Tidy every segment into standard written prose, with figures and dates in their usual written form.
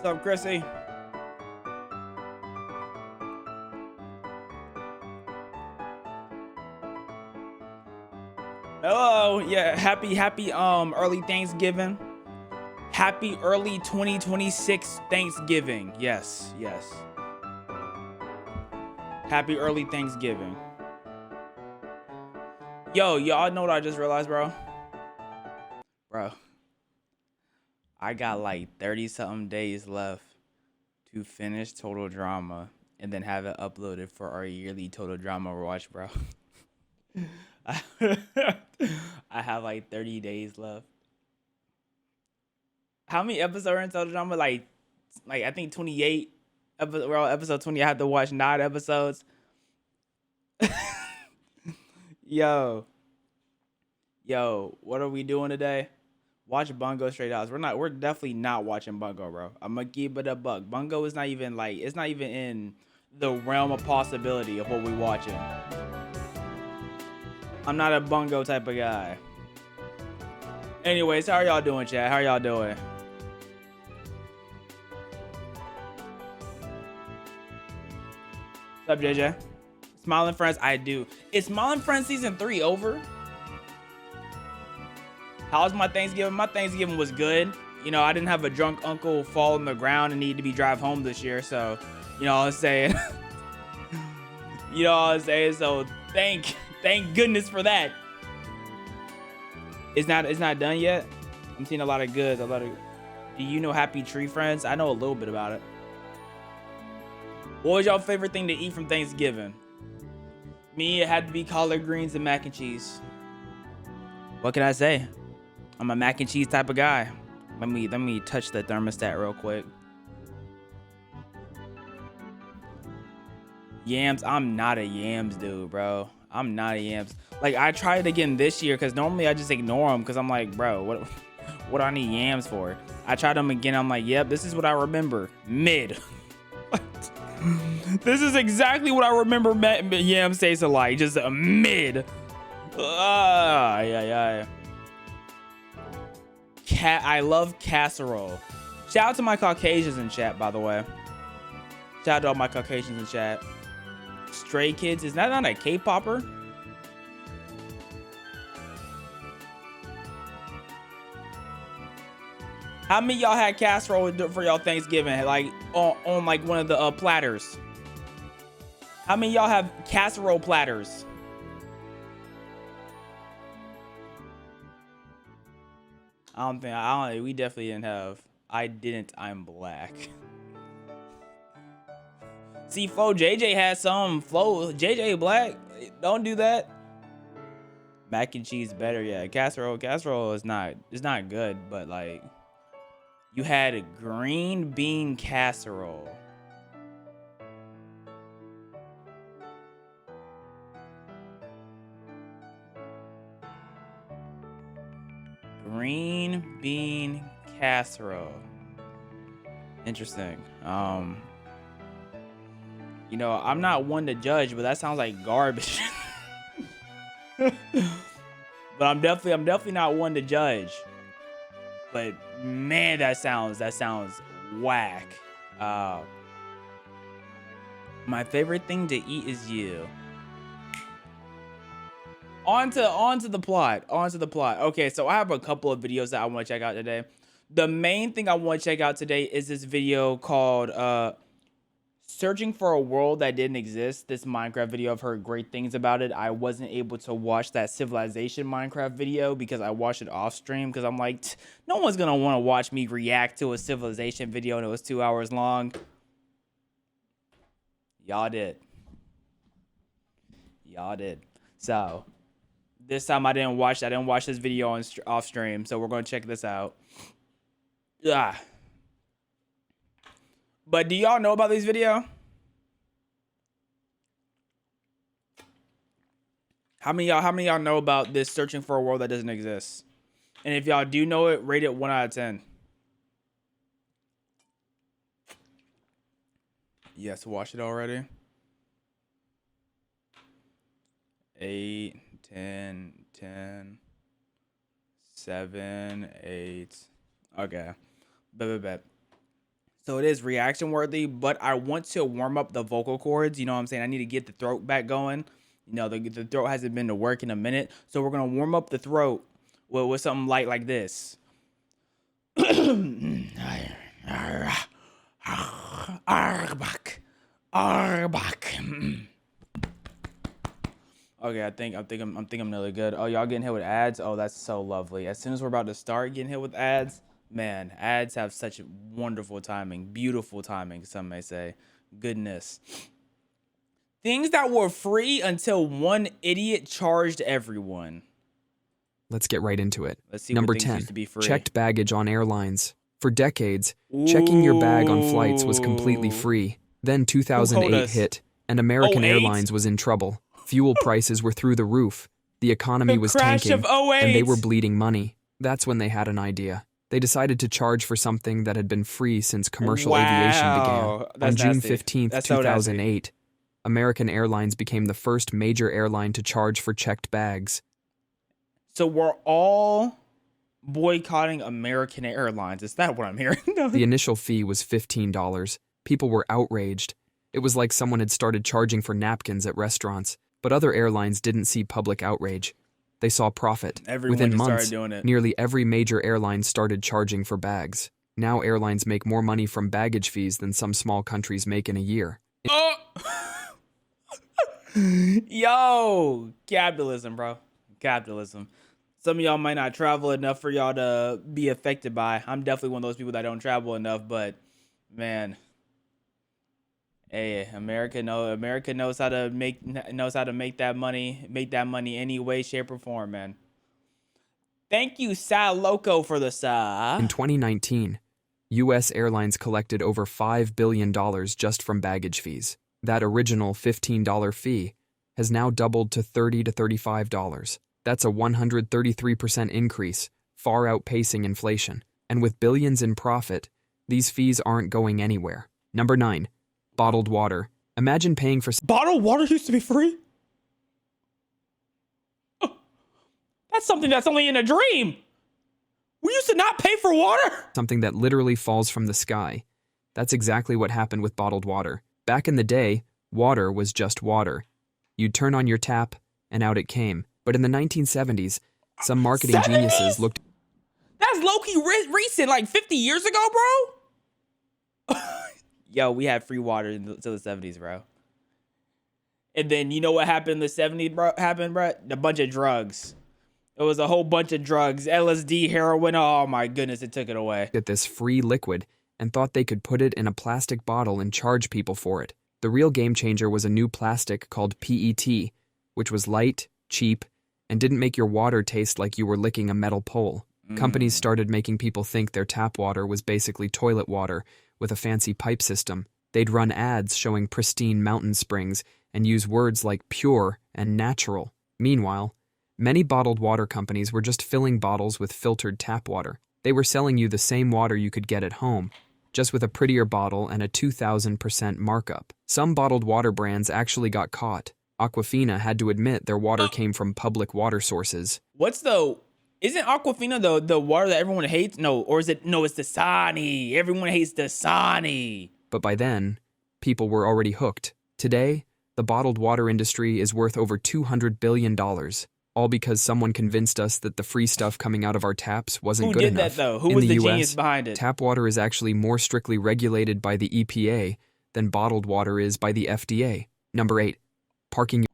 What's up, Chrissy? Hello. Yeah, happy early Thanksgiving. Happy early 2026 Thanksgiving. Yes. Happy early Thanksgiving. Yo, y'all know what I just realized, bro? Bro, I got like 30 something days left to finish Total Drama and then have it uploaded for our yearly Total Drama watch, bro. I have like 30 days left. How many episodes are in Total Drama? Like I think 28. We're on episode 20. I have to watch 9 episodes. Yo, what are we doing today? Watch Bungo Straight House. We're definitely not watching Bungo, bro. I'm gonna keep it a buck. Bungo is not even it's not even in the realm of possibility of what we watching. I'm not a Bungo type of guy. Anyways, how are y'all doing, chat? How are y'all doing? What's up, JJ? Smiling Friends, I do. Is Smiling Friends season 3 over? How's my Thanksgiving? My Thanksgiving was good. You know, I didn't have a drunk uncle fall on the ground and need to be drive home this year. So, you know what I'm saying? You know what I'm saying? So thank goodness for that. It's not done yet. I'm seeing a lot of goods. Do you know Happy Tree Friends? I know a little bit about it. What was your favorite thing to eat from Thanksgiving? Me, it had to be collard greens and mac and cheese. What can I say? I'm a mac and cheese type of guy. Let me touch the thermostat real quick. Yams, I'm not a yams dude, bro. I'm not a yams. Like, I tried it again this year because normally I just ignore them because I'm like, bro, what do I need yams for? I tried them again. I'm like, yep, this is what I remember. Mid. This is exactly what I remember yams taste like. Just a mid. Yeah. I love casserole. Shout out to my Caucasians in chat, by the way. Shout out to all my Caucasians in chat. Stray Kids, is that not a K-popper? How many y'all had casserole for y'all Thanksgiving? Like on like one of the platters. How many y'all have casserole platters? We definitely didn't have. I didn't. I'm black. See, Flo JJ has some. Flo JJ black. Don't do that. Mac and cheese better, yeah. Casserole is not. It's not good, but like, you had a green bean casserole. Green bean casserole. Interesting. You know, I'm not one to judge, but that sounds like garbage. But I'm definitely not one to judge. But man, that sounds whack. My favorite thing to eat is you. On to the plot. Okay, so I have a couple of videos that I want to check out today. The main thing I want to check out today is this video called Searching for a World That Didn't Exist. This Minecraft video, I've heard great things about it. I wasn't able to watch that Civilization Minecraft video because I watched it off stream because I'm like, no one's gonna want to watch me react to a Civilization video and it was 2 hours long. Y'all did. So this time I didn't watch this video on off stream, so we're gonna check this out. Yeah. But do y'all know about this video? How many of y'all know about this Searching for a World That Doesn't Exist? And if y'all do know it, rate it 1 out of 10. Yes, watch it already. 8, 10, 10, 7, 8. Okay. Bet. So it is reaction worthy, but I want to warm up the vocal cords. You know what I'm saying? I need to get the throat back going. You know, the throat hasn't been to work in a minute. So we're going to warm up the throat with something light like this. Okay, I think I'm really good. Oh, y'all getting hit with ads? Oh, that's so lovely. As soon as we're about to start getting hit with ads, man, ads have such wonderful timing, beautiful timing, some may say. Goodness. Things that were free until one idiot charged everyone. Let's get right into it. Let's see Number what things 10, used to be free. checked baggage on airlines. For decades, checking your bag on flights was completely Ooh. free. Then Who told 2008 us? hit, and American 08? Airlines was in trouble. Fuel prices were through the roof. The economy The was crash tanking, of 08. and they were bleeding money. That's when they had an idea. They decided to charge for something that had been free since commercial aviation began. That's On June nasty. 15th, That's so 2008, American Airlines became the first major airline to charge for checked bags. So we're all boycotting American Airlines. Is that what I'm hearing? The initial fee was $15. People were outraged. It was like someone had started charging for napkins at restaurants. But other airlines didn't see public outrage. They saw profit. Everyone Within just months, started doing it. nearly every major airline started charging for bags. Now airlines make more money from baggage fees than some small countries make in a year. Oh! Yo! Capitalism, bro. Capitalism. Some of y'all might not travel enough for y'all to be affected by. I'm definitely one of those people that don't travel enough, but man. Hey, America knows how to make that money any way, shape, or form, man. Thank you, Sal Loco, for the In 2019, U.S. airlines collected over $5 billion just from baggage fees. That original $15 fee has now doubled to $30 to $35. That's a 133% increase, far outpacing inflation. And with billions in profit, these fees aren't going anywhere. Number 9. Bottled water. Imagine paying for bottled water used to be free. That's something that's only in a dream. We used to not pay for water. something that literally falls from the sky. That's exactly what happened with bottled water. Back in the day, water was just water. You'd turn on your tap, and out it came. But in the 1970s, some marketing geniuses looked... That's low-key recent, like 50 years ago, bro. Yo, we had free water until the 70s, bro. And then you know what happened in the 70s, bro? A bunch of drugs. It was a whole bunch of drugs. LSD, heroin. Oh, my goodness, it took it away. ...at this free liquid and thought they could put it in a plastic bottle and charge people for it. The real game changer was a new plastic called PET, which was light, cheap, and didn't make your water taste like you were licking a metal pole. Companies started making people think their tap water was basically toilet water with a fancy pipe system. They'd run ads showing pristine mountain springs and use words like pure and natural. Meanwhile, many bottled water companies were just filling bottles with filtered tap water. They were selling you the same water you could get at home, just with a prettier bottle and a 2,000% markup. Some bottled water brands actually got caught. Aquafina had to admit their water came from public water sources. Isn't Aquafina the water that everyone hates? No, or is it? No, it's Dasani. Everyone hates Dasani. But by then, people were already hooked. Today, the bottled water industry is worth over $200 billion, all because someone convinced us that the free stuff coming out of our taps wasn't good enough. Who did that, though? Who In was the US, genius behind it? Tap water is actually more strictly regulated by the EPA than bottled water is by the FDA. Number 8, parking.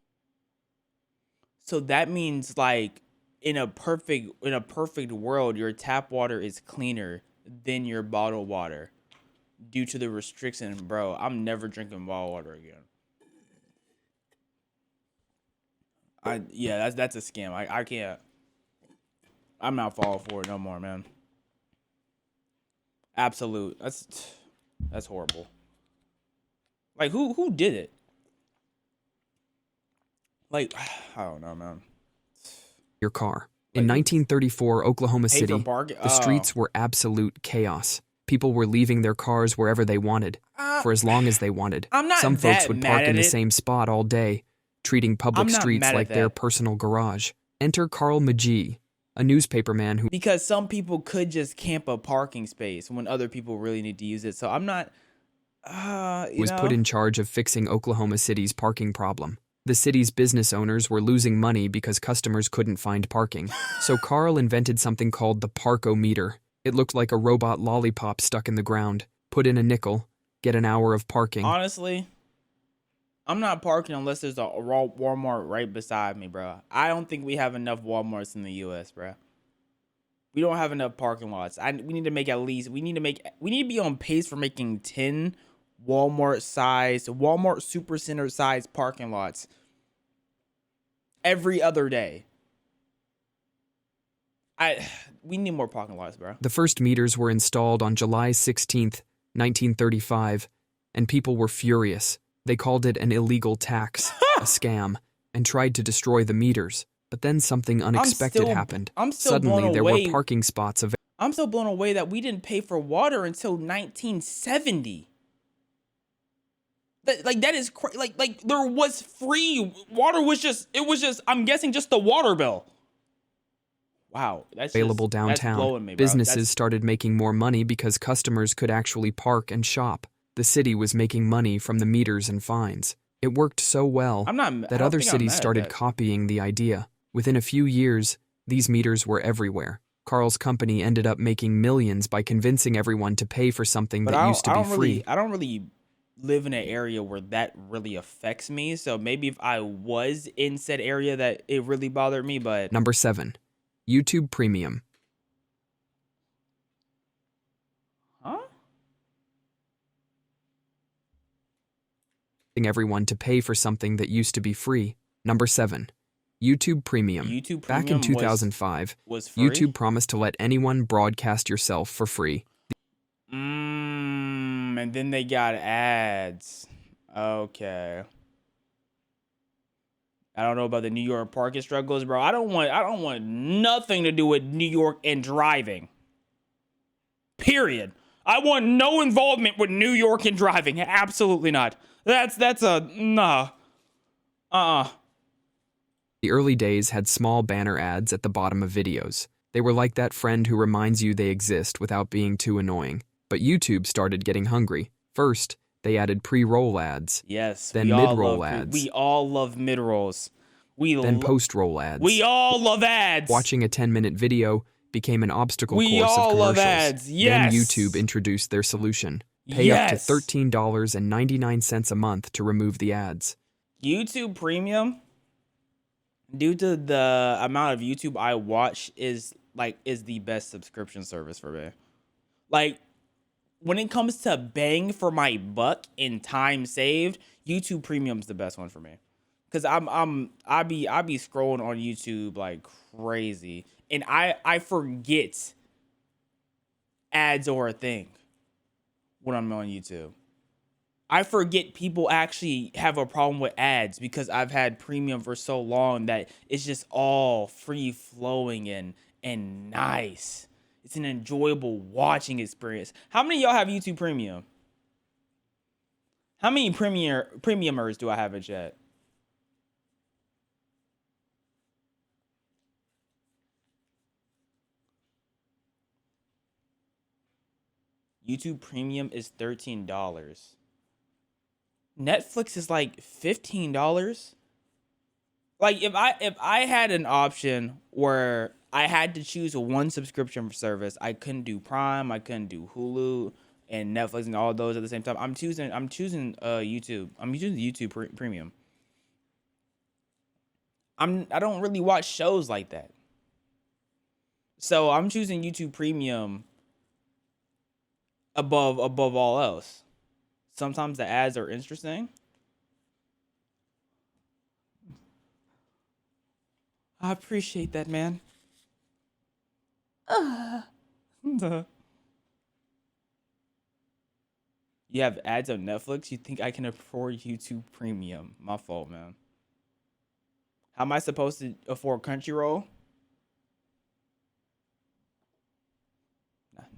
So that means, like, in a perfect world, your tap water is cleaner than your bottled water due to the restriction. Bro, I'm never drinking bottled water again. Yeah, that's a scam. I can't. I'm not falling for it no more, man. Absolute. That's horrible. Like, who did it? Like, I don't know, man. Your car. In 1934, Oklahoma City, the streets Oh. were absolute chaos. People were leaving their cars wherever they wanted, for as long as they wanted. I'm not Some folks that would mad park at in the it. same spot all day, treating public I'm not streets mad at like their that. personal garage. Enter Carl Magee, A newspaperman who because some people could just camp a parking space when other people really need to use it. So I'm not, you was put know. in charge of fixing Oklahoma City's parking problem. The city's business owners were losing money because customers couldn't find parking. So Carl invented something called the Parkometer. It looked like a robot lollipop stuck in the ground. Put in a nickel, get an hour of parking. Honestly, I'm not parking unless there's a Walmart right beside me, bro. I don't think we have enough Walmarts in the U.S., bro. We don't have enough parking lots. We need to make at least. We need to be on pace for making 10 Walmart Supercenter size parking lots every other day. We need more parking lots, bro. The first meters were installed on July 16th, 1935, and people were furious. They called it an illegal tax, a scam, and tried to destroy the meters. But then something unexpected happened. I'm still Suddenly, blown there away. were parking spots available. I'm still blown away that we didn't pay for water until 1970. That is like there was free water. It was just I'm guessing just the water bill. Wow, that's Available just, that's downtown. blowing me, bro. Businesses started making more money because customers could actually park and shop. The city was making money from the meters and fines. It worked so well that other cities started copying the idea. Within a few years, these meters were everywhere. Carl's company ended up making millions by convincing everyone to pay for something that used to be free. I don't really live in an area where that really affects me. So maybe if I was in said area that it really bothered me, but... Number 7. YouTube Premium. Huh? Everyone to pay for something that used to be free. Number 7. YouTube Premium. YouTube Premium Back in 2005, was free? YouTube promised to let anyone broadcast yourself for free. And then they got ads. Okay. I don't know about the New York parking struggles, bro. I don't want nothing to do with New York and driving. Period. I want no involvement with New York and driving. Absolutely not. That's a nah. The early days had small banner ads at the bottom of videos. They were like that friend who reminds you they exist without being too annoying. But YouTube started getting hungry. First, they added pre-roll ads. Yes. Then mid-roll ads. We all love mid-rolls. Then post-roll ads. We all love ads. Watching a 10-minute video became an obstacle course of commercials. We all love ads. Yes. Then YouTube introduced their solution. Pay up to $13.99 a month to remove the ads. YouTube Premium, due to the amount of YouTube I watch, is the best subscription service for me. Like, when it comes to bang for my buck and time saved, YouTube Premium's the best one for me. Cause I be scrolling on YouTube like crazy, and I forget ads are a thing when I'm on YouTube. I forget people actually have a problem with ads because I've had premium for so long that it's just all free flowing and nice. It's an enjoyable watching experience. How many of y'all have YouTube Premium? How many premiumers do I have in chat? YouTube Premium is $13. Netflix is like $15. Like if I had an option where I had to choose one subscription service, I couldn't do Prime, I couldn't do Hulu and Netflix and all those at the same time. I'm choosing YouTube. I'm using YouTube Premium. I don't really watch shows like that. So I'm choosing YouTube Premium above all else. Sometimes the ads are interesting. I appreciate that, man. You have ads on Netflix? You think I can afford YouTube Premium? My fault, man. How am I supposed to afford Crunchyroll?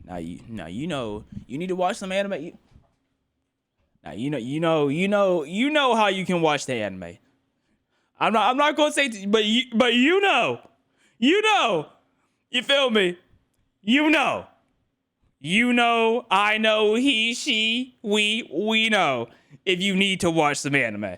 Now you know you need to watch some anime. You know how you can watch the anime. I'm not gonna say, but you know. You feel me? You know. You know, I know, he, she, we know if you need to watch some anime.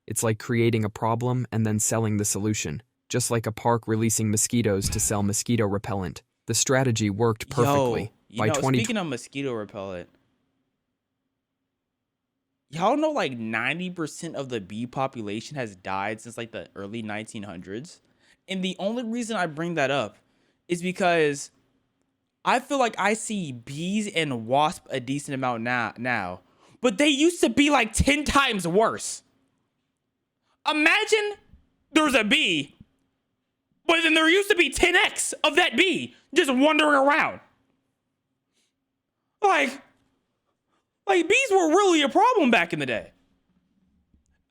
It's like creating a problem and then selling the solution, just like a park releasing mosquitoes to sell mosquito repellent. The strategy worked perfectly. Yo, you know, speaking of mosquito repellent, y'all know like 90% of the bee population has died since like the early 1900s. And the only reason I bring that up is because I feel like I see bees and wasps a decent amount now, but they used to be like 10 times worse. Imagine there's a bee, but then there used to be 10x of that bee just wandering around. Like bees were really a problem back in the day.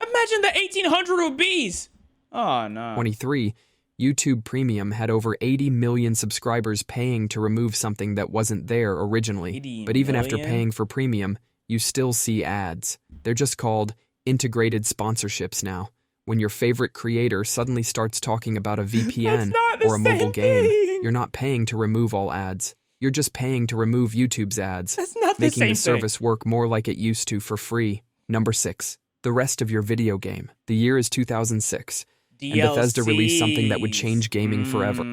Imagine the 1800 of bees. Oh, no. 23, YouTube Premium had over 80 million subscribers paying to remove something that wasn't there originally. 80 But even after million? paying for Premium, you still see ads. They're just called integrated sponsorships now. When your favorite creator suddenly starts talking about a VPN or a mobile game, you're not paying to remove all ads. You're just paying to remove YouTube's ads, That's not the making same the service work more like it used to for free. Number 6. The rest of your video game. The year is 2006, DLC. and Bethesda released something that would change gaming forever.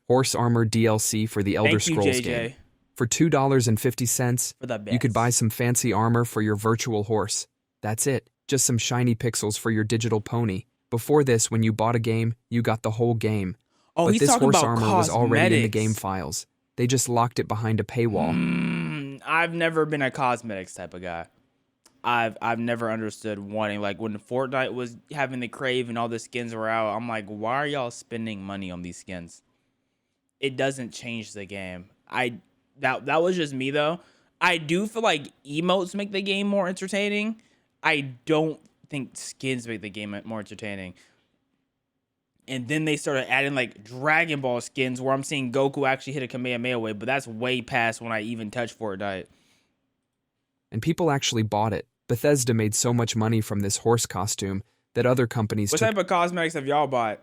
Horse Armor DLC for the Elder Thank you, Scrolls JJ, game. For $2.50, for the best. you could buy some fancy armor for your virtual horse. That's it. Just some shiny pixels for your digital pony. Before this, when you bought a game, you got the whole game. Oh, But he's this talking horse about armor was already in the cosmetics. game files. They just locked it behind a paywall. I've never been a cosmetics type of guy. I've never understood wanting, like, when Fortnite was having the crave and all the skins were out, I'm like, why are y'all spending money on these skins? It doesn't change the game. That was just me though. I do feel like emotes make the game more entertaining. I don't think skins make the game more entertaining. And then they started adding like Dragon Ball skins where I'm seeing Goku actually hit a Kamehameha wave, but that's way past when I even touched Fortnite. And people actually bought it. Bethesda made so much money from this horse costume that other companies What took type of cosmetics have y'all bought?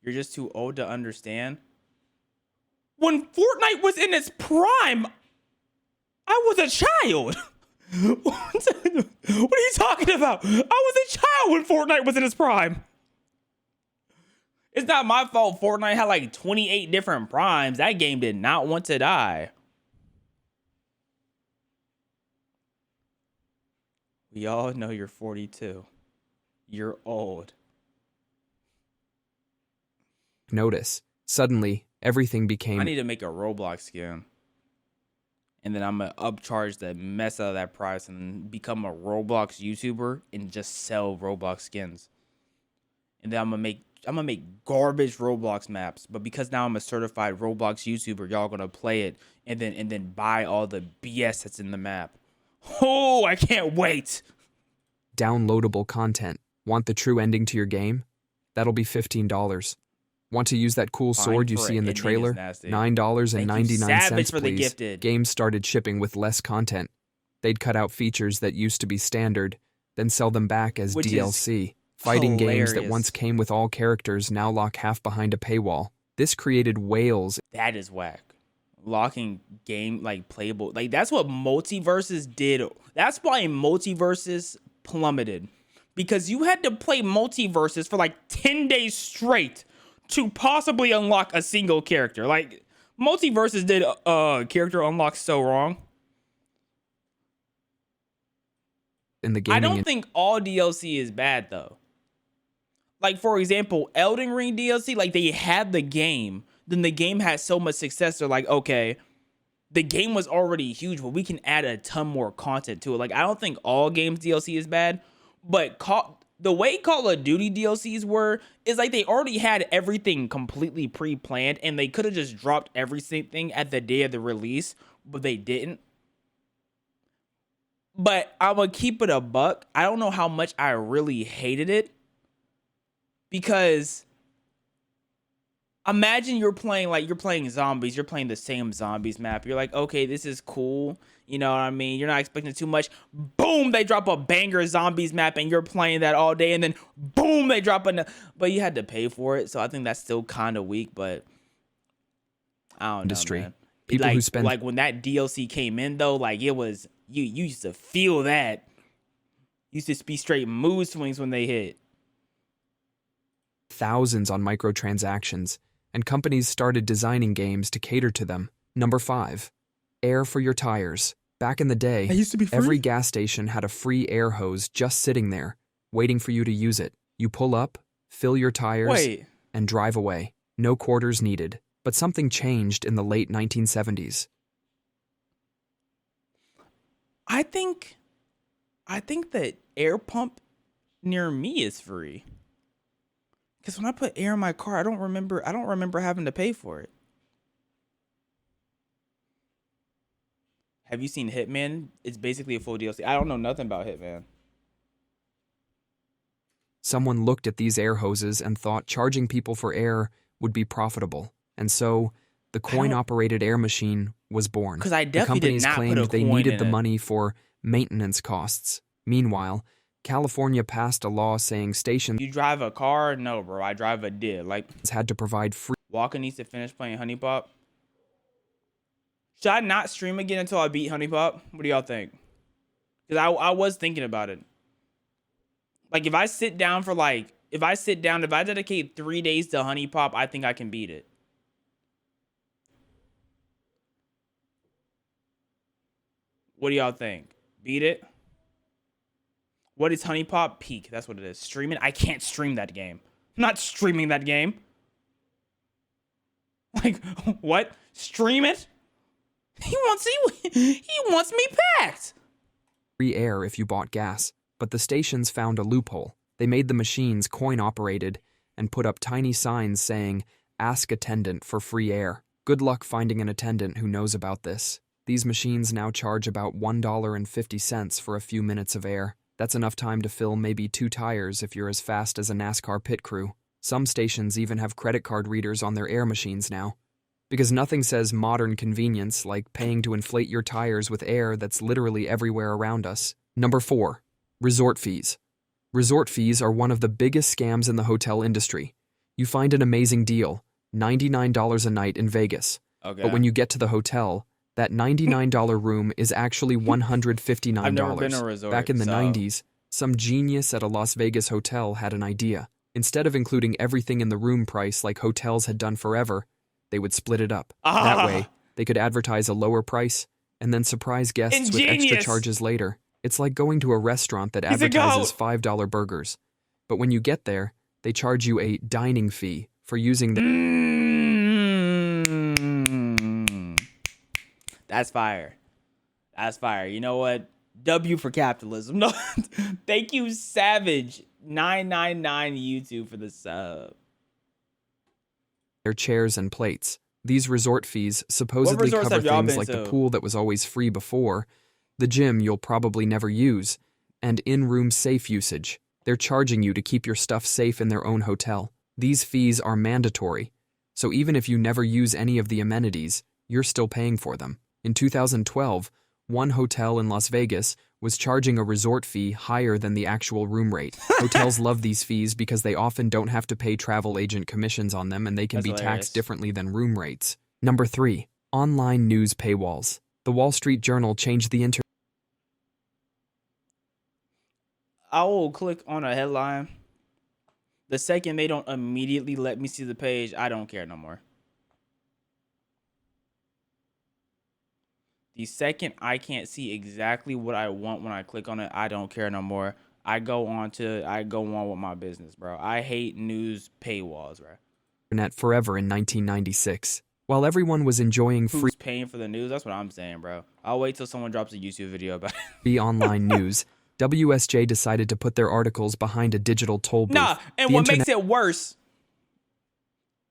You're just too old to understand. When Fortnite was in its prime, I was a child. What are you talking about? I was a child when Fortnite was in its prime. It's not my fault Fortnite had like 28 different primes. That game did not want to die. We all know you're 42. You're old. notice. Suddenly, everything I became need to make a Roblox skin. And then I'm going to upcharge the mess out of that price and become a Roblox YouTuber and just sell Roblox skins. And then I'm going to make garbage Roblox maps. But because now I'm a certified Roblox YouTuber, y'all going to play it and then buy all the BS that's in the map. Oh, I can't wait. downloadable content. Want the true ending to your game? That'll be $15. Want to use that cool Fine sword you for see in an the ending is trailer? nasty. $9.99, for the please. gifted. Games started shipping with less content. They'd cut out features that used to be standard, then sell them back as Which is DLC. Fighting games that hilarious. once came with all characters now lock half behind a paywall. This created whales. That is whack. Locking game like playable, like that's what multiverses did. That's why multiverses plummeted, because you had to play multiverses for like 10 days straight to possibly unlock a single character. Like multiverses did character unlock so wrong. In the I gaming don't think all DLC is bad though. Like for example, Elden Ring DLC, like they had the game, then the game had so much success. They're like, okay, the game was already huge, but we can add a ton more content to it. Like I don't think all games DLC is bad, but the way Call of Duty DLCs were is like they already had everything completely pre-planned, and they could have just dropped everything at the day of the release, but they didn't. But I'm gonna keep it a buck. I don't know how much I really hated it, because Imagine you're playing zombies. You're playing the same zombies map. You're like, okay, this is cool. You know what I mean? You're not expecting too much. Boom, they drop a banger zombies map, and you're playing that all day. And then boom, they drop but you had to pay for it. So I think that's still kind of weak. But I don't know, man. People who spend like when that DLC came in though, like it was you used to feel that. Used to be straight mood swings when they hit. thousands on microtransactions, and companies started designing games to cater to them. Number 5. Air for your tires. Back in the day, It used to be free. every gas station had a free air hose just sitting there, waiting for you to use it. You pull up, fill your tires, and drive away. No quarters needed. But something changed in the late 1970s. I think that air pump near me is free. Because when I put air in my car, I don't remember having to pay for it. Have you seen Hitman? It's basically a full DLC. I don't know nothing about Hitman. Someone looked at these air hoses and thought charging people for air would be profitable. And so, the coin-operated air machine was born. Because I definitely did not put a companies claimed they coin needed in the it. money for maintenance costs. Meanwhile, California passed a law saying stations You drive a car? No, bro. I drive a did. Like, had to provide free Walker needs to finish playing Honey Pop. Should I not stream again until I beat Honey Pop? What do y'all think? Because I was thinking about it. Like, if I dedicate 3 days to Honey Pop, I think I can beat it. What do y'all think? Beat it? What is Honey Pop? Peak. That's what it is. Stream it? I can't stream that game. I'm not streaming that game. Like, what? Stream it? He wants me packed. free air if you bought gas. But the stations found a loophole. They made the machines coin-operated and put up tiny signs saying, "Ask attendant for free air." Good luck finding an attendant who knows about this. These machines now charge about $1.50 for a few minutes of air. That's enough time to fill maybe 2 tires if you're as fast as a NASCAR pit crew. Some stations even have credit card readers on their air machines now. Because nothing says modern convenience like paying to inflate your tires with air that's literally everywhere around us. Number 4. Resort fees. Resort fees are one of the biggest scams in the hotel industry. You find an amazing deal, $99 a night in Vegas. Okay. But when you get to the hotel, that $99 room is actually $159. I've never been to a resort, Back in the so- 90s, some genius at a Las Vegas hotel had an idea. Instead of including everything in the room price like hotels had done forever, they would split it up. That way, they could advertise a lower price and then surprise guests with extra Ingenious. charges later. It's like going to a restaurant that He's a advertises goat. $5 burgers. But when you get there, they charge you a dining fee for using the That's fire. That's fire. You know what? W for capitalism. No, thank you, Savage 999 YouTube for the sub. their chairs and plates. These resort fees supposedly resorts cover have y'all things been like to? the pool that was always free before, the gym you'll probably never use, and in-room safe usage. They're charging you to keep your stuff safe in their own hotel. These fees are mandatory, so even if you never use any of the amenities, you're still paying for them. In 2012, one hotel in Las Vegas was charging a resort fee higher than the actual room rate. Hotels love these fees because they often don't have to pay travel agent commissions on them and they can That's be hilarious. taxed differently than room rates. Number 3. Online news paywalls. The Wall Street Journal changed the internet. I will click on a headline. The second they don't immediately let me see the page, I don't care no more. The second I can't see exactly what I want when I click on it, I don't care no more. I go on with my business, bro. I hate news paywalls, bro. Forever in 1996. While everyone was enjoying Who's paying for the news? That's what I'm saying, bro. I'll wait till someone drops a YouTube video about it. free online news, WSJ decided to put their articles behind a digital toll booth. Nah, and The what internet- makes it worse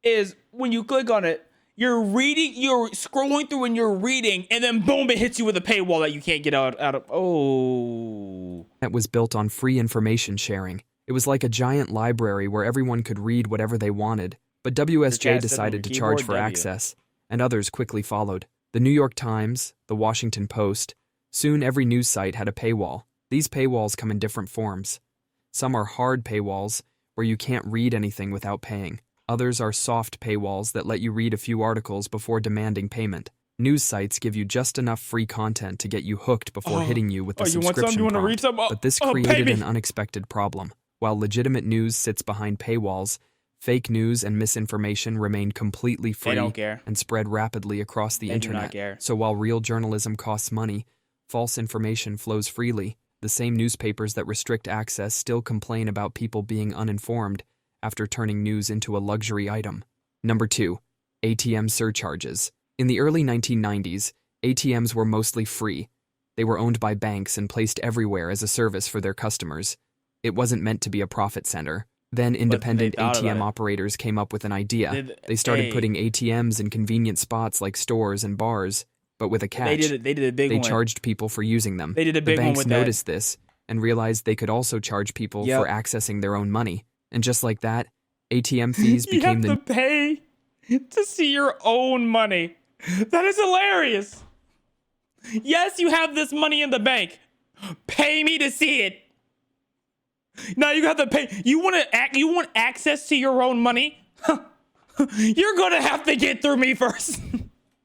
is when you click on it, you're scrolling through and you're reading, and then boom, it hits you with a paywall that you can't get out of. Oh. It was built on free information sharing. It was like a giant library where everyone could read whatever they wanted, But Your WSJ chat says on your decided to charge keyboard for W. access, and others quickly followed. The New York Times, the Washington Post, soon every news site had a paywall. These paywalls come in different forms. Some are hard paywalls, where you can't read anything without paying. Others are soft paywalls that let you read a few articles before demanding payment. News sites give you just enough free content to get you hooked before hitting you with the you want some? subscription You want to prompt. read some? But this pay created me. an unexpected problem. While legitimate news sits behind paywalls, fake news and misinformation remain completely They free don't care. and spread rapidly across the They do not internet. care. So while real journalism costs money, false information flows freely. The same newspapers that restrict access still complain about people being uninformed after turning news into a luxury item. Number 2. ATM surcharges. In the early 1990s, ATMs were mostly free. They were owned by banks and placed everywhere as a service for their customers. It wasn't meant to be a profit center. Then independent thought about ATM it. operators came up with an idea. They started putting ATMs in convenient spots like stores and bars, but with a catch. They did a big They one. charged people for using them. They did a big the one banks with that. noticed this and realized they could also charge people for accessing their own money. And just like that, ATM fees You became have to pay to see your own money. That is hilarious. Yes, you have this money in the bank. Pay me to see it. Now you have to pay. You want access to your own money? You're gonna have to get through me first.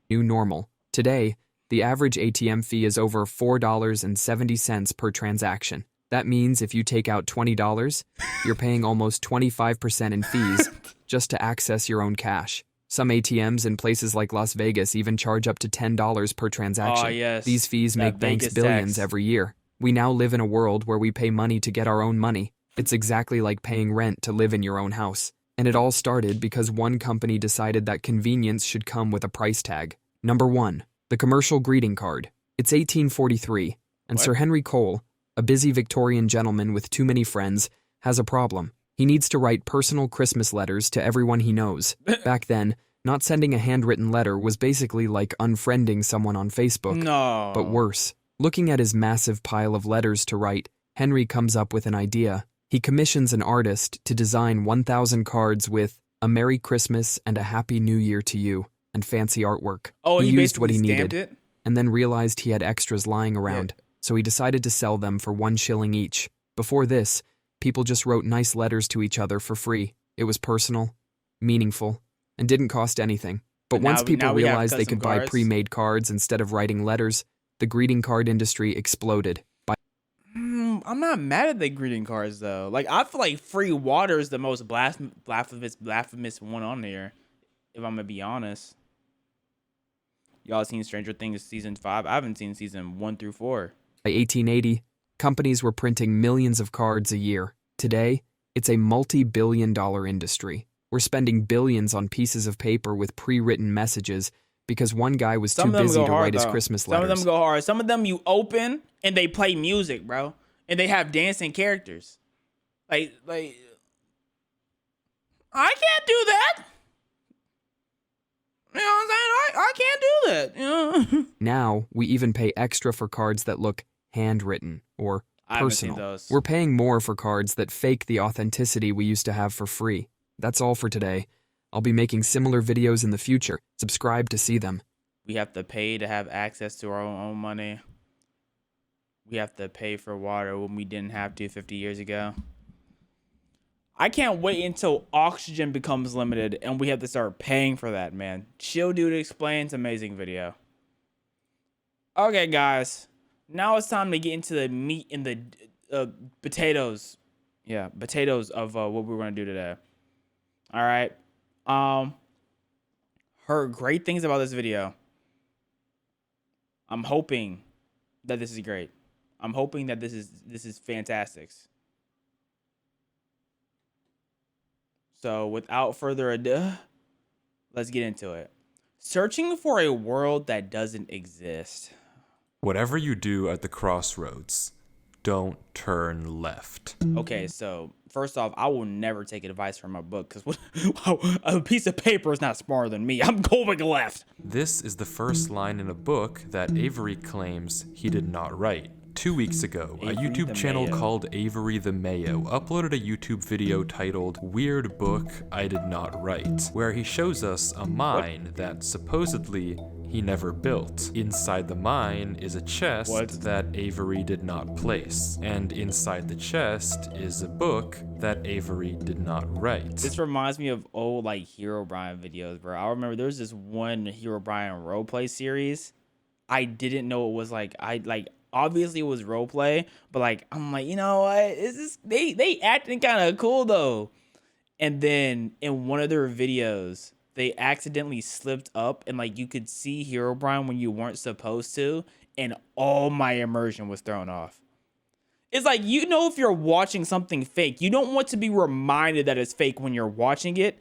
new normal. Today, the average ATM fee is over $4.70 per transaction. That means if you take out $20, you're paying almost 25% in fees just to access your own cash. Some ATMs in places like Las Vegas even charge up to $10 per transaction. Oh, yes. These fees That make banks Vegas billions tax. every year. We now live in a world where we pay money to get our own money. It's exactly like paying rent to live in your own house. And it all started because one company decided that convenience should come with a price tag. Number 1. The commercial greeting card. It's 1843, and What? Sir Henry Cole, a busy Victorian gentleman with too many friends, has a problem. He needs to write personal Christmas letters to everyone he knows. Back then, not sending a handwritten letter was basically like unfriending someone on Facebook. No. But worse. Looking at his massive pile of letters to write, Henry comes up with an idea. He commissions an artist to design 1,000 cards with "A Merry Christmas and a Happy New Year to You" and fancy artwork. Oh, he he used what he basically needed stamped it? and then realized he had extras lying around, so he decided to sell them for 1 shilling each. Before this, people just wrote nice letters to each other for free. It was personal, meaningful, and didn't cost anything. But But once now people we have realized they custom could buy cards. pre-made cards instead of writing letters, the greeting card industry exploded. I'm not mad at the greeting cards though. Like I feel like free water is the most blasphemous one on there. If I'm gonna be honest. Y'all seen Stranger Things season 5? I haven't seen season 1 through 4. By 1880, companies were printing millions of cards a year. Today, it's a multi-billion-dollar industry. We're spending billions on pieces of paper with pre-written messages because one guy was too busy to write his Christmas letters. Some of them go hard. Some of them you open and they play music, bro, and they have dancing characters. Like I can't do that. You know what I'm saying? I can't do that. You know? Now, we even pay extra for cards that look handwritten or I haven't seen personal. those. We're paying more for cards that fake the authenticity we used to have for free. That's all for today. I'll be making similar videos in the future. Subscribe to see them. We have to pay to have access to our own money. We have to pay for water when we didn't have to 50 years ago. I can't wait until oxygen becomes limited and we have to start paying for that, man. Chill Dude Explains, amazing video. Okay, guys. Now it's time to get into the meat and the potatoes. Yeah, potatoes of what we're going to do today. All right. Heard great things about this video. I'm hoping that this is great. I'm hoping that this is fantastic. So without further ado, let's get into it. Searching for a world that doesn't exist. Whatever you do at the crossroads, don't turn left. Okay, so first off, I will never take advice from a book because a piece of paper is not smarter than me. I'm going left. This is the first line in a book that Avery claims he did not write. 2 weeks ago, a Avery YouTube the channel Mayo. called Avery the Mayo uploaded a YouTube video titled Weird Book I Did Not Write, where he shows us a mine that supposedly he never built. Inside the mine is a chest that Avery did not place, and inside the chest is a book that Avery did not write. This reminds me of old like Hero Brian videos, bro. I remember there was this one Hero Brian roleplay series. I didn't know it was like obviously it was roleplay, but like I'm like, you know what? Is this they acting kind of cool though. And then in one of their videos, they accidentally slipped up and like you could see Hero Brian when you weren't supposed to, and all my immersion was thrown off. It's like, you know, if you're watching something fake, you don't want to be reminded that it's fake when you're watching it.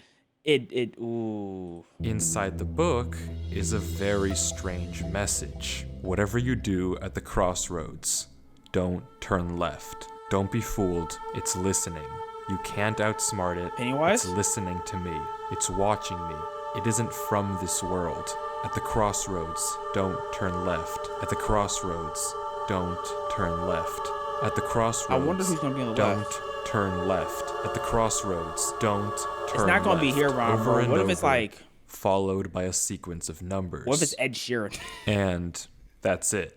Ooh. Inside the book is a very strange message. Whatever you do at the crossroads, don't turn left. Don't be fooled. It's listening. You can't outsmart it. Pennywise? It's listening to me. It's watching me. It isn't from this world. At the crossroads, don't turn left. At the crossroads, don't turn left. At the crossroads, I wonder who's gonna be on the don't left. turn left. At the crossroads, don't turn left. It's not gonna be Hero Brian, Over bro. and What if it's over, like, followed by a sequence of numbers. what if it's Ed Sheeran? And that's it.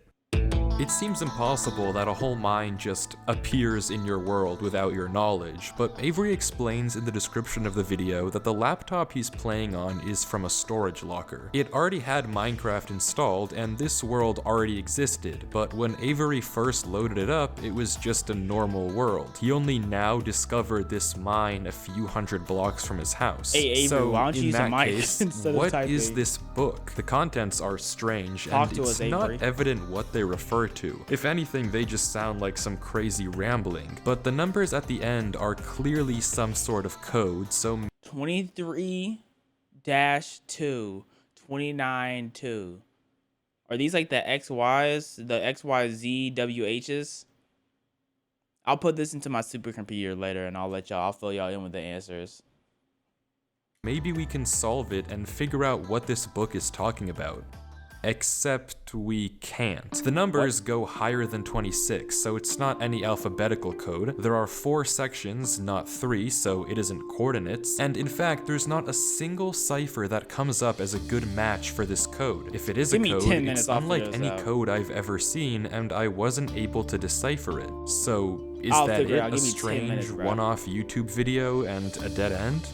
It seems impossible that a whole mine just appears in your world without your knowledge, but Avery explains in the description of the video that the laptop he's playing on is from a storage locker. It already had Minecraft installed, and this world already existed, but when Avery first loaded it up, it was just a normal world. He only now discovered this mine a few hundred blocks from his house. Hey, Avery, so why don't you in use a that mic case, instead of what typing? is this book? The contents are strange, Talk and to it's us, not Avery. evident what they refer to. If anything, they just sound like some crazy rambling, but the numbers at the end are clearly some sort of code, so 23-2, 29-2. Are these like the XYs, the XYZ WHs? I'll put this into my supercomputer later and I'll fill y'all in with the answers. maybe we can solve it and figure out what this book is talking about. Except we can't. The numbers go higher than 26, so it's not any alphabetical code. There are 4 sections, not 3, so it isn't coordinates. And in fact, there's not a single cipher that comes up as a good match for this code. If it is a Give me code, 10 minutes, it's I'll unlike figure any this out. code I've ever seen, and I wasn't able to decipher it. So is I'll that figure it it? out. A Give me 10 strange minutes, bro. one-off YouTube video and a dead end?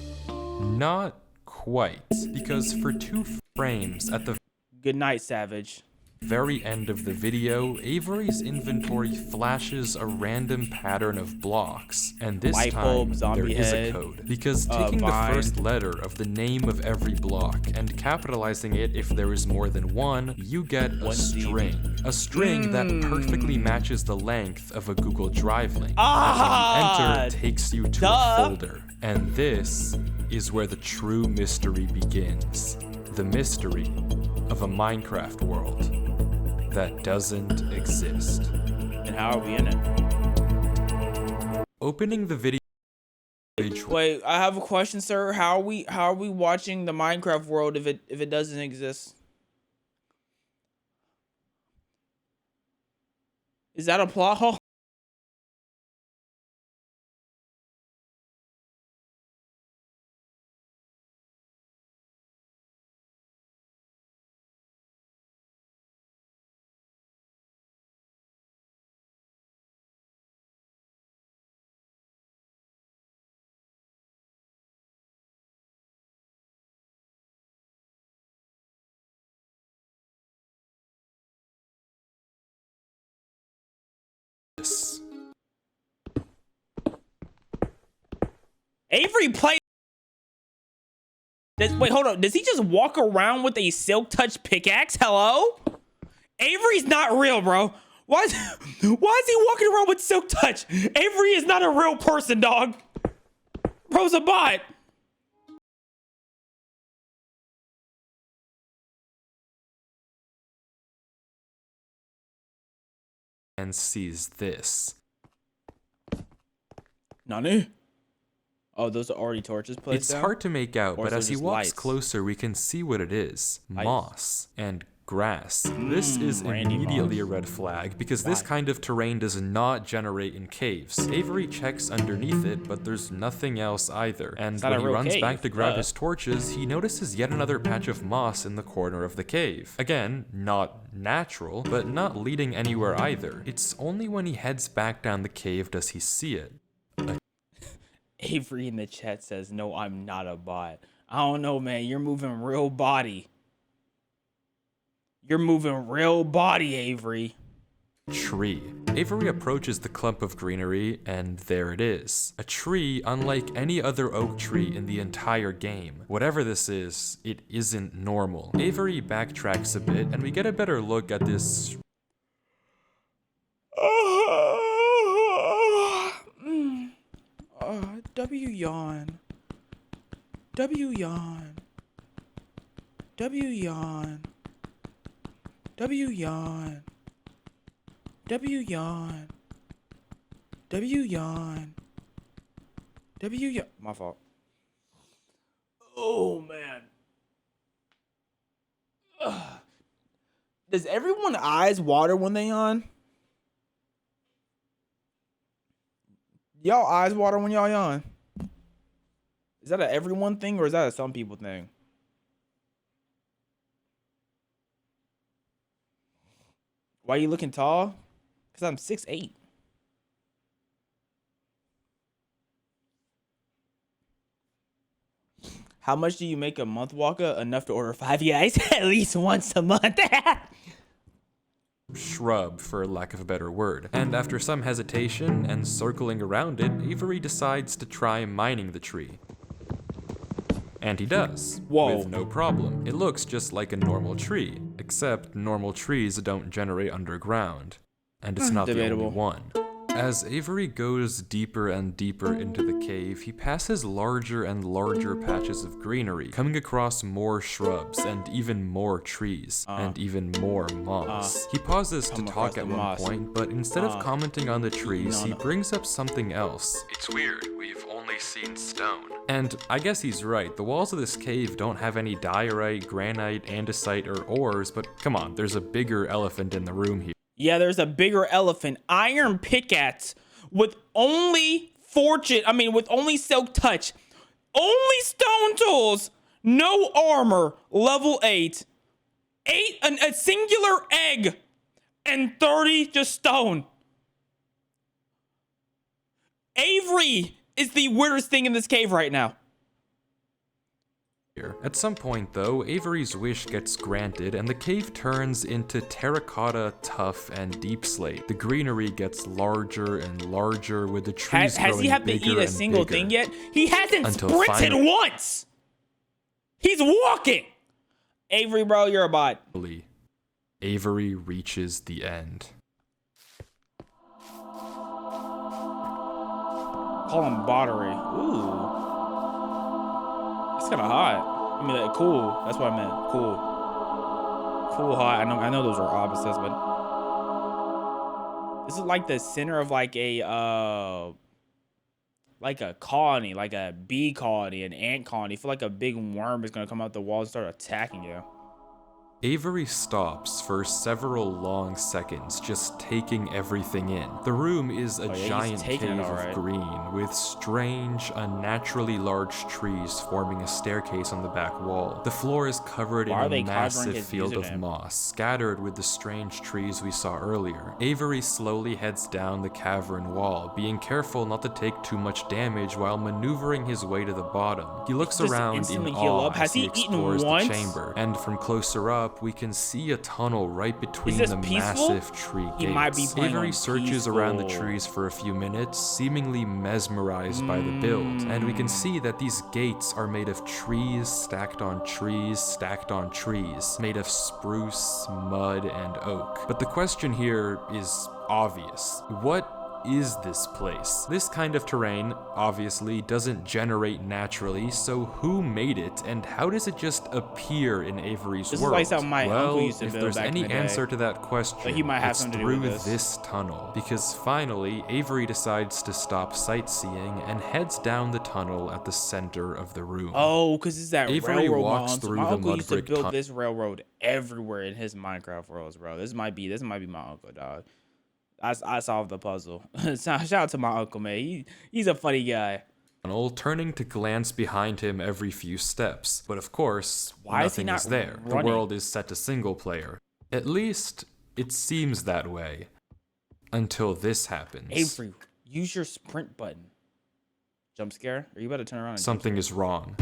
Not quite, because for 2 frames at the Good night, Savage. very end of the video, Avery's inventory flashes a random pattern of blocks, and this Light time bulb, there zombie is head, a code. Because taking the vine. first letter of the name of every block and capitalizing it if there is more than one, you get a string. A string that perfectly matches the length of a Google Drive link. Ah, Enter takes you to a folder, and this is where the true mystery begins. The mystery of a Minecraft world that doesn't exist. And how are we in it? Opening the video page. Wait, I have a question, sir. How are we watching the Minecraft world if it doesn't exist? Is that a plot hole? Avery played. Wait, hold on. Does he just walk around with a silk touch pickaxe? Hello? Avery's not real, bro. Why is he walking around with silk touch? Avery is not a real person, dog. Bro's a bot. And sees this. Nani? Oh, those are already torches placed It's down? hard to make out, Or but is as it he just walks lights? closer, we can see what it is. Lights? Moss and grass. This is Randy immediately a Moss. red flag because this kind of terrain does not generate in caves. Avery checks underneath it, but there's nothing else either. And not when a he real runs back cave, to grab his torches, he notices yet another patch of moss in the corner of the cave. Again, not natural, but not leading anywhere either. It's only when he heads back down the cave does he see it. Avery in the chat says, "No, I'm not a bot." I don't know, man. You're moving real body. You're moving real body, Avery. Tree. Avery approaches the clump of greenery, and there it is. A tree unlike any other oak tree in the entire game. Whatever this is, it isn't normal. Avery backtracks a bit, and we get a better look at this W yawn. W yawn. W yawn. W yawn. W yawn. W yawn. W yawn. My fault. Oh man. Ugh. Does everyone eyes water when they yawn? Y'all eyes water when y'all yawn? Is that a everyone thing or is that a some people thing? Why you looking tall? Because I'm 6'8". How much do you make a month, Walker? Enough to order 5 guys at least once a month. shrub, for lack of a better word. And after some hesitation and circling around it, Avery decides to try mining the tree. And he does, Whoa. with no problem. It looks just like a normal tree, except normal trees don't generate underground. And it's not the only one. As Avery goes deeper and deeper into the cave, he passes larger and larger patches of greenery, coming across more shrubs and even more trees, and even more moss. He pauses to talk at one point, but instead of commenting on the trees, he brings up something else. It's weird, we've only seen stone. And I guess he's right, the walls of this cave don't have any diorite, granite, andesite, or ores, but come on, there's a bigger elephant in the room here. Yeah, there's a bigger elephant. Iron pickaxe with only with only silk touch, only stone tools, no armor, level 8, a singular egg, and 30 just stone. Avery is the weirdest thing in this cave right now. At some point, though, Avery's wish gets granted and the cave turns into terracotta, tuff, and deep slate. The greenery gets larger and larger with the trees growing bigger and bigger. Has he had to eat a single thing yet? He hasn't sprinted once! He's walking! Avery, bro, you're a bot. Avery reaches the end. Call him bottery. Ooh. It's kind of hot. I mean, like, cool. That's what I meant. Cool. Cool, hot. I know those are opposites, but this is like the center of like a colony, like a bee colony, an ant colony. I feel like a big worm is gonna come out the wall and start attacking you. Avery stops for several long seconds, just taking everything in. The room is a giant cave of green, with strange, unnaturally large trees forming a staircase on the back wall. The floor is covered in a massive field of moss, scattered with the strange trees we saw earlier. Avery slowly heads down the cavern wall, being careful not to take too much damage while maneuvering his way to the bottom. He looks around in awe as he explores the chamber, and from closer up, we can see a tunnel right between the massive tree gates. Avery searches around the trees for a few minutes, seemingly mesmerized by the build, and we can see that these gates are made of trees stacked on trees stacked on trees, made of spruce, mud, and oak. But the question here is obvious. What is this place? This kind of terrain obviously doesn't generate naturally, so who made it and how does it just appear in Avery's This world? is like something my uncle used to if build there's back in any the day. answer to that question, So he might have it's something to do through with this. tunnel, because finally Avery decides to stop sightseeing and heads down the tunnel at the center of the room. Oh, because it's that Avery railroad. walks through My the uncle mud used to brick build tunnel. this railroad everywhere in his Minecraft worlds, bro. This might be my uncle, dog. I solved the puzzle. Shout out to my uncle, man. He's a funny guy. Turning to glance behind him every few steps. But of course, Why is he nothing not is there. running? The world is set to single player. At least, it seems that way. Until this happens. Avery, use your sprint button. Jump scare? Are you about to turn around and Something is wrong.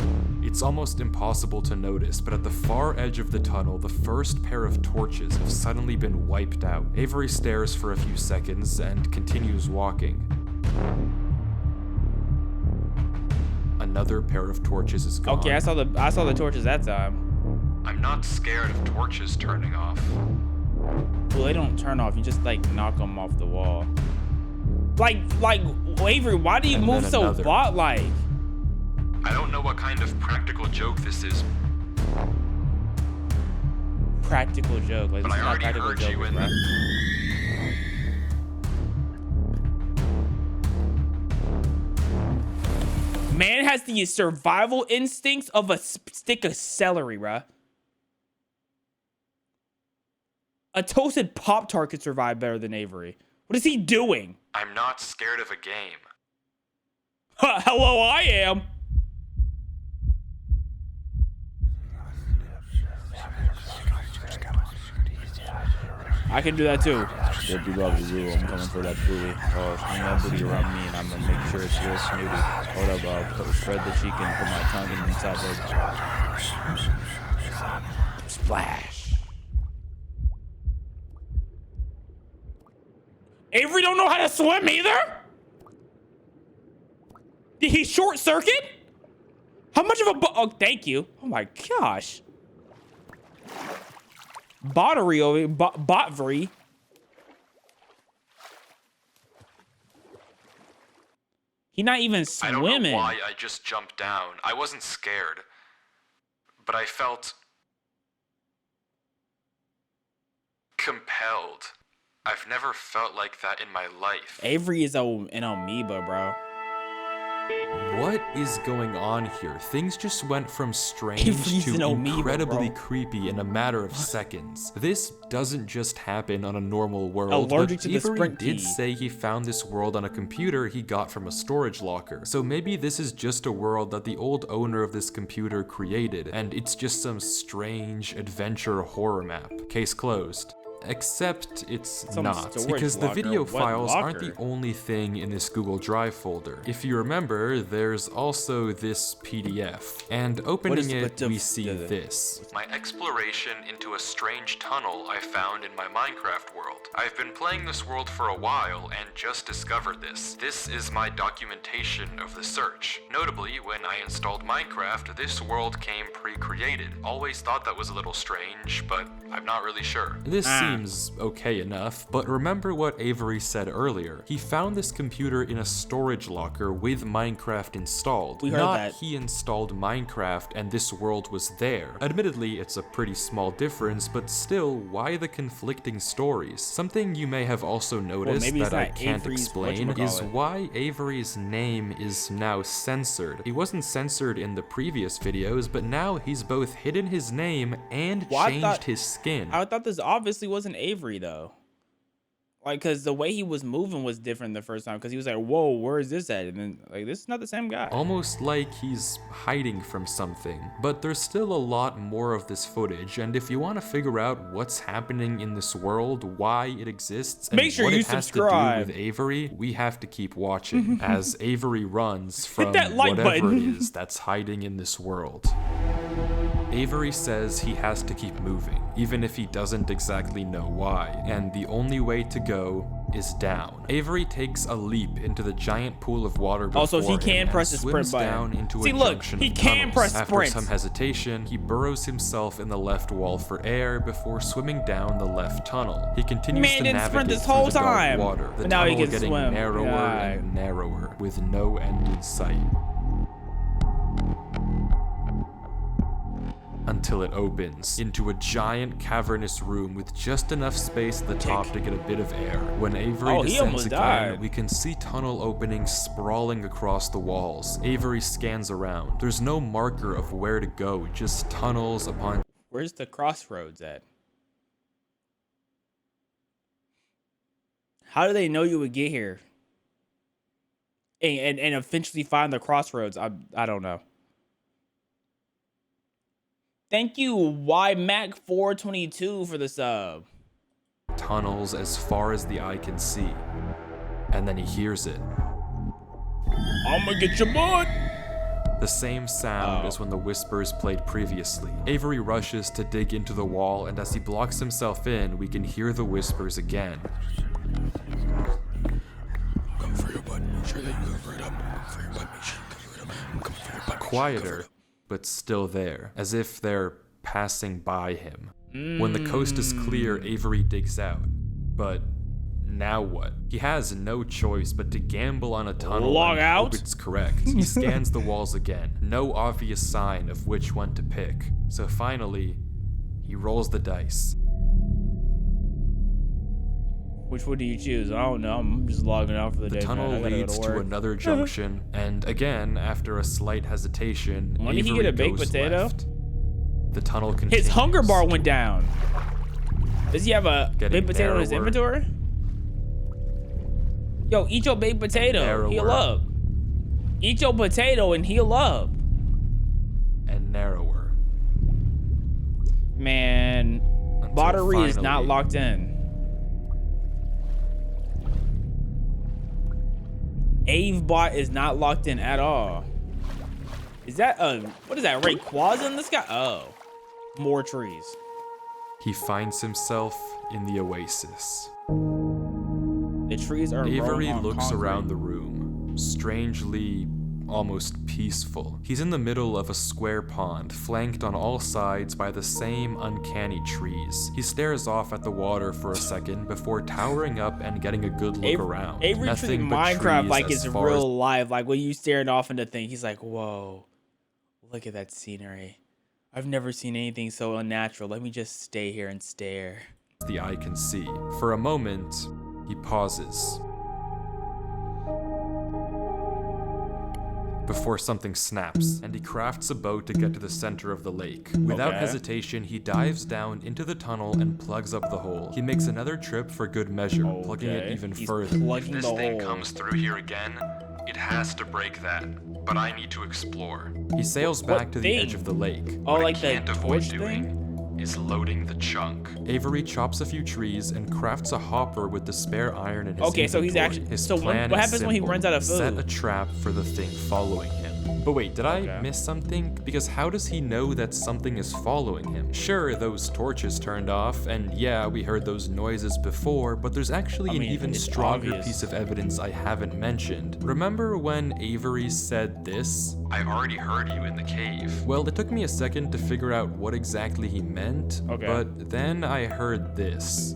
It's almost impossible to notice, but at the far edge of the tunnel, the first pair of torches have suddenly been wiped out. Avery stares for a few seconds and continues walking. Another pair of torches is gone. Okay, I saw the torches that time. I'm not scared of torches turning off. Well, they don't turn off. You just like knock them off the wall. Like Avery, why do you And move then so another. bot-like? I don't know what kind of practical joke this is, Practical joke. Like, but this I is not already practical heard joke, you in bro. Man has the survival instincts of a stick of celery, bruh. A toasted Pop-Tart could survive better than Avery. What is he doing? I'm not scared of a game. Hello, I am. I can do that too. I'm coming for that booty. Oh, swing that booty around me, and I'm gonna make sure it's real smooth. Hold up, I'll spread the cheek and put my tongue inside the splash. Avery don't know how to swim either. Did he short circuit? How much of a oh, thank you. Oh my gosh. Bottery over here. Botvery. He not even I don't swimming. know why I just jumped down. I wasn't scared, but I felt compelled. I've never felt like that in my life. Avery is an amoeba, bro. What is going on here? Things just went from strange Avery's to an amoeba, incredibly bro. creepy in a matter of seconds. This doesn't just happen on a normal world, Allergic but to the Avery sprint did key. say he found this world on a computer he got from a storage locker. So maybe this is just a world that the old owner of this computer created, and it's just some strange adventure horror map. Case closed. Except it's Some not, storage because the locker. video What files aren't locker? the only thing in this Google Drive folder. If you remember, there's also this PDF, and opening it, we see this. My exploration into a strange tunnel I found in my Minecraft world. I've been playing this world for a while and just discovered this. This is my documentation of the search. Notably, when I installed Minecraft, this world came pre-created. Always thought that was a little strange, but I'm not really sure. This seems okay enough, but remember what Avery said earlier. He found this computer in a storage locker with Minecraft installed. We heard Not that. he installed Minecraft and this world was there. Admittedly, it's a pretty small difference, but still, why the conflicting stories? Something you may have also noticed maybe it's that I not can't Avery's explain is whatchamacallit. why Avery's name is now censored. He wasn't censored in the previous videos, but now he's both hidden his name and Well, I changed thought- his skin. I thought this obviously wasn't Avery though. Like, cause the way he was moving was different the first time. Cause he was like, "Whoa, where is this at?" And then like, this is not the same guy. Almost like he's hiding from something. But there's still a lot more of this footage, and if you want to figure out what's happening in this world, why it exists, and Make sure what you it has subscribe. to do with Avery, we have to keep watching as Avery runs from that like whatever it button. is that's hiding in this world. Avery says he has to keep moving, even if he doesn't exactly know why, and the only way to go is down. Avery takes a leap into the giant pool of water before Also, he him can and press the sprint swims button. down into See, a look, junction he of can tunnels. press After sprint. some hesitation, he burrows himself in the left wall for air before swimming down the left tunnel. He continues Man to didn't sprint navigate this through whole the dark time. water, the But now he tunnel can getting swim. narrower Yeah. and narrower, with no end in sight. Until it opens into a giant cavernous room with just enough space at the top to get a bit of air. When Avery Oh, he descends almost again, died. we can see tunnel openings sprawling across the walls. Avery scans around. There's no marker of where to go, just tunnels upon... Where's the crossroads at? How do they know you would get here? And eventually find the crossroads? I don't know. Thank you, YMac422 for the sub. tunnels as far as the eye can see. And then he hears it. I'ma get your butt! The same sound as when the whispers played previously. Avery rushes to dig into the wall, and as he blocks himself in, we can hear the whispers again. Come for your butt. Sure that you cover it up. Come for your butt. Make sure you cover it up. Come for your butt. Quieter, but still there, as if they're passing by him. When the coast is clear, Avery digs out. But now what? He has no choice but to gamble on a tunnel Log and out? hope it's correct. He scans the walls again, no obvious sign of which one to pick. So finally, he rolls the dice. Which one do you choose? I don't know. I'm just logging out for the day. The tunnel man. I gotta go leads to work. another junction, and again, after a slight hesitation, When did he Avery get a baked goes potato? left. The tunnel continues. His hunger bar went down. Does he have a Getting baked potato in his narrower. inventory? Yo, eat your baked potato. Heal Narrower. up. Eat your potato and heal up. And narrower. Man, Until battery is not finally- locked in. AveBot is not locked in at all. Is that what is that, Rayquaza in the sky? Oh, more trees. He finds himself in the oasis. The trees are Avery growing on looks concrete. around the room, strangely, almost peaceful. He's in the middle of a square pond, flanked on all sides by the same uncanny trees. He stares off at the water for a second before towering up and getting a good look around. Avery Nothing treating but Minecraft trees like as it's far as real life. Like when you staring off into things, he's like, whoa, look at that scenery. I've never seen anything so unnatural. Let me just stay here and stare. the eye can see. For a moment, he pauses. Before something snaps, and he crafts a boat to get to the center of the lake. Without Okay. hesitation, he dives down into the tunnel and plugs up the hole. He makes another trip for good measure, plugging it Okay. even He's further. plugging If the this thing hole. comes through here again, it has to break that. But I need to explore. He sails back to the edge thing? of the lake. Oh, What like I the can't avoid torch doing thing? is loading the chunk. Avery chops a few trees and crafts a hopper with the spare iron in his Okay, so he's inventory. actually- His so what plan happens is when he simple. runs out of Set food? a trap for the thing following him. But wait, did I Okay. miss something? Because how does he know that something is following him? Sure, those torches turned off, and yeah, we heard those noises before, but there's actually an mean, even it's stronger obvious. piece of evidence I haven't mentioned. Remember when Avery said this? I already heard you in the cave. Well, it took me a second to figure out what exactly he meant, Okay. but then I heard this.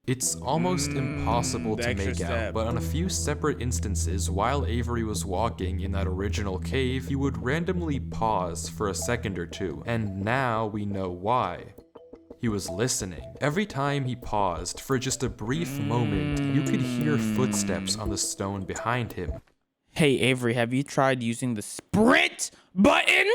It's almost impossible the to extra make step. out, but on a few separate instances, while Avery was walking in that original cave, he would randomly pause for a second or two, and now we know why. He was listening. Every time he paused, for just a brief moment, you could hear footsteps on the stone behind him. Hey, Avery, have you tried using the sprint button?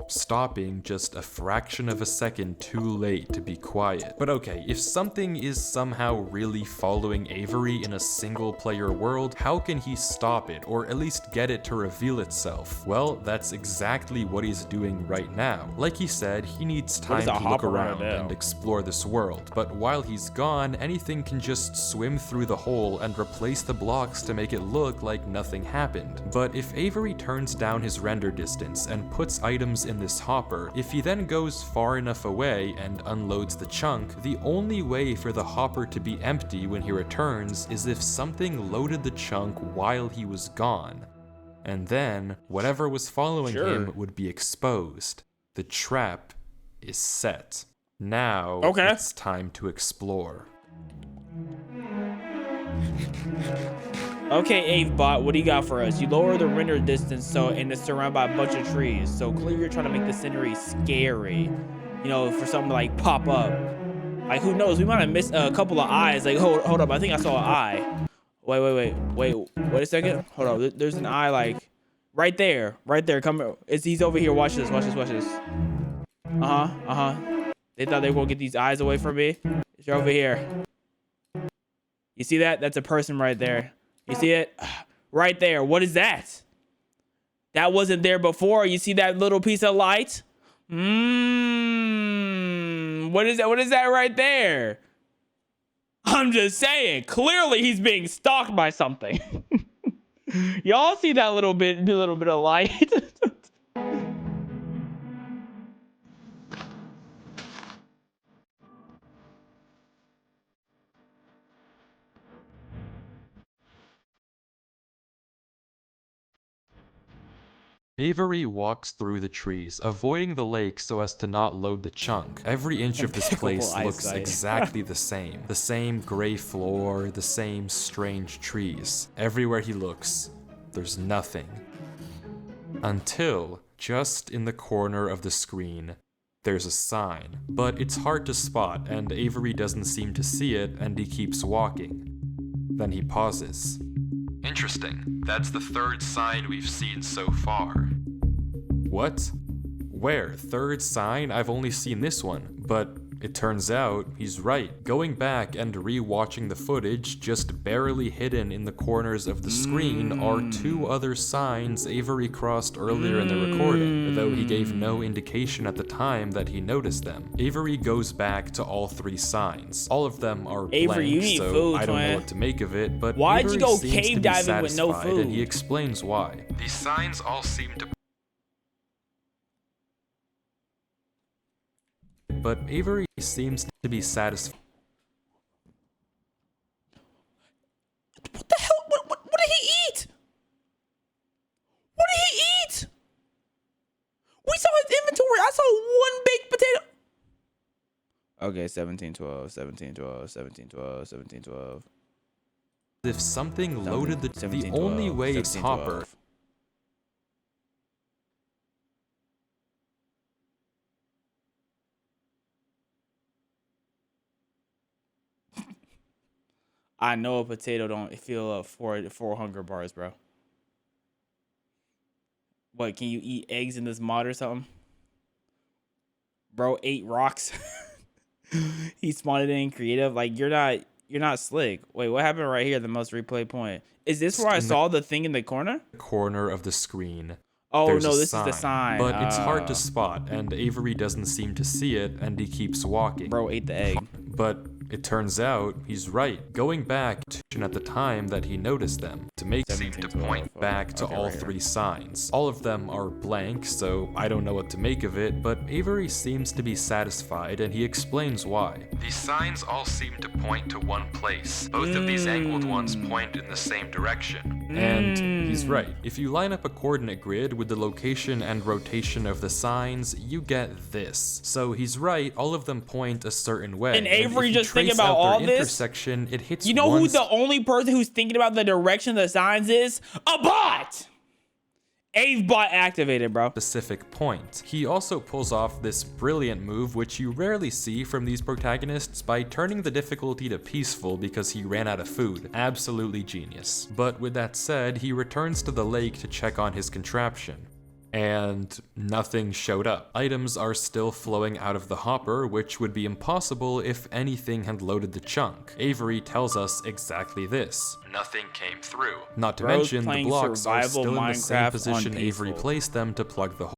Stopping just a fraction of a second too late to be quiet. But okay, if something is somehow really following Avery in a single player world, how can he stop it, or at least get it to reveal itself? Well, that's exactly what he's doing right now. Like he said, he needs time does to a look hopper around wanna do? and explore this world, but while he's gone, anything can just swim through the hole and replace the blocks to make it look like nothing happened. But if Avery turns down his render distance and puts items in this hopper. If he then goes far enough away and unloads the chunk, the only way for the hopper to be empty when he returns is if something loaded the chunk while he was gone. And then, whatever was following him would be exposed. The trap is set. Now, it's time to explore. Okay, AveBot, what do you got for us? You lower the render distance and it's surrounded by a bunch of trees. So clearly you're trying to make the scenery scary. You know, for something to like pop up. Like who knows? We might have missed a couple of eyes. Like hold up, I think I saw an eye. Wait a second. Hold on. There's an eye like right there. Come. He's over here. Watch this. They thought they were gonna get these eyes away from me. They're over here. You see that? That's a person right there. You see it? Right there. What is that? That wasn't there before. You see that little piece of light? What is that? What is that right there? I'm just saying. Clearly he's being stalked by something. Y'all see that little bit of light? Avery walks through the trees, avoiding the lake so as to not load the chunk. Every inch of this place looks exactly the same. The same gray floor, the same strange trees. Everywhere he looks, there's nothing. Until, just in the corner of the screen, there's a sign. But it's hard to spot, and Avery doesn't seem to see it, and he keeps walking. Then he pauses. Interesting. That's the third sign we've seen so far. What? Where? Third sign? I've only seen this one. But it turns out he's right. Going back and re-watching the footage, just barely hidden in the corners of the screen are two other signs Avery crossed earlier in the recording, though he gave no indication at the time that he noticed them. Avery goes back to all three signs. All of them are blank, so I don't know what to make of it, but why'd Avery you go seems cave to be diving with no satisfied, food? and he explains why. These signs all seem to... But Avery seems to be satisfied. What the hell? What did he eat? What did he eat? We saw his inventory. I saw one baked potato. Okay, 1712. If something loaded the only way it's Hopper. I know a potato don't fill up four hunger bars, bro. What, can you eat eggs in this mod or something? Bro ate rocks. He spawned it in creative. Like you're not slick. Wait, what happened right here? The most replay point. Is this where I saw the thing in the corner? Corner of the screen. Oh There's no, a this is the sign. But it's hard to spot, and Avery doesn't seem to see it, and he keeps walking. Bro ate the egg. But it turns out he's right. Going back to at the time that he noticed them, to make seem to point back to all three signs. All of them are blank, so I don't know what to make of it, but Avery seems to be satisfied, and he explains why. These signs all seem to point to one place. Both of these angled ones point in the same direction. And he's right. If you line up a coordinate grid with the location and rotation of the signs, you get this. So he's right, all of them point a certain way. And Avery just thinking about all this? Intersection, it hits you know who the only person who's thinking about the direction of the signs is? A bot! AveBot activated, bro. Specific point. He also pulls off this brilliant move, which you rarely see from these protagonists, by turning the difficulty to peaceful because he ran out of food. Absolutely genius. But with that said, he returns to the lake to check on his contraption. And nothing showed up. Items are still flowing out of the hopper, which would be impossible if anything had loaded the chunk. Avery tells us exactly this. Nothing came through. Not to mention, the blocks are still in the same position Avery placed them to plug the hole.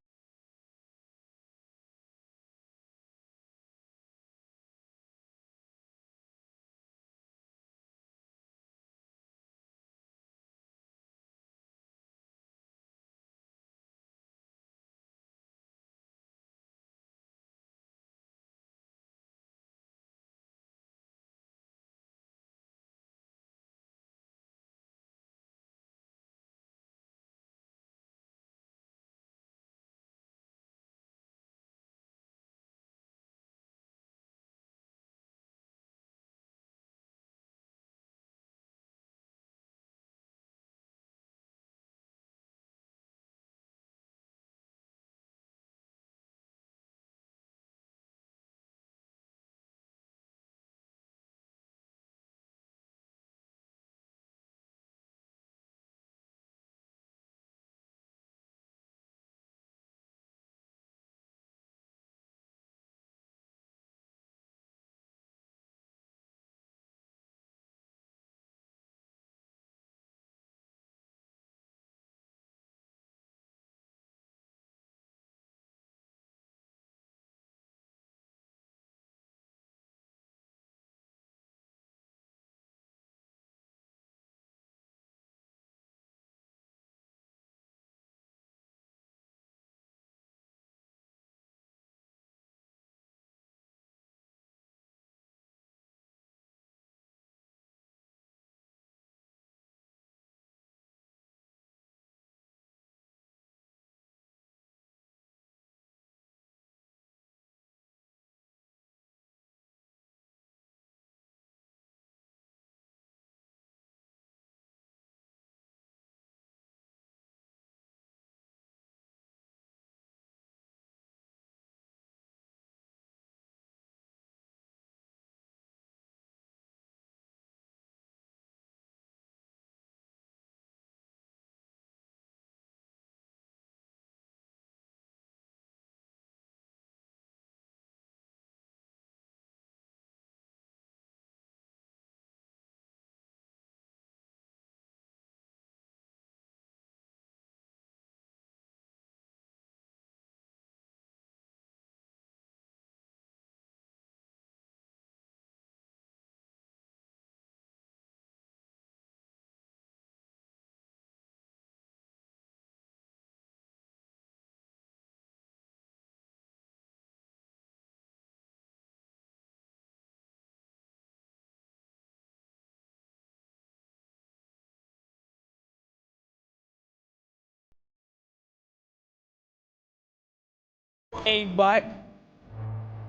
A bot.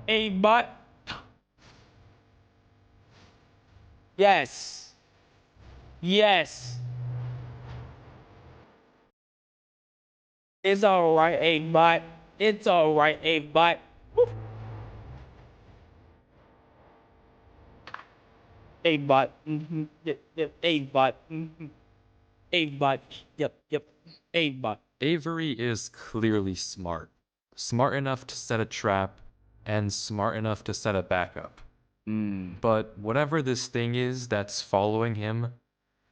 A bot. Yes. Yes. It's alright, A bot. It's alright, A bot. Woo. A bot. Yep, yep. A bot. A bot. Yep, yep. A bot. Avery is clearly smart. Smart enough to set a trap, and smart enough to set a backup. But whatever this thing is that's following him,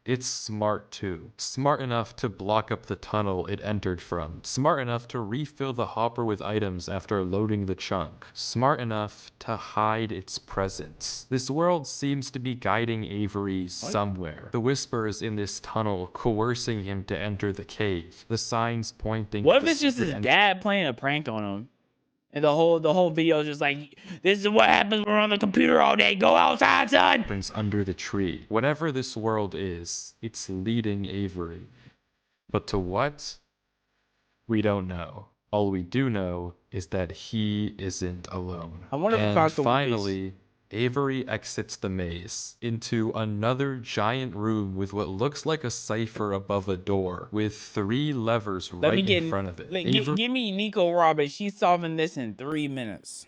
it's smart too. Smart enough to block up the tunnel it entered from. Smart enough to refill the hopper with items after loading the chunk. Smart enough to hide its presence. This world seems to be guiding Avery somewhere. The whispers in this tunnel coercing him to enter the cave. The signs pointing. What if it's just his dad playing a prank on him? And the whole video is just like, this is what happens when we're on the computer all day. Go outside, son. Under the tree. Whatever this world is, it's leading Avery. But to what? We don't know. All we do know is that he isn't alone. I wonder if and about the finally, Avery exits the maze into another giant room with what looks like a cipher above a door, with 3 levers in front of it. Give me Nico Robin. She's solving this in 3 minutes.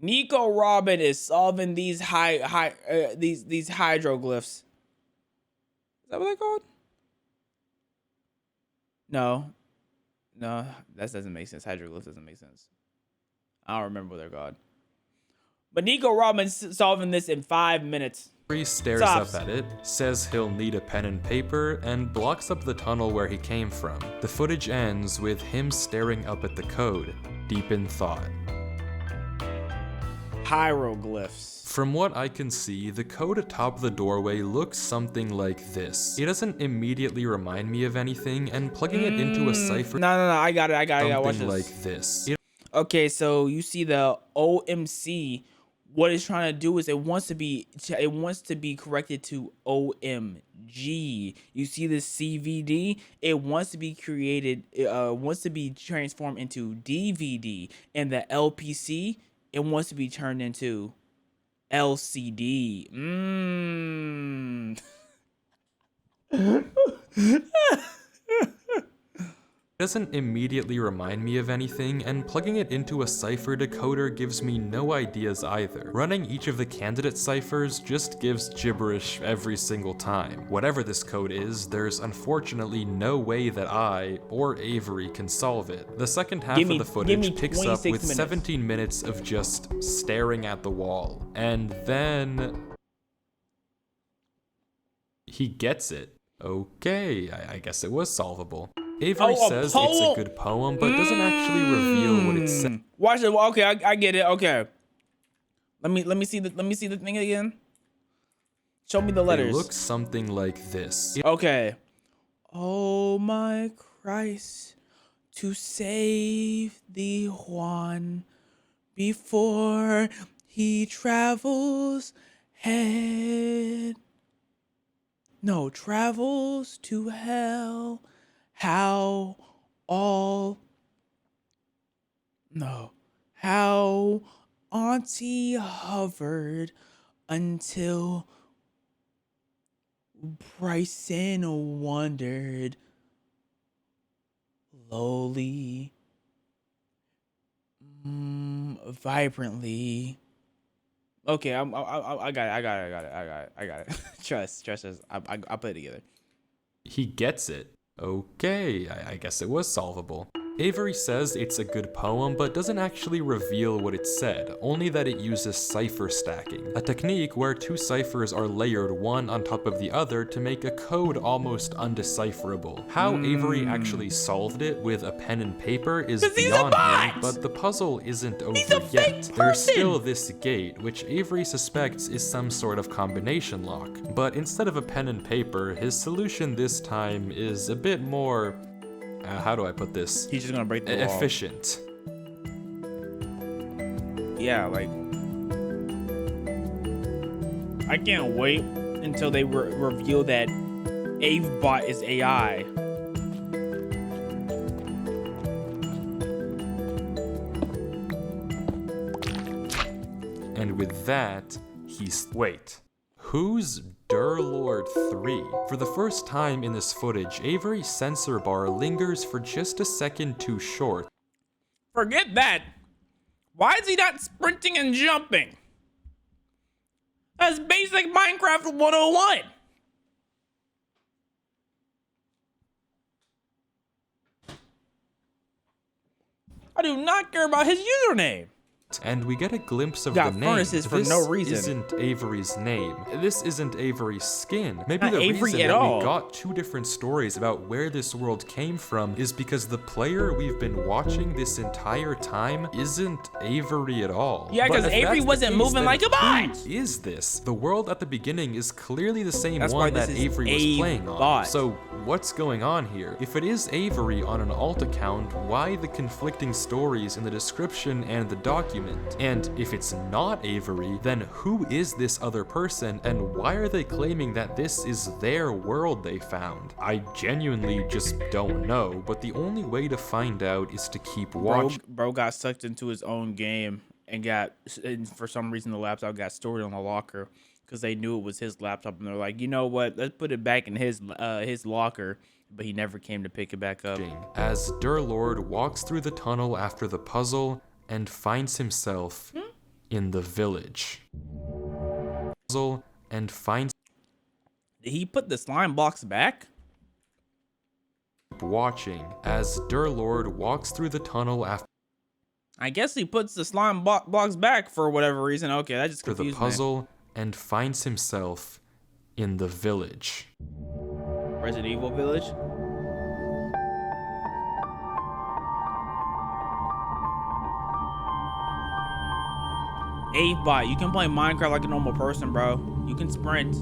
Nico Robin is solving these these hydroglyphs. Is that what they're called? No, that doesn't make sense. Hydroglyphs doesn't make sense. I don't remember what they're called. But Nico Robin's solving this in 5 minutes. Avery stares up at it, says he'll need a pen and paper, and blocks up the tunnel where he came from. The footage ends with him staring up at the code, deep in thought. Hieroglyphs. From what I can see, the code atop the doorway looks something like this. It doesn't immediately remind me of anything, and plugging it into a cipher. No, I got it. Watch this. Like this. Okay, so you see the OMC. What it's trying to do is it wants to be corrected to OMG. You see this CVD? It wants to be wants to be transformed into DVD, and the LPC, it wants to be turned into LCD. It doesn't immediately remind me of anything, and plugging it into a cipher decoder gives me no ideas either. Running each of the candidate ciphers just gives gibberish every single time. Whatever this code is, there's unfortunately no way that I, or Avery, can solve it. The second half of the footage picks up with 17 minutes of just staring at the wall. And then he gets it. Okay, I guess it was solvable. Avery says it's a good poem, but doesn't actually reveal what it says. Watch it. Okay, I get it. Okay. Let me see the thing again. Show me the letters. It looks something like this. Okay. Oh my Christ, to save the Juan before he travels to hell. How Auntie hovered until Bryson wondered lowly, vibrantly. Okay, I got it. Trust us. I'll put it together. He gets it. Okay, I guess it was solvable. Avery says it's a good poem, but doesn't actually reveal what it said, only that it uses cipher stacking, a technique where 2 ciphers are layered one on top of the other to make a code almost undecipherable. How Avery actually solved it with a pen and paper is beyond me, but the puzzle isn't over yet. There's still this gate, which Avery suspects is some sort of combination lock, but instead of a pen and paper, his solution this time is a bit more... how do I put this? He's just gonna break the wall. Efficient. Yeah, like... I can't wait until they reveal that AveBot is AI. that, he's... Wait. Who's Durlord 3? For the first time in this footage, Avery's sensor bar lingers for just a second too short. Forget that. Why is he not sprinting and jumping? That's basic Minecraft 101. I do not care about his username. And we get a glimpse of Got the name. furnaces for This no reason. isn't Avery's name. This isn't Avery's skin. Maybe Not the Avery reason at that all. we got two different stories about where this world came from is because the player we've been watching this entire time isn't Avery at all. Yeah, But 'cause if Avery that's the wasn't case, moving then like a bot. who is this? The world at the beginning is clearly the same That's why one this that is Avery was a playing on. bot. So what's going on here? If it is Avery on an alt account, why the conflicting stories in the description and the document? And if it's not Avery, then who is this other person and why are they claiming that this is their world they found? I genuinely just don't know, but the only way to find out is to keep watching. Bro got sucked into his own game and for some reason the laptop got stored on the locker because they knew it was his laptop and they're like, you know what? Let's put it back in his locker. But he never came to pick it back up. As Durlord walks through the tunnel after the puzzle and finds himself in the village. And finds Did he put the slime blocks back? watching as Durlord walks through the tunnel after I guess he puts the slime blocks back for whatever reason. Okay, that just the confused me. puzzle and finds himself in the village. Resident Evil Village. Avebot, you can play Minecraft like a normal person, bro. You can sprint.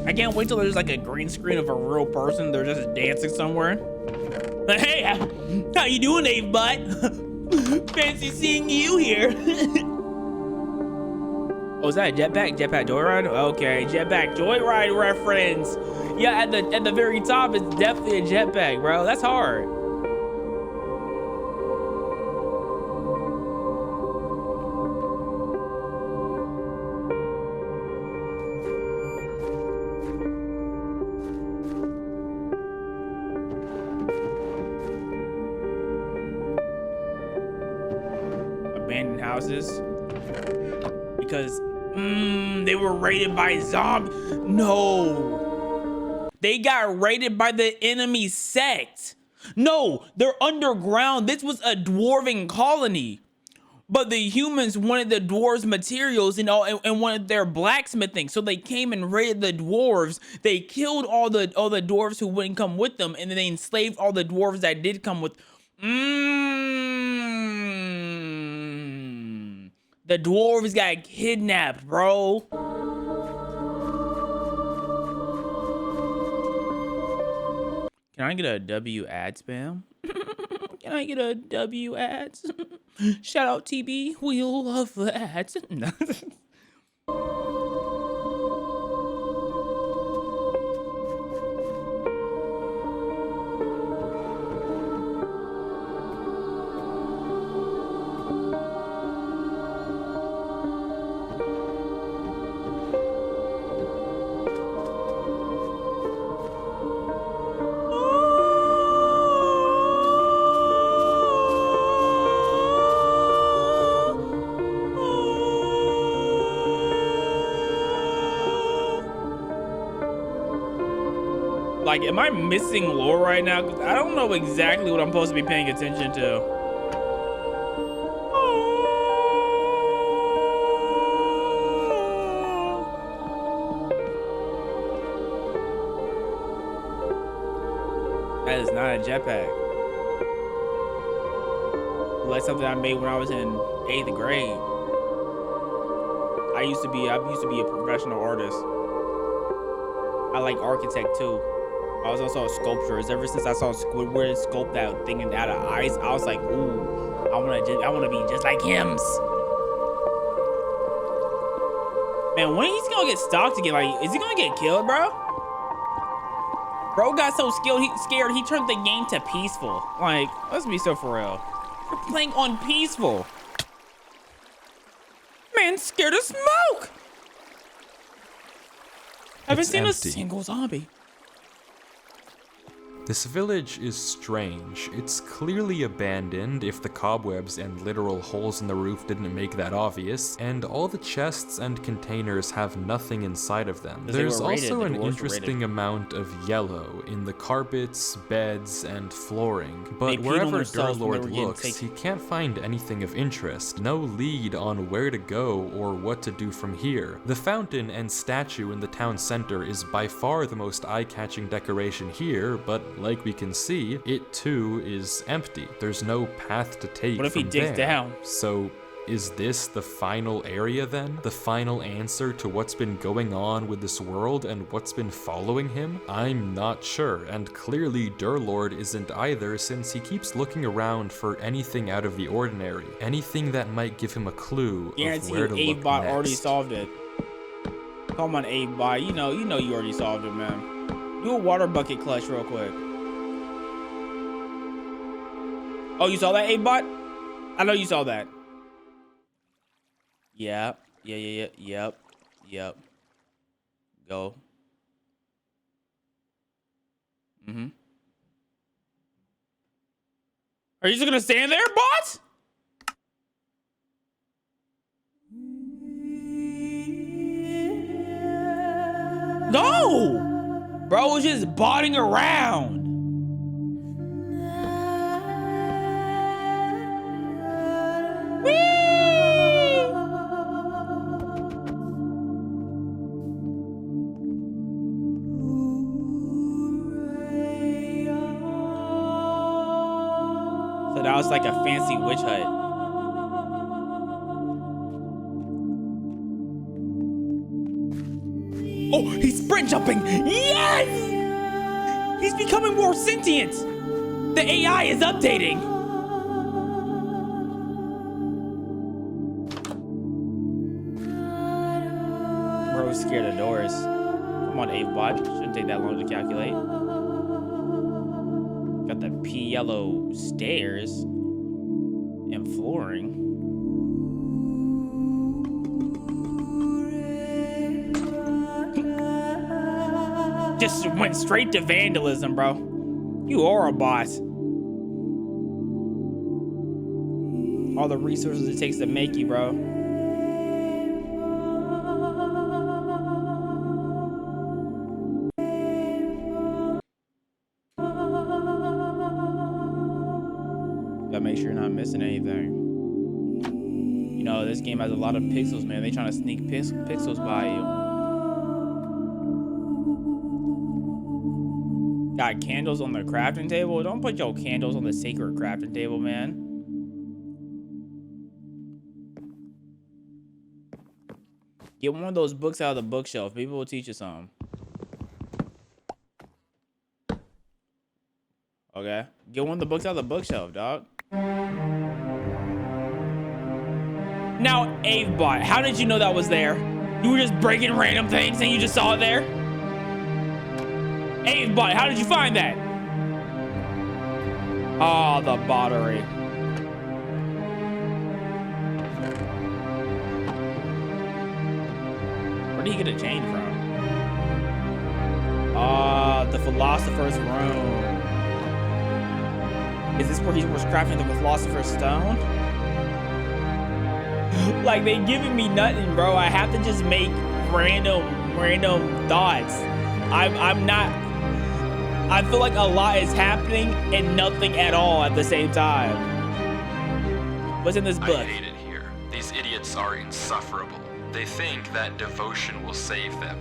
I can't wait till there's like a green screen of a real person. They're just dancing somewhere. But hey, how you doing, Avebot? Fancy seeing you here. Oh, is that a jetpack? Jetpack Joyride? Okay, jetpack Joyride reference. Yeah, at the very top, it's definitely a jetpack, bro. That's hard. Abandoned houses because they were raided by zombies. No, they got raided by the enemy sect. No, they're underground. This was a dwarven colony, but the humans wanted the dwarves' materials and wanted their blacksmithing, so they came and raided the dwarves. They killed all the dwarves who wouldn't come with them, and then they enslaved all the dwarves that did come with. The dwarves got kidnapped, bro. Can I get a W ad spam? Can I get a W ads? Shout out TB, we'll love the ads. Like, am I missing lore right now? 'Cause I don't know exactly what I'm supposed to be paying attention to. That is not a jetpack. Like something I made when I was in 8th grade. I used to be a professional artist. I like architect too. I was also a sculptor. Ever since I saw Squidward sculpt that thing out of ice, I was like, ooh, I wanna be just like him. Man, when he's gonna get stalked again? Like, is he gonna get killed, bro? Bro got so scared he turned the game to peaceful. Like, let's be so for real. We're playing on peaceful. Man, scared of smoke. Haven't seen empty. a single zombie. This village is strange. It's clearly abandoned, if the cobwebs and literal holes in the roof didn't make that obvious, and all the chests and containers have nothing inside of them. There's also an interesting amount of yellow in the carpets, beds, and flooring, but wherever Durlord looks, he can't find anything of interest. No lead on where to go or what to do from here. The fountain and statue in the town center is by far the most eye-catching decoration here, but like we can see, it too is empty. There's no path to take. What if he digs down? So is this the final area then? The final answer to what's been going on with this world and what's been following him? I'm not sure, and clearly Durlord isn't either, since he keeps looking around for anything out of the ordinary. Anything that might give him a clue of where to look Bot next. already solved it. Come on, Bot. You know you already solved it, man. Do a water bucket clutch real quick. Oh, you saw that, Bot? I know you saw that. Yep. Go. Are you just gonna stand there, Bot? No! Bro was just botting around. So that was like a fancy witch hut. Oh, he's sprint jumping. Yes! He's becoming more sentient. The AI is updating. Bro's scared of doors. Come on, Bot. Shouldn't take that long to calculate. Got the pea yellow stairs and flooring. Just went straight to vandalism, bro. You are a boss. All the resources it takes to make you, bro. Gotta make sure you're not missing anything. You know, this game has a lot of pixels, man. They trying to sneak pixels by you. Got candles on the crafting table? Don't put your candles on the sacred crafting table, man. Get one of those books out of the bookshelf. Maybe we'll teach you something. Okay? Get one of the books out of the bookshelf, dog. Now, Avebot, how did you know that was there? You were just breaking random things and you just saw it there? Avebot, how did you find that? Oh, the bottery. Where did he get a chain from? The Philosopher's Room. Is this where he was crafting the Philosopher's Stone? Like, they giving me nothing, bro. I have to just make random thoughts. I'm not... I feel like a lot is happening and nothing at all at the same time. What's in this book? I hate it here. These idiots are insufferable. They think that devotion will save them.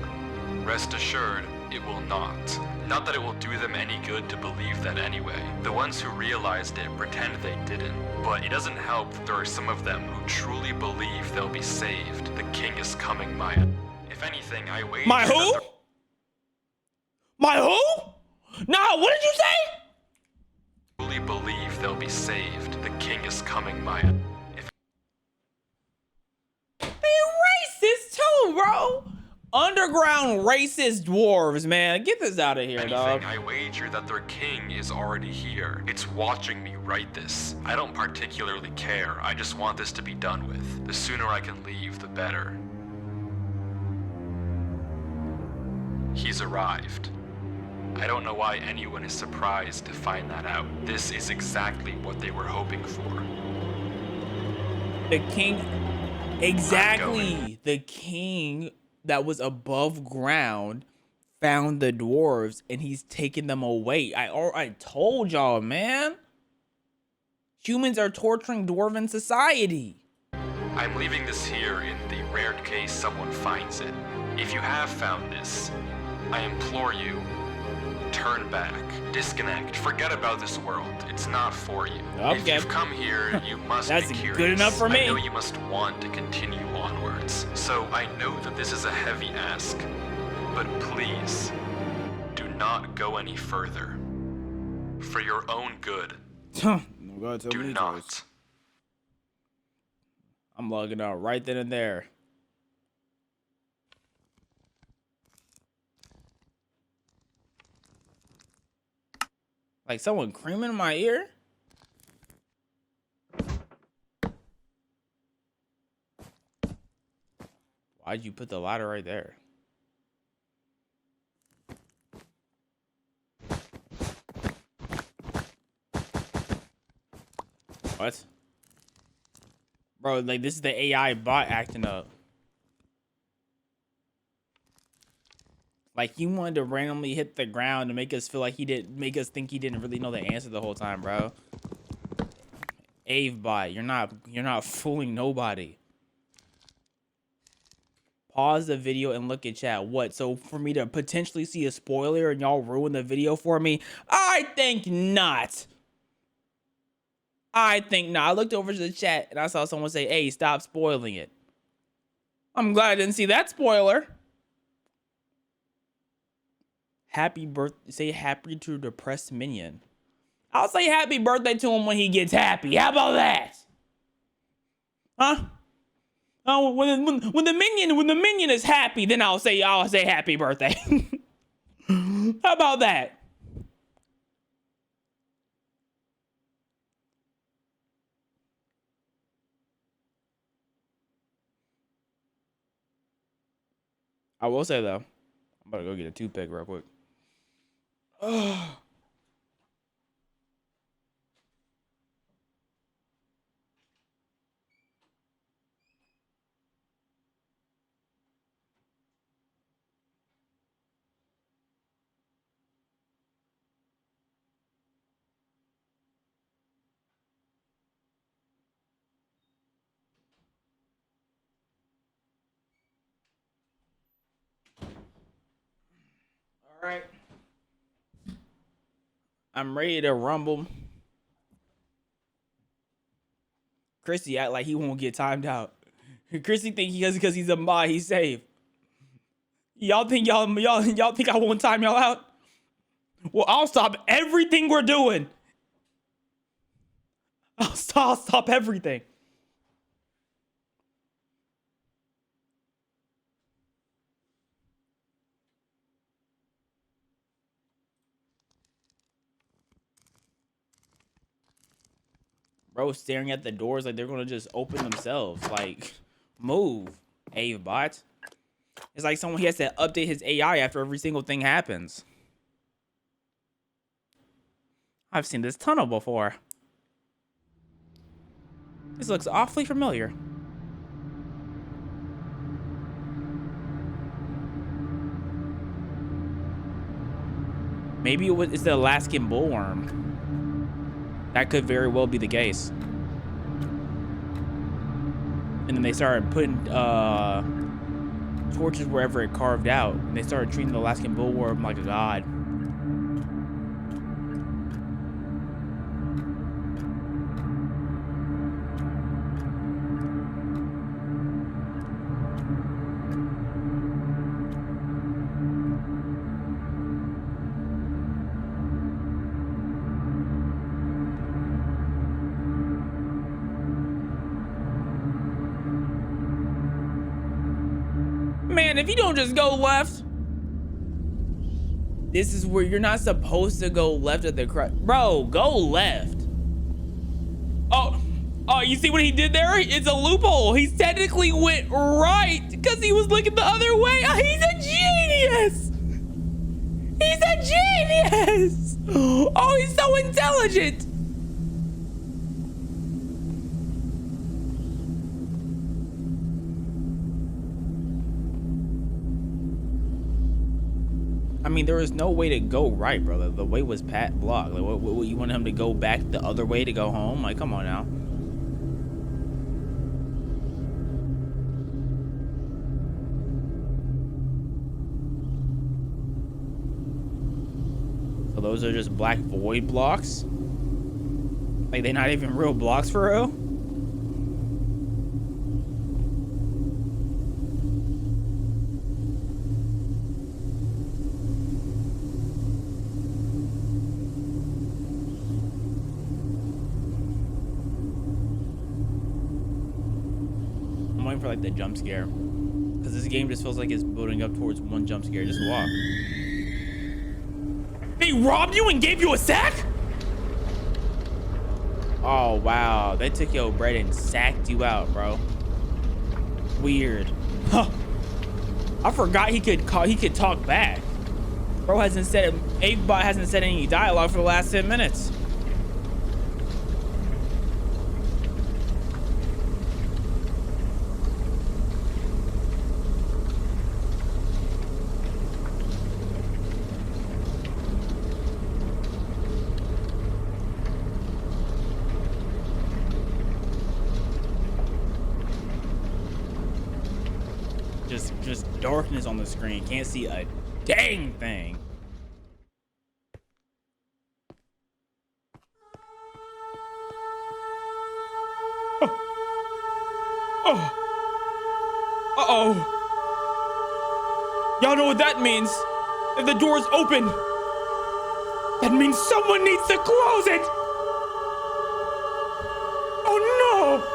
Rest assured, it will not. Not that it will do them any good to believe that anyway. The ones who realized it pretend they didn't. But it doesn't help that there are some of them who truly believe they'll be saved. The king is coming, Maya. If anything, I wager My who? that My who? No, what did you say? truly believe they'll be saved. The king is coming, my... They racist too, bro. Underground racist dwarves, man. Get this out of here, dog. I wager that their king is already here. It's watching me write this. I don't particularly care. I just want this to be done with. The sooner I can leave, the better. He's arrived. I don't know why anyone is surprised to find that out. This is exactly what they were hoping for. The king, exactly. The king that was above ground found the dwarves and he's taking them away. I told y'all, man. Humans are torturing dwarven society. I'm leaving this here in the rare case someone finds it. If you have found this, I implore you, turn back, disconnect, forget about this world. It's not for you. Okay. If you've come here, you must That's be curious. good enough for me. I know you must want to continue onwards. So I know that this is a heavy ask, but please, do not go any further. For your own good, do not. I'm logging out right then and there. Like someone creaming in my ear? Why'd you put the ladder right there? What? Bro, like this is the AI bot acting up. Like, he wanted to randomly hit the ground to make us feel like make us think he didn't really know the answer the whole time, bro. Avebot, you're not fooling nobody. Pause the video and look at chat. What? So for me to potentially see a spoiler and y'all ruin the video for me? I think not. I think not. I looked over to the chat and I saw someone say, "Hey, stop spoiling it." I'm glad I didn't see that spoiler. Happy birthday. Say happy to depressed minion. I'll say happy birthday to him when he gets happy. How about that? Huh? Oh, when the minion is happy, then I'll say happy birthday. How about that? I will say though, I'm about to go get a toothpick real quick. Oh. All right. I'm ready to rumble. Chrissy act like he won't get timed out. Chrissy think because he's a mod, he's safe. Y'all think y'all think I won't time y'all out? Well, I'll stop everything we're doing. I'll stop everything. Bro, staring at the doors like they're gonna just open themselves. Like, move, Avebot. It's like he has to update his AI after every single thing happens. I've seen this tunnel before. This looks awfully familiar. Maybe it's the Alaskan bullworm. That could very well be the case. And then they started putting torches wherever it carved out. And they started treating the Alaskan bullworm like a god. Man, if you don't just go left. This is where you're not supposed to go left at the bro, go left. Oh, you see what he did there? It's a loophole. He technically went right because he was looking the other way. Oh, he's a genius. He's a genius. Oh, he's so intelligent. I mean, there was no way to go right, brother. The way was blocked. Like, what, you want him to go back the other way to go home? Like, come on now. So those are just black void blocks? Like, they're not even real blocks for real? For like the jump scare, because this game just feels like it's building up towards one jump scare. Just walk. They robbed you and gave you a sack? Oh wow, they took your bread and sacked you out, bro. Weird. Huh. I forgot he could talk back. Bro hasn't said, Avebot hasn't said any dialogue for the last 10 minutes. Just darkness on the screen. Can't see a dang thing. Oh. Uh-oh. Y'all know what that means. If the door's open, that means someone needs to close it. Oh no.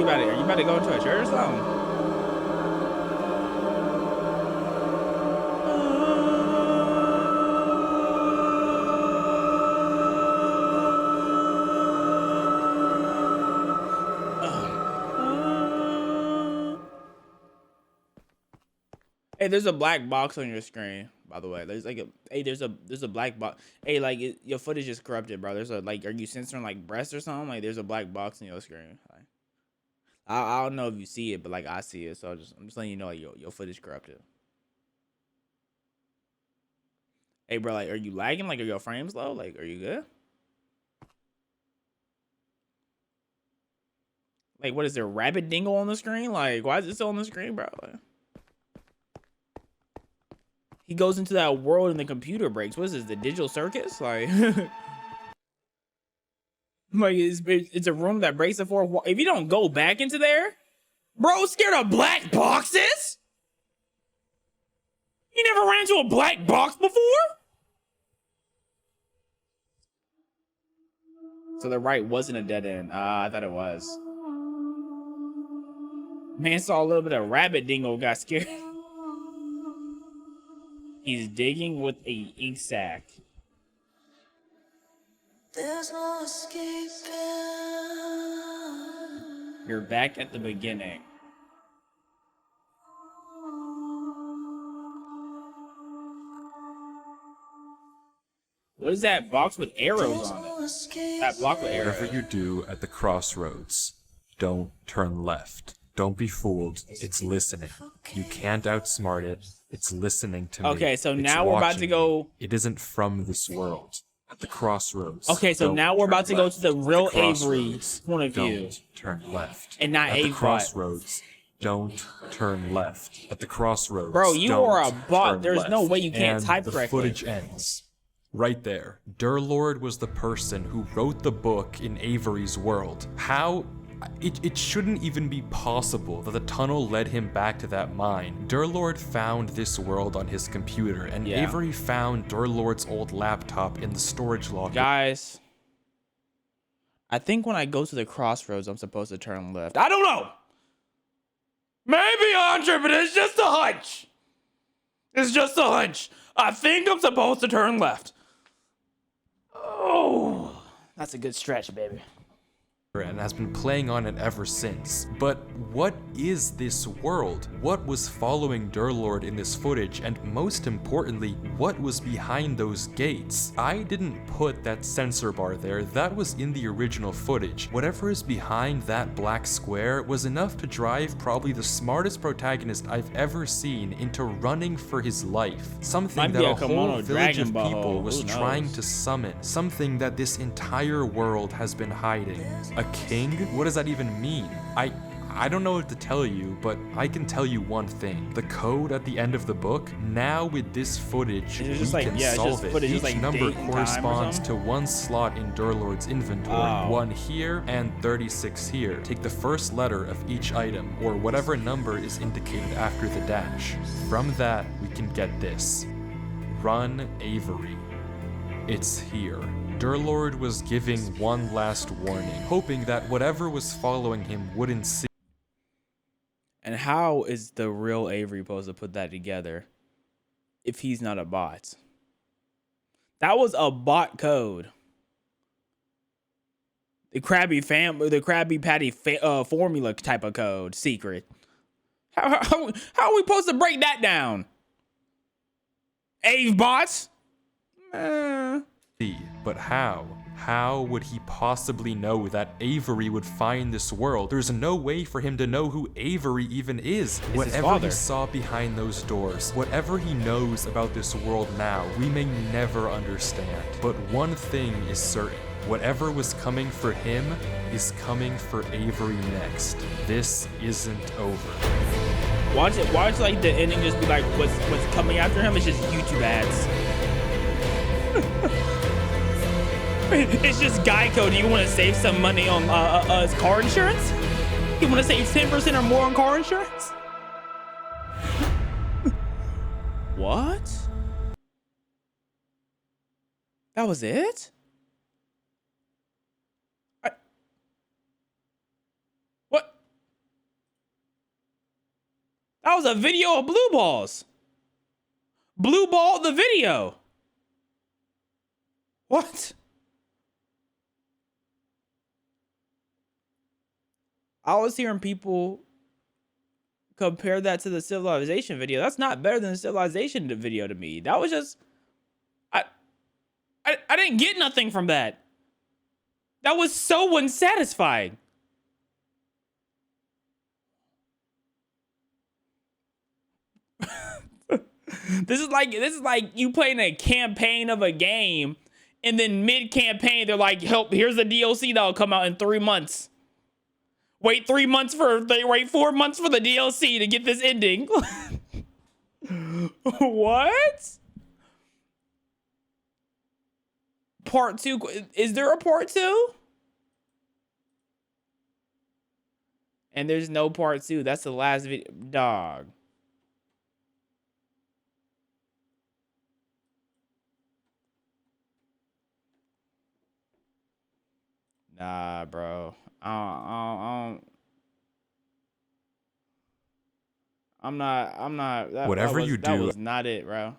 Are you about to go to a church or something? Hey, there's a black box on your screen, by the way. There's like there's a black box. Hey, like your footage is corrupted, bro. There's a are you censoring like breasts or something? Like there's a black box on your screen. Like, I don't know if you see it, but like I see it, so I'm just letting you know like, your footage corrupted. Hey, bro, like are you lagging? Like are your frames low? Like are you good? Like what is there, rabbit dingle on the screen? Like why is it still on the screen, bro? Like, he goes into that world and the computer breaks. What is this, the digital circus? Like, like it's a room that breaks the fourth wall. If you don't go back into there, bro, scared of black boxes? You never ran into a black box before? So the right wasn't a dead end. I thought it was. Man saw a little bit of rabbit dingo, got scared. He's digging with a ink sack. There's no escaping. You're back at the beginning. What is that box with arrows on it? That block with arrows. Whatever you do at the crossroads, don't turn left. Don't be fooled. It's listening. You can't outsmart it. It's listening to me. Okay, so now we're about to go. It isn't from this world. At the crossroads. Okay, so now we're about to go to the real Avery point of view. Don't turn left. And not Avery. At the crossroads. Don't turn left. At the crossroads. Bro, you are a bot. There's no way you can't type the correctly. Footage ends. Right there. Durlord was the person who wrote the book in Avery's world. How it shouldn't even be possible that the tunnel led him back to that mine. Durlord found this world on his computer, and Yeah. Avery found Durlord's old laptop in the storage locker. Guys, I think when I go to the crossroads, I'm supposed to turn left. I don't know. Maybe I'm tripping. It's just a hunch. It's just a hunch. I think I'm supposed to turn left. Oh, that's a good stretch, baby. And has been playing on it ever since. But what is this world? What was following Durlord in this footage? And most importantly, what was behind those gates? I didn't put that sensor bar there, that was in the original footage. Whatever is behind that black square was enough to drive probably the smartest protagonist I've ever seen into running for his life. Something Might that be a a whole Komodo village Dragon of Ball. people was Who trying knows? to summon. Something that this entire world has been hiding. A king? What does that even mean? I don't know what to tell you, but I can tell you one thing. The code at the end of the book, now with this footage, It's we just like- can yeah, it's just solve it. footage, Each just like number date and time or corresponds something? to one slot in Durlord's inventory. Oh. 1 here and 36 here. Take the first letter of each item, or whatever number is indicated after the dash. From that, we can get this. Run Avery. It's here. Durlord was giving one last warning, hoping that whatever was following him wouldn't see. And how is the real Avery supposed to put that together if he's not a bot? That was a bot code. The Krabby Patty formula type of code, secret. How are we supposed to break that down? Ave bots? But how? How would he possibly know that Avery would find this world? There's no way for him to know who Avery even is. his Whatever father. he saw behind those doors, whatever he knows about this world now, we may never understand. But one thing is certain. Whatever was coming for him is coming for Avery next. This isn't over. Watch like the ending just be like what's coming after him is just YouTube ads. It's just Geico. Do you want to save some money on car insurance? You want to save 10% or more on car insurance? What? That was it? What? That was a video of Blue Balls. Blue Ball the video. What? I was hearing people compare that to the Civilization video. That's not better than the Civilization video to me. That was just I didn't get nothing from that. That was so unsatisfying. This is like you playing a campaign of a game, and then mid-campaign they're like, "Help! Here's the DLC that'll come out in 3 months." Wait 4 months for the DLC to get this ending. What? Part 2? Is there a part 2? And there's no part 2. That's the last video, dog. Nah, bro. I'm not. Whatever you that do- was not it, bro.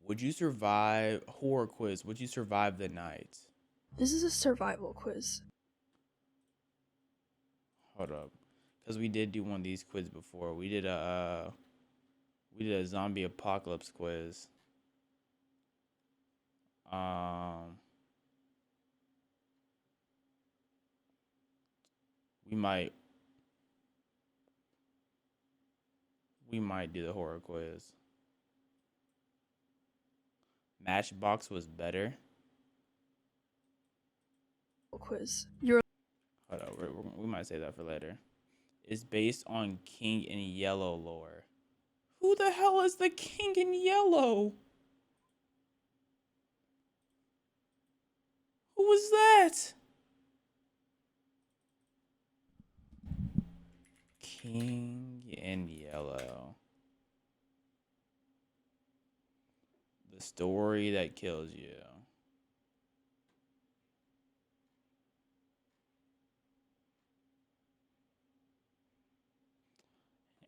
Would you survive horror quiz? Would you survive the night? This is a survival quiz. Hold up, because we did do one of these quiz before. We did a zombie apocalypse quiz. We might do the horror quiz. Matchbox was better. Quiz. You're Hold on, we might say that for later. It's based on King in Yellow lore. Who the hell is the King in Yellow? Who was that? King in Yellow. The story that kills you.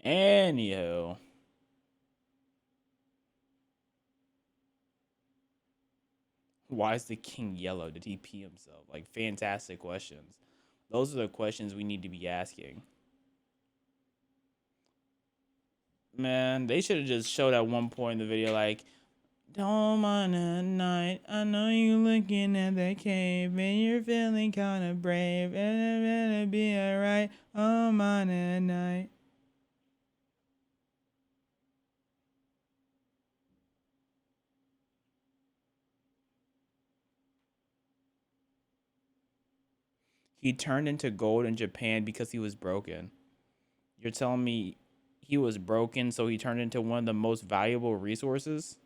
Anywho. Why is the king yellow? Did he pee himself? Like, fantastic questions. Those are the questions we need to be asking. Man, they should have just showed at one point in the video, like, don't mind at night. I know you looking at that cave and you're feeling kind of brave. And it'll be alright. Oh, mine at night. He turned into gold in Japan because he was broken. You're telling me he was broken, so he turned into one of the most valuable resources?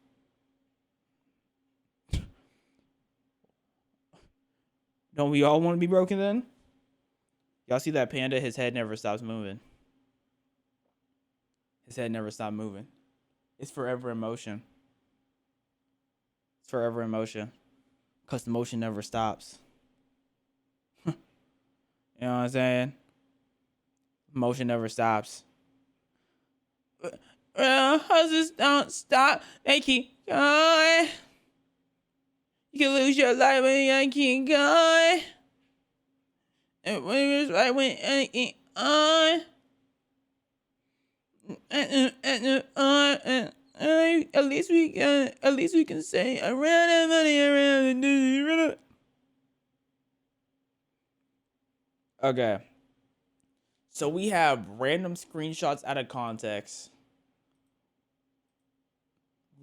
Don't we all want to be broken then? Y'all see that panda? His head never stops moving. His head never stopped moving. It's forever in motion. It's forever in motion. Because the motion never stops. You know what I'm saying? Motion never stops. Houses don't stop. They keep going. You can lose your life when you keep going. And when it's right when you keep on. At least we can say around that money around the Okay. So we have random screenshots out of context.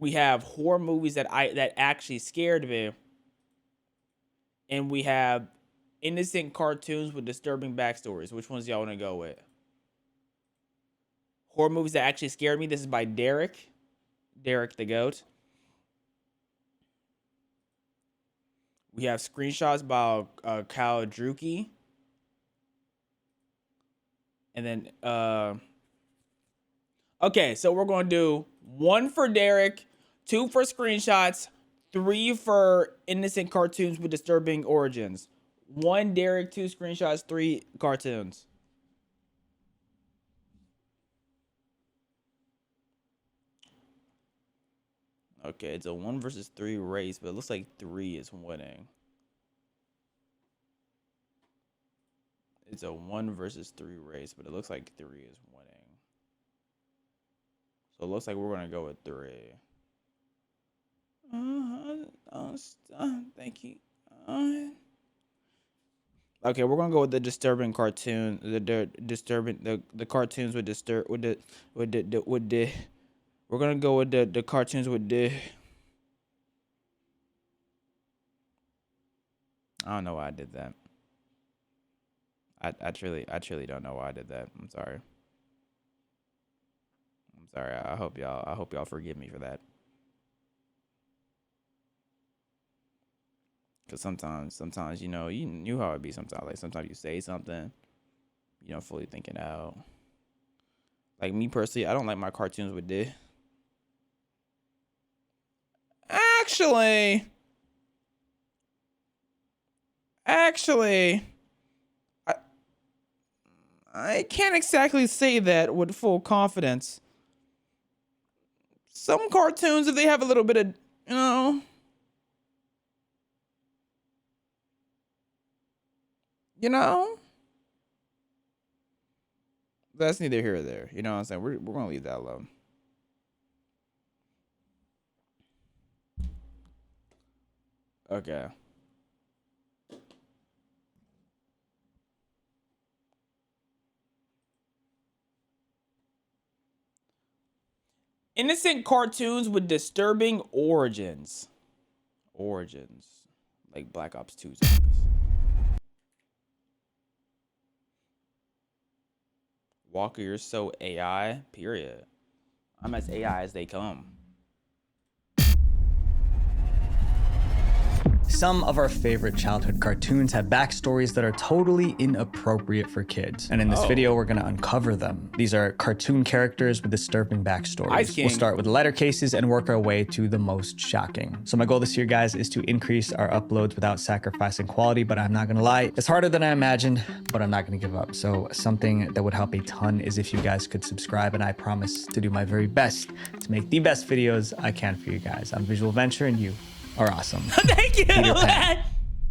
We have horror movies that actually scared me. And we have innocent cartoons with disturbing backstories. Which ones y'all want to go with? Horror movies that actually scared me. This is by Derek. Derek the Goat. We have screenshots by Kyle Druki. And then, okay, so we're going to do 1 for Derek, 2 for screenshots, 3 for innocent cartoons with disturbing origins. 1 Derek, 2 screenshots, 3 cartoons. Okay, it's a 1 versus 3 race, but it looks like 3 is winning. It's a 1 versus 3 race, but it looks like 3 is winning. So it looks like we're going to go with 3. Thank you. Okay, we're gonna go with the disturbing cartoon. The cartoons with We're gonna go with the cartoons with the. I don't know why I did that. I truly don't know why I did that. I'm sorry. I hope y'all forgive me for that. Cause sometimes you know you knew how it be. Sometimes like sometimes you say something, you don't fully think it out. Like me personally, I don't like my cartoons with this. Actually, I can't exactly say that with full confidence. Some cartoons, if they have a little bit of, that's neither here or there. You know what I'm saying? We're gonna leave that alone. Okay. Innocent cartoons with disturbing origins. Like Black Ops 2 zombies. Walker, you're so AI, period. I'm as AI as they come. Some of our favorite childhood cartoons have backstories that are totally inappropriate for kids. And in this video, we're gonna uncover them. These are cartoon characters with disturbing backstories. We'll start with letter cases and work our way to the most shocking. So my goal this year, guys, is to increase our uploads without sacrificing quality, but I'm not gonna lie, it's harder than I imagined, but I'm not gonna give up. So something that would help a ton is if you guys could subscribe, and I promise to do my very best to make the best videos I can for you guys. I'm Visual Venture, and you are awesome. Thank you. Peter Pan.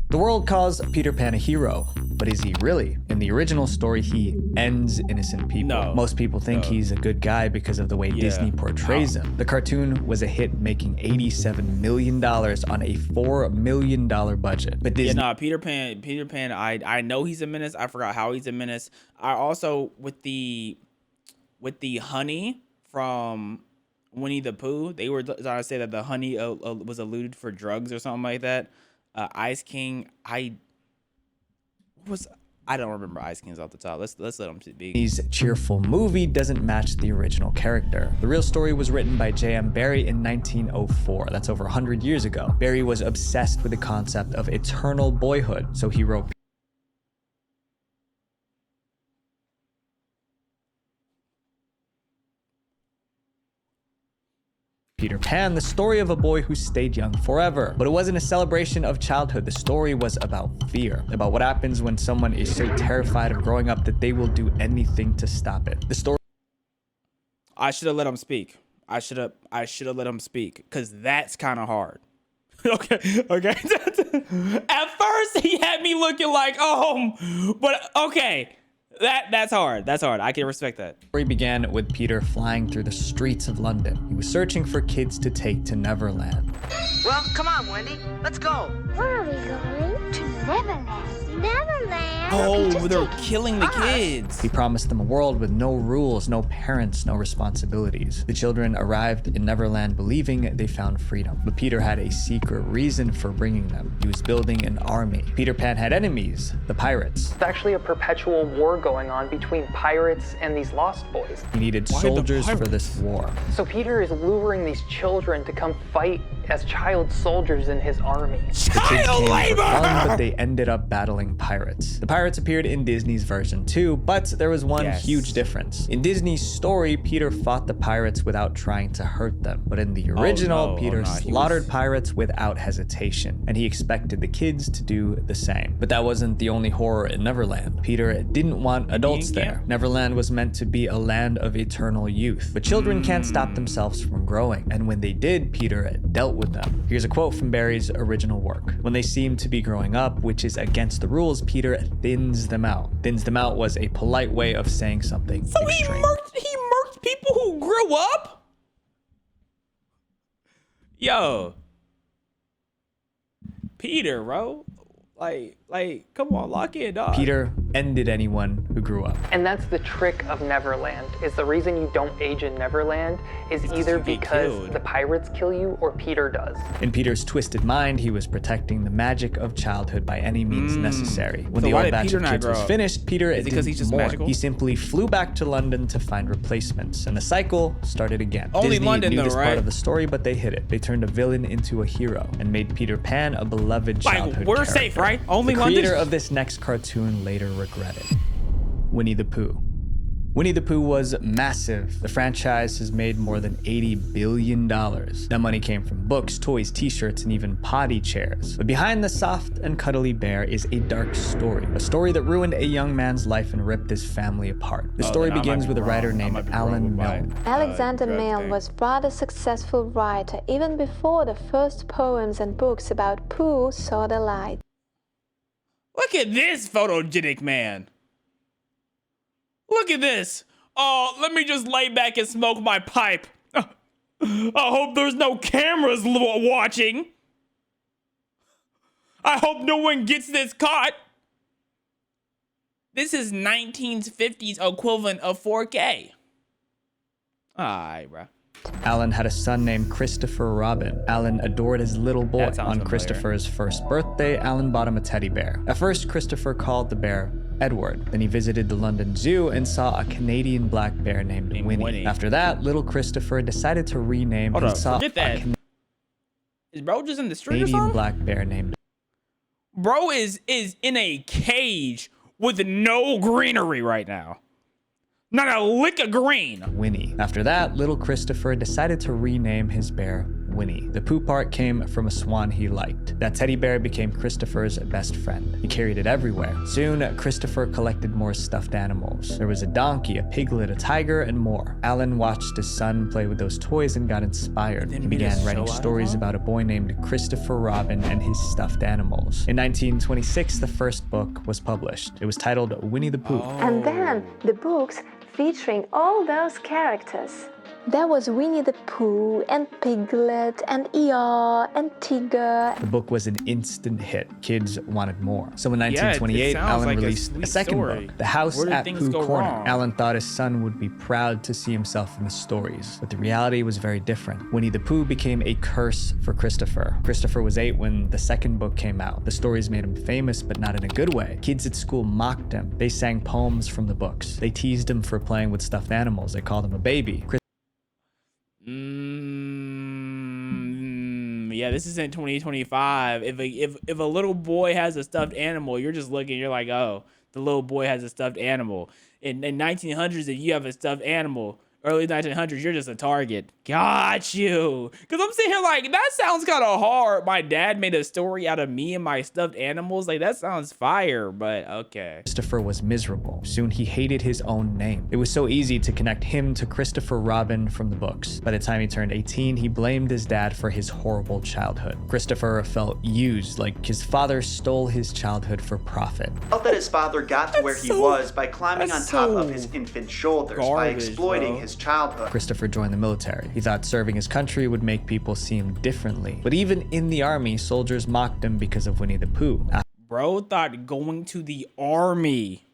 The world calls Peter Pan a hero, but is he really? In the original story, he ends innocent people. No. Most people think he's a good guy because of the way Disney portrays him. The cartoon was a hit, making $87 million on a $4 million budget. But Disney Peter Pan, I know he's a menace. I forgot how he's a menace. I also, with the honey from Winnie the Pooh, they were trying to say that the honey was eluded for drugs or something like that. Ice King, I don't remember Ice King's off the top. Let's let him be. Disney's cheerful movie doesn't match the original character. The real story was written by J.M. Barrie in 1904. That's over 100 years ago. Barrie was obsessed with the concept of eternal boyhood, so he wrote Peter Pan, the story of a boy who stayed young forever. But it wasn't a celebration of childhood. The story was about fear, about what happens when someone is so terrified of growing up that they will do anything to stop it. The story. I should have let him speak. I should have let him speak, because that's kind of hard. Okay. At first, he had me looking like, but okay. That's hard. That's hard. I can respect that. The story began with Peter flying through the streets of London. He was searching for kids to take to Neverland. Well, come on, Wendy. Let's go. Where are we going? To Neverland. Neverland? Oh, they're killing the kids. He promised them a world with no rules, no parents, no responsibilities. The children arrived in Neverland believing they found freedom. But Peter had a secret reason for bringing them. He was building an army. Peter Pan had enemies, the pirates. It's actually a perpetual war going on between pirates and these lost boys. He needed soldiers for this war. So Peter is luring these children to come fight as child soldiers in his army. The kids came for fun, but they ended up battling pirates. The pirates appeared in Disney's version too, but there was one huge difference. In Disney's story, Peter fought the pirates without trying to hurt them. But in the original, Peter slaughtered pirates without hesitation, and he expected the kids to do the same. But that wasn't the only horror in Neverland. Peter didn't want adults there. Neverland was meant to be a land of eternal youth, but children can't stop themselves from growing, and when they did, Peter dealt with them. Here's a quote from Barrie's original work. When they seem to be growing up, which is against the rules, Peter thins them out. Thins them out was a polite way of saying something extreme. He murked people who grew up? Yo. Peter, bro. Like, come on, lock in, dog. Peter ended anyone who grew up. And that's the trick of Neverland, is the reason you don't age in Neverland is either because the pirates kill you or Peter does. In Peter's twisted mind, he was protecting the magic of childhood by any means necessary. When the old batch of kids was finished, Peter did more. He simply flew back to London to find replacements, and the cycle started again. Only Disney London, knew though, this right? part of the story, but they hid it. They turned a villain into a hero and made Peter Pan a beloved childhood we're character. safe, right? Only The London. creator of this next cartoon later regretted. Winnie the Pooh. Winnie the Pooh was massive. The franchise has made more than $80 billion. That money came from books, toys, t-shirts, and even potty chairs. But behind the soft and cuddly bear is a dark story. A story that ruined a young man's life and ripped his family apart. The story begins with a writer named Alan Milne. Alexander Milne was a rather successful writer even before the first poems and books about Pooh saw the light. Look at this photogenic man. Look at this. Oh, let me just lay back and smoke my pipe. I hope there's no cameras watching. I hope no one gets this caught. This is 1950s equivalent of 4K. Alright, bro. Alan had a son named Christopher Robin. Alan adored his little boy. On Christopher's first birthday, Alan bought him a teddy bear. At first, Christopher called the bear Edward. Then he visited the London Zoo and saw a Canadian black bear named Winnie. After that, little Christopher decided to rename Forget that. Is bro just in the street or something? Canadian black bear named Bro is in a cage with no greenery right now. Not a lick of green. Winnie. After that, little Christopher decided to rename his bear Winnie. The Pooh part came from a swan he liked. That teddy bear became Christopher's best friend. He carried it everywhere. Soon, Christopher collected more stuffed animals. There was a donkey, a piglet, a tiger, and more. Alan watched his son play with those toys and got inspired. He began writing stories about a boy named Christopher Robin and his stuffed animals. In 1926, the first book was published. It was titled Winnie the Pooh. And then the books featuring all those characters. There was Winnie the Pooh and Piglet and Eeyore and Tigger. The book was an instant hit. Kids wanted more. So in 1928, Alan released a second book, The House at Pooh Corner. Alan thought his son would be proud to see himself in the stories, but the reality was very different. Winnie the Pooh became a curse for Christopher. Christopher was 8 when the second book came out. The stories made him famous, but not in a good way. Kids at school mocked him. They sang poems from the books. They teased him for playing with stuffed animals. They called him a baby. Yeah, this isn't 2025. If a little boy has a stuffed animal, you're just looking, you're like, oh, the little boy has a stuffed animal. In 1900s, if you have a stuffed animal, early 1900s, you're just a target. Got you. Because I'm sitting here like, that sounds kind of hard. My dad made a story out of me and my stuffed animals. Like, that sounds fire, but okay. Christopher was miserable. Soon he hated his own name. It was so easy to connect him to Christopher Robin from the books. By the time he turned 18, he blamed his dad for his horrible childhood. Christopher felt used, like his father stole his childhood for profit. Felt that his father got to where he was by climbing on top of his infant shoulders, by exploiting his childhood. Christopher joined the military. He thought serving his country would make people see him differently. But even in the army, soldiers mocked him because of Winnie the Pooh. Bro thought going to the army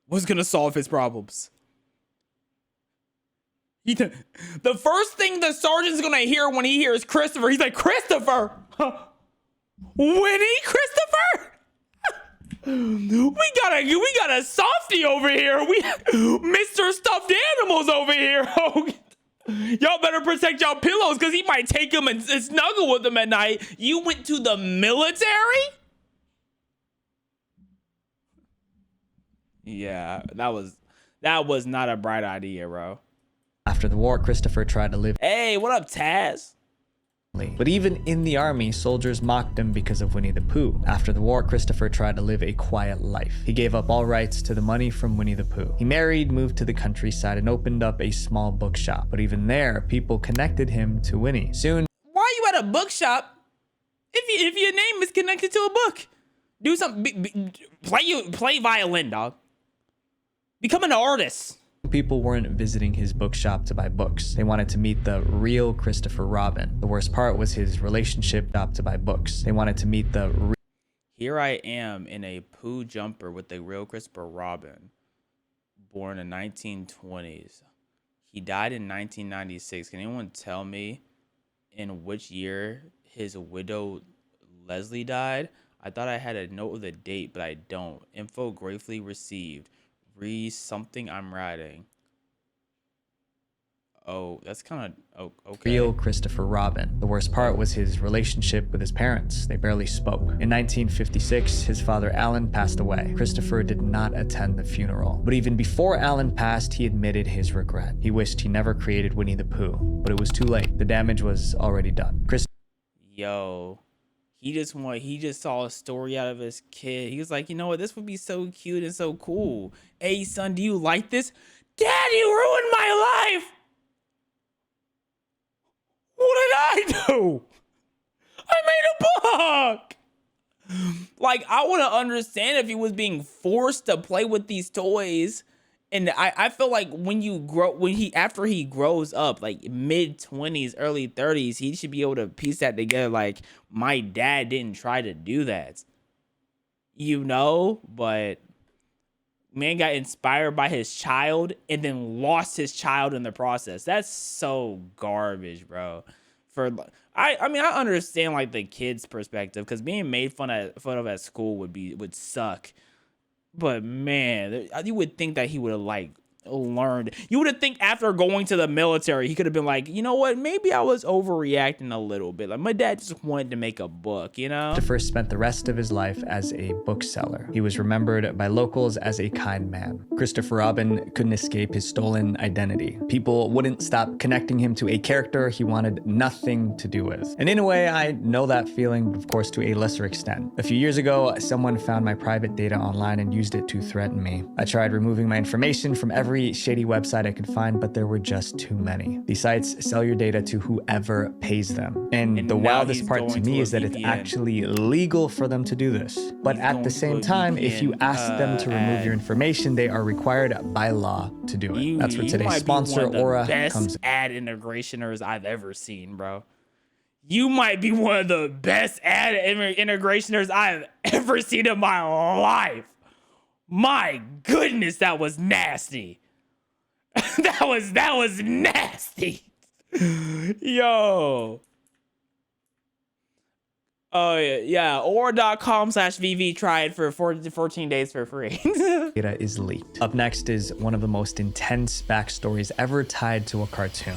was gonna solve his problems. The first thing the sergeant's gonna hear when he hears Christopher, he's like, Christopher! Winnie Christopher? We got a softie over here. Mr. Stuffed Animals over here. Y'all better protect y'all pillows because he might take them and snuggle with them at night. You went to the military? Yeah, that was not a bright idea, bro. After the war, Christopher tried to live. Hey, what up, Taz? But even in the army, soldiers mocked him because of Winnie the Pooh. After the war, Christopher tried to live a quiet life. He gave up all rights to the money from Winnie the Pooh. He married, moved to the countryside, and opened up a small bookshop. But even there, people connected him to Winnie. Soon, why are you at a bookshop if your name is connected to a book? Do something. Play violin, dog. Become an artist. people weren't visiting his bookshop to buy books. They wanted to meet the real Christopher Robin. The worst part was his relationship shop to buy books. They wanted to meet the Here I am in a Pooh jumper with the real Christopher Robin, born in 1920s. He died in 1996. Can anyone tell me in which year his widow Leslie died? I thought I had a note of the date, but I don't. Info gratefully received. Re something I'm writing. Oh, that's kind of okay. Real Christopher Robin. The worst part was his relationship with his parents. They barely spoke. In 1956, his father Alan passed away. Christopher did not attend the funeral. But even before Alan passed, he admitted his regret. He wished he never created Winnie the Pooh, but it was too late. The damage was already done. Yo, he just saw a story out of his kid. He was like, you know what? This would be so cute and so cool. Hey, son, do you like this? Dad, you ruined my life. What did I do? I made a book. Like, I want to understand if he was being forced to play with these toys. And I feel like after he grows up, like mid-20s, early 30s, he should be able to piece that together. Like, my dad didn't try to do that. You know? But man got inspired by his child and then lost his child in the process. That's so garbage, bro. I mean, I understand like the kid's perspective, because being made fun of at school would suck. But man, you would think that he would have like learned. You would have think after going to the military, he could have been like, you know what? Maybe I was overreacting a little bit. Like my dad just wanted to make a book, you know? Christopher spent the rest of his life as a bookseller. He was remembered by locals as a kind man. Christopher Robin couldn't escape his stolen identity. People wouldn't stop connecting him to a character he wanted nothing to do with. And in a way, I know that feeling, but of course, to a lesser extent. A few years ago, someone found my private data online and used it to threaten me. I tried removing my information from every shady website I could find, but there were just too many. These sites sell your data to whoever pays them. And the wildest part to me is that it's actually legal for them to do this. But at the same time, if you ask them to remove your information, they are required by law to do it. That's where today's sponsor, Aura, comes in. Ad integrationers I've ever seen, bro. You might be one of the best ad integrationers I've ever seen in my life. My goodness, that was nasty. that was nasty. Yo. Oh yeah. Aura.com/VV. Try it for 14 days for free. Data is leaked. Up next is one of the most intense backstories ever tied to a cartoon.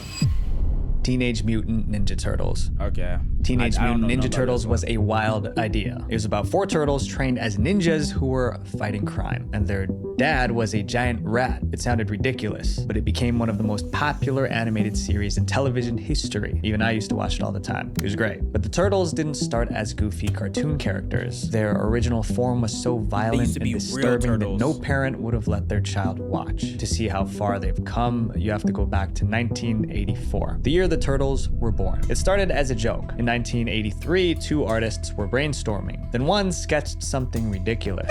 Teenage Mutant Ninja Turtles. Okay. Teenage Mutant Ninja Turtles was a wild idea. It was about 4 turtles trained as ninjas who were fighting crime, and their dad was a giant rat. It sounded ridiculous, but it became one of the most popular animated series in television history. Even I used to watch it all the time. It was great. But the turtles didn't start as goofy cartoon characters. Their original form was so violent and disturbing that no parent would have let their child watch. To see how far they've come, you have to go back to 1984, the year the Turtles were born. It started as a joke. In 1983, 2 artists were brainstorming. Then one sketched something ridiculous.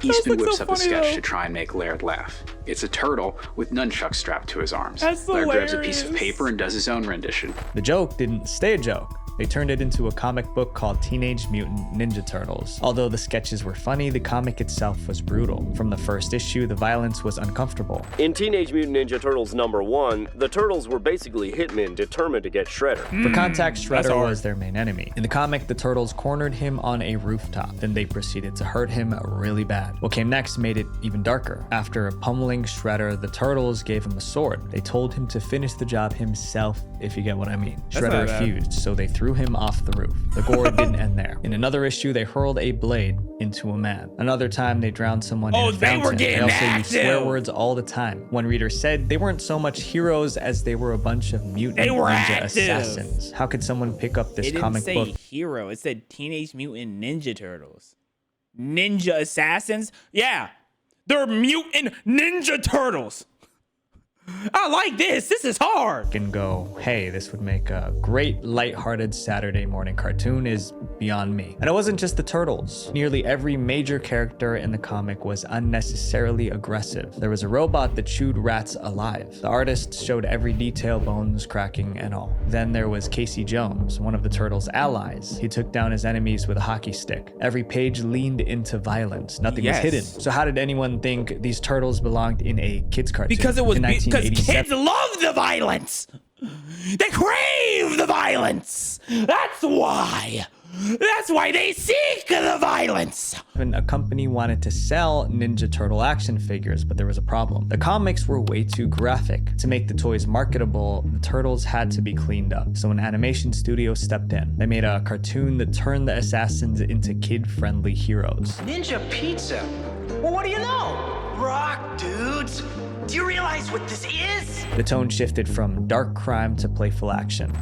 Eastman whips up a sketch to try and make Laird laugh. It's a turtle with nunchucks strapped to his arms. Laird grabs a piece of paper and does his own rendition. The joke didn't stay a joke. They turned it into a comic book called Teenage Mutant Ninja Turtles. Although the sketches were funny, the comic itself was brutal. From the first issue, the violence was uncomfortable. In Teenage Mutant Ninja Turtles #1, the Turtles were basically hitmen determined to get Shredder. For context, Shredder was their main enemy. In the comic, the Turtles cornered him on a rooftop. Then they proceeded to hurt him really bad. What came next made it even darker. After pummeling Shredder, the Turtles gave him a sword. They told him to finish the job himself, if you get what I mean. Shredder refused, so they threw him off the roof. The gore didn't end there. In another issue, they hurled a blade into a man. Another time, they drowned someone in a fountain. Were getting they also used swear words all the time. One reader said they weren't so much heroes as they were a bunch of mutant ninja assassins. How could someone pick up this comic book? It didn't say hero. It said Teenage Mutant Ninja Turtles. Ninja assassins? Yeah. They're mutant ninja turtles. I like this. This is hard. And go, hey, this would make a great lighthearted Saturday morning cartoon is beyond me. And it wasn't just the Turtles. Nearly every major character in the comic was unnecessarily aggressive. There was a robot that chewed rats alive. The artists showed every detail, bones cracking and all. Then there was Casey Jones, one of the Turtles' allies. He took down his enemies with a hockey stick. Every page leaned into violence. Nothing was hidden. So how did anyone think these Turtles belonged in a kid's cartoon? Because it was because kids love the violence. They crave the violence. That's why. That's why they seek the violence. A company wanted to sell Ninja Turtle action figures, but there was a problem. The comics were way too graphic. To make the toys marketable, the Turtles had to be cleaned up. So an animation studio stepped in. They made a cartoon that turned the assassins into kid-friendly heroes. Ninja pizza? Well, what do you know? Rock, dudes. Do you realize what this is? The tone shifted from dark crime to playful action.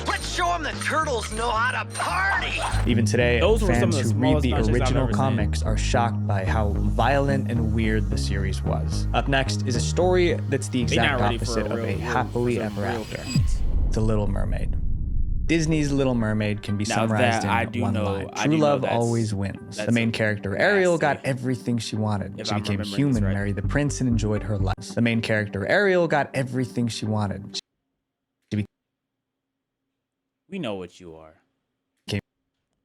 Let's show them the Turtles know how to party! Even today, fans who read the original comics are shocked by how violent and weird the series was. Up next is a story that's the exact opposite of a happily ever after. The Little Mermaid. Disney's Little Mermaid can be summarized in one line. True love always wins. The main character, Ariel, got everything she wanted. She became human, married the prince, and enjoyed her life. The main character, Ariel, got everything she wanted. We know what you are.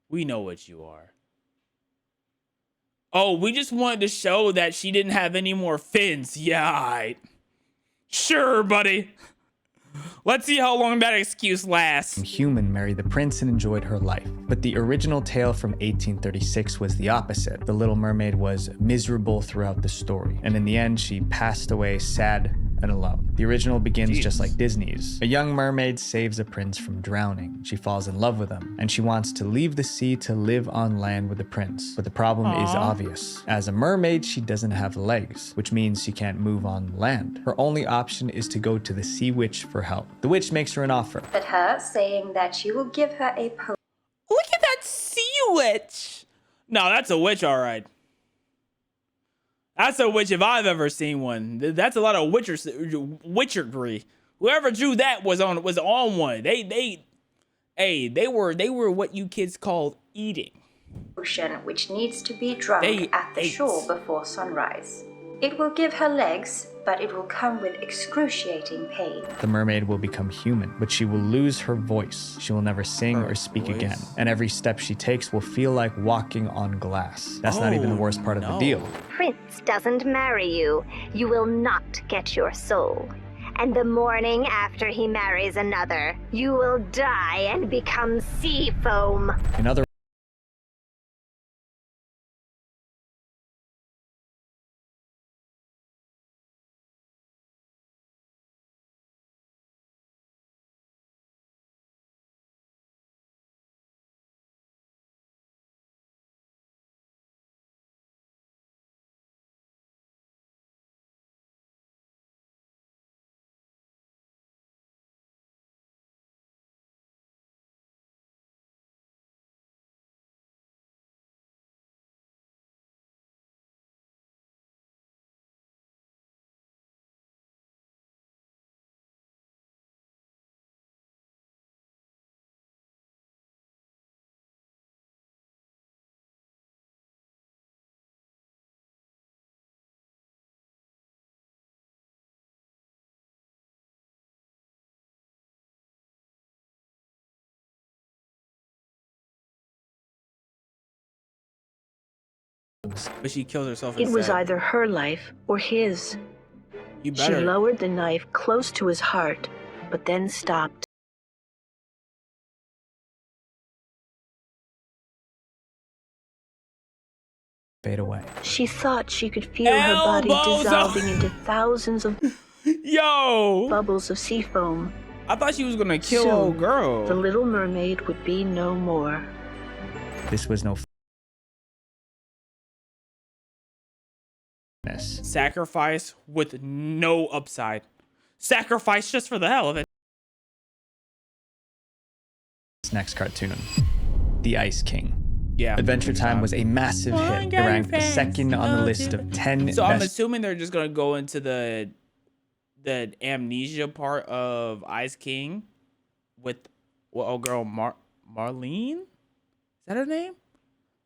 We know what you are. Oh, we just wanted to show that she didn't have any more fins. Yeah, all right. Sure, buddy. Let's see how long that excuse lasts. Human married the prince and enjoyed her life. But the original tale from 1836 was the opposite. The Little Mermaid was miserable throughout the story, and in the end, she passed away sad and alone. The original begins just like Disney's. A young mermaid saves a prince from drowning. She falls in love with him, and she wants to leave the sea to live on land with the prince. But the problem is obvious. As a mermaid, she doesn't have legs, which means she can't move on land. Her only option is to go to the sea witch for help. The witch makes her an offer. But her saying that she will give her a potion. Look at that sea witch. No, that's a witch, all right. That's a witch if I've ever seen one. That's a lot of witchery. Whoever drew that was on one. They were what you kids call eating. Ocean which needs to be drunk at the shore before sunrise. It will give her legs, but it will come with excruciating pain. The mermaid will become human, but she will lose her voice. She will never sing or speak again. And every step she takes will feel like walking on glass. That's not even the worst part of the deal. Prince doesn't marry you, you will not get your soul. And the morning after he marries another, you will die and become sea foam. In other But she killed herself instead. It was either her life or his. You better. She lowered the knife close to his heart, but then stopped. Fade away. She thought she could feel her body dissolving into thousands of bubbles of sea foam. I thought she was gonna kill old girl. The Little Mermaid would be no more. This was no sacrifice with no upside. Sacrifice just for the hell of it. Next cartoon, The Ice King. Yeah. Adventure Time was a massive hit. It ranked second on the list of 10 So I'm assuming they're just gonna go into the amnesia part of Ice King with old girl Marlene? Is that her name?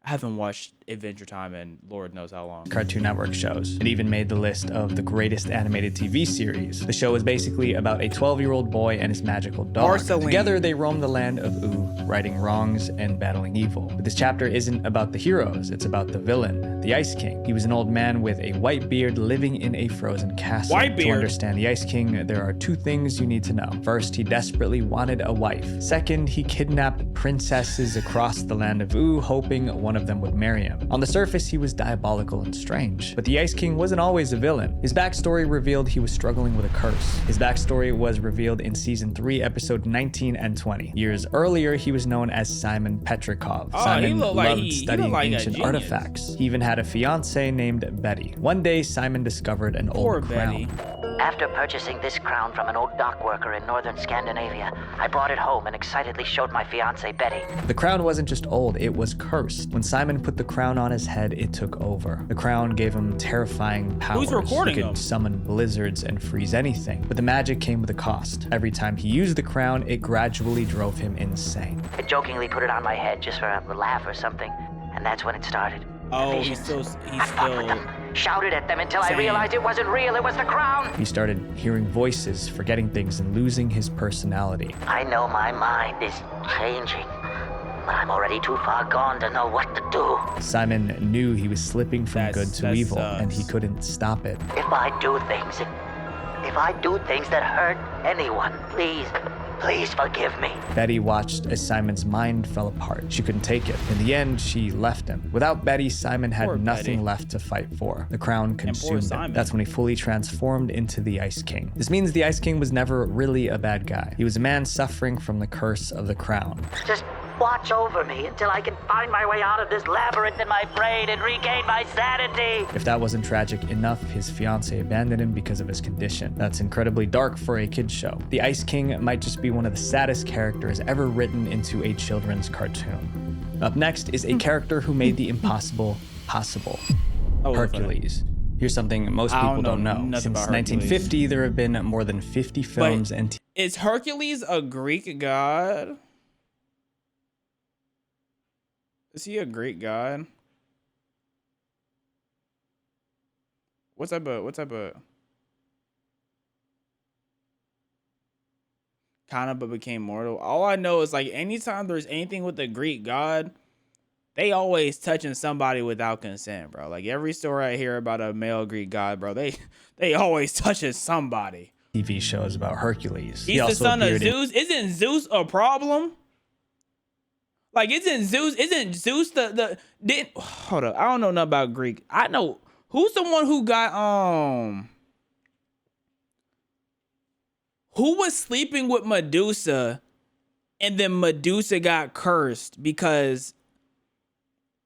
I haven't watched Adventure Time in Lord knows how long. Cartoon Network shows. It even made the list of the greatest animated TV series. The show is basically about a 12-year-old boy and his magical dog. Together, they roam the land of Ooo, righting wrongs and battling evil. But this chapter isn't about the heroes, it's about the villain, the Ice King. He was an old man with a white beard living in a frozen castle. To understand the Ice King, there are two things you need to know. First, he desperately wanted a wife. Second, he kidnapped princesses across the land of Ooo, hoping one of them would marry him. On the surface, he was diabolical and strange, but the Ice King wasn't always a villain. His backstory revealed he was struggling with a curse. His backstory was revealed in season 3, episode 19 and 20. Years earlier, he was known as Simon Petrikov. Simon loved studying ancient artifacts. He even had a fiancée named Betty. One day, Simon discovered an old crown. After purchasing this crown from an old dock worker in northern Scandinavia, I brought it home and excitedly showed my fiancée Betty. The crown wasn't just old, it was cursed. When Simon put the crown on his head, it took over. The crown gave him terrifying powers. Who's recording He could summon blizzards and freeze anything, but the magic came with a cost. Every time he used the crown, it gradually drove him insane. I jokingly put it on my head just for a laugh or something, and that's when it started. Oh, he's still shouted at them until I realized it wasn't real, it was the crown. He started hearing voices, forgetting things, and losing his personality. I know my mind is changing, but I'm already too far gone to know what to do. Simon knew he was slipping from good to evil, and he couldn't stop it. If I do things, If I do things that hurt anyone, please forgive me. Betty watched as Simon's mind fell apart. She couldn't take it. In the end, she left him. Without Betty, Simon had nothing left to fight for. The crown consumed him. That's when he fully transformed into the Ice King. This means the Ice King was never really a bad guy. He was a man suffering from the curse of the crown. Just watch over me until I can find my way out of this labyrinth in my brain and regain my sanity. If that wasn't tragic enough, his fiancée abandoned him because of his condition. That's incredibly dark for a kid's show. The Ice King might just be one of the saddest characters ever written into a children's cartoon. Up next is a character who made the impossible possible. Hercules. Here's something most people don't know. Since 1950, there have been more than 50 films and is Hercules a Greek god? Is he a Greek god? What's up? Kind of, but became mortal. All I know is, like, anytime there's anything with the Greek god, they always touching somebody without consent, bro. Like, every story I hear about a male Greek god, bro, they always touching somebody. TV shows about Hercules. He's the son of Zeus. Isn't Zeus a problem? Like, isn't Zeus hold up, I don't know nothing about Greek. I know who's the one who got who was sleeping with Medusa, and then Medusa got cursed because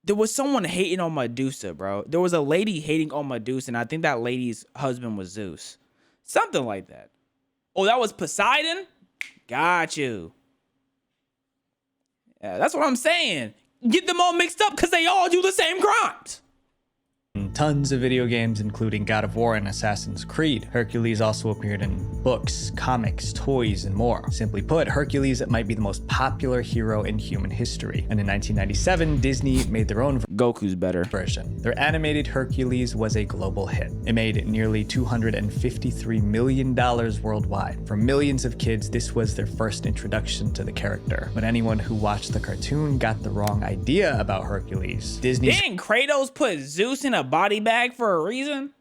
there was someone hating on Medusa, bro. There was a lady hating on Medusa, and I think that lady's husband was Zeus. Something like that. Oh, that was Poseidon? Got you. Yeah, that's what I'm saying. Get them all mixed up because they all do the same crimes. Tons of video games, including God of War and Assassin's Creed. Hercules also appeared in books, comics, toys, and more. Simply put, Hercules might be the most popular hero in human history. And in 1997, Disney made their own Goku's better version. Their animated Hercules was a global hit. It made nearly $253 million worldwide. For millions of kids, this was their first introduction to the character. But anyone who watched the cartoon got the wrong idea about Hercules. Didn't Kratos put Zeus in a body bag for a reason?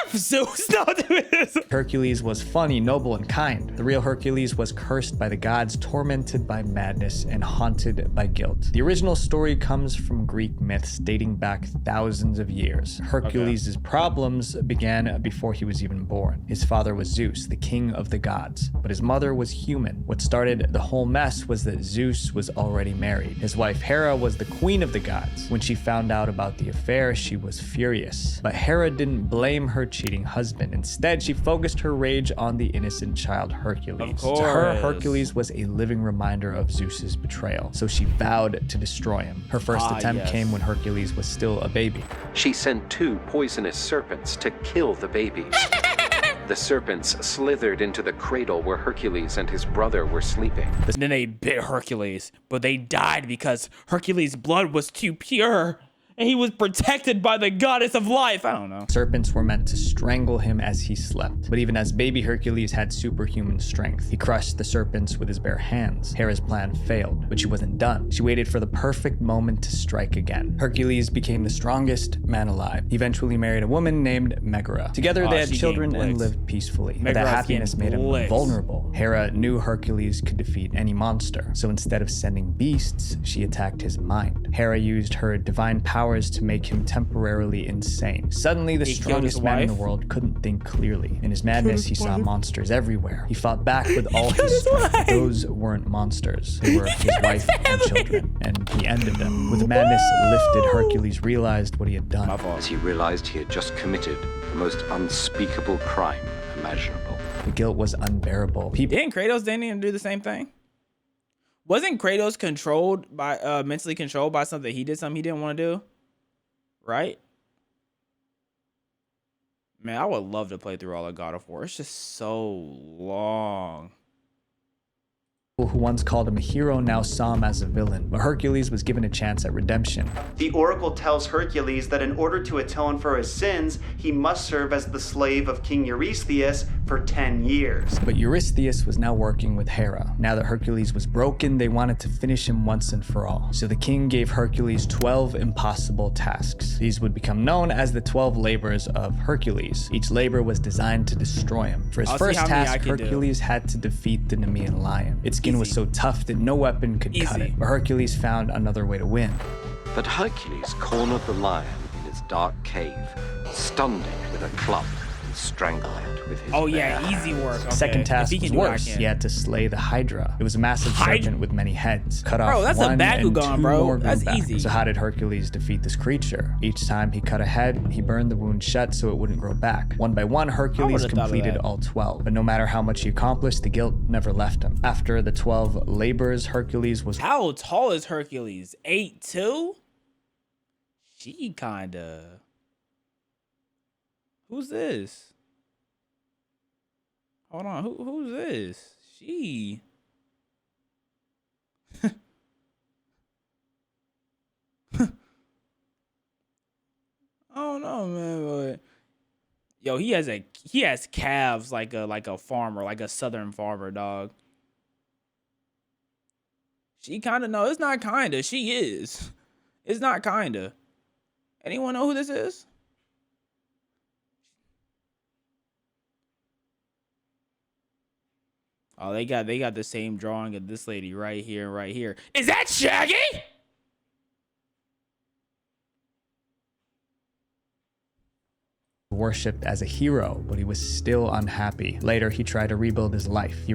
F Zeus, don't do this. Hercules was funny, noble, and kind. The real Hercules was cursed by the gods, tormented by madness, and haunted by guilt. The original story comes from Greek myths dating back thousands of years. Hercules' problems began before he was even born. His father was Zeus, the king of the gods, but his mother was human. What started the whole mess was that Zeus was already married. His wife Hera was the queen of the gods. When she found out about the affair, she was furious. But Hera didn't blame her cheating husband. Instead, she focused her rage on the innocent child Hercules. To her, Hercules was a living reminder of Zeus's betrayal, so she vowed to destroy him. Her first attempt came when Hercules was still a baby. She sent 2 poisonous serpents to kill the babies. The serpents slithered into the cradle where Hercules and his brother were sleeping. Then they bit Hercules, but they died because Hercules' blood was too pure. And he was protected by the goddess of life. I don't know. Serpents were meant to strangle him as he slept. But even as baby Hercules had superhuman strength. He crushed the serpents with his bare hands. Hera's plan failed, but she wasn't done. She waited for the perfect moment to strike again. Hercules became the strongest man alive. He eventually married a woman named Megara. Together they had children and lived peacefully. But that happiness made him vulnerable. Hera knew Hercules could defeat any monster. So instead of sending beasts, she attacked his mind. Hera used her divine power to make him temporarily insane. Suddenly, the strongest man in the world couldn't think clearly. In his madness, he saw monsters everywhere. He fought back with all his strength. Those weren't monsters. They were his wife and children, and he ended them. With the madness lifted, Hercules realized what he had done. As he realized he had just committed the most unspeakable crime imaginable. The guilt was unbearable. Didn't Kratos do the same thing? Wasn't Kratos controlled by mentally controlled by something he did, something he didn't want to do? Right? Man, I would love to play through all of God of War. It's just so long. Who once called him a hero now saw him as a villain, but Hercules was given a chance at redemption. The oracle tells Hercules that in order to atone for his sins, he must serve as the slave of King Eurystheus for 10 years. But Eurystheus was now working with Hera. Now that Hercules was broken, they wanted to finish him once and for all. So the king gave Hercules 12 impossible tasks. These would become known as the 12 labors of Hercules. Each labor was designed to destroy him. For his first task, Hercules had to defeat the Nemean lion. Its skin was so tough that no weapon could cut it. But Hercules found another way to win. But Hercules cornered the lion in its dark cave, stunned it with a club, and strangled it with his easy work. Okay. Second task was worse. He had to slay the Hydra. It was a massive serpent with many heads. Cut off one and two more grew back. So how did Hercules defeat this creature? Each time he cut a head, he burned the wound shut so it wouldn't grow back. One by one, Hercules completed all 12. But no matter how much he accomplished, the guilt never left him. After the 12 labors, Hercules was... How tall is Hercules? 8'2"? She kinda... Who's this? Hold on, who's this? She... I don't know, man, but... Yo, he has calves like a farmer, like a southern farmer, dog. She kinda... No, it's not kinda. She is. It's not kinda. Anyone know who this is? Oh, they got the same drawing of this lady right here and right here. Is that Shaggy? Worshipped as a hero, but he was still unhappy. Later, he tried to rebuild his life.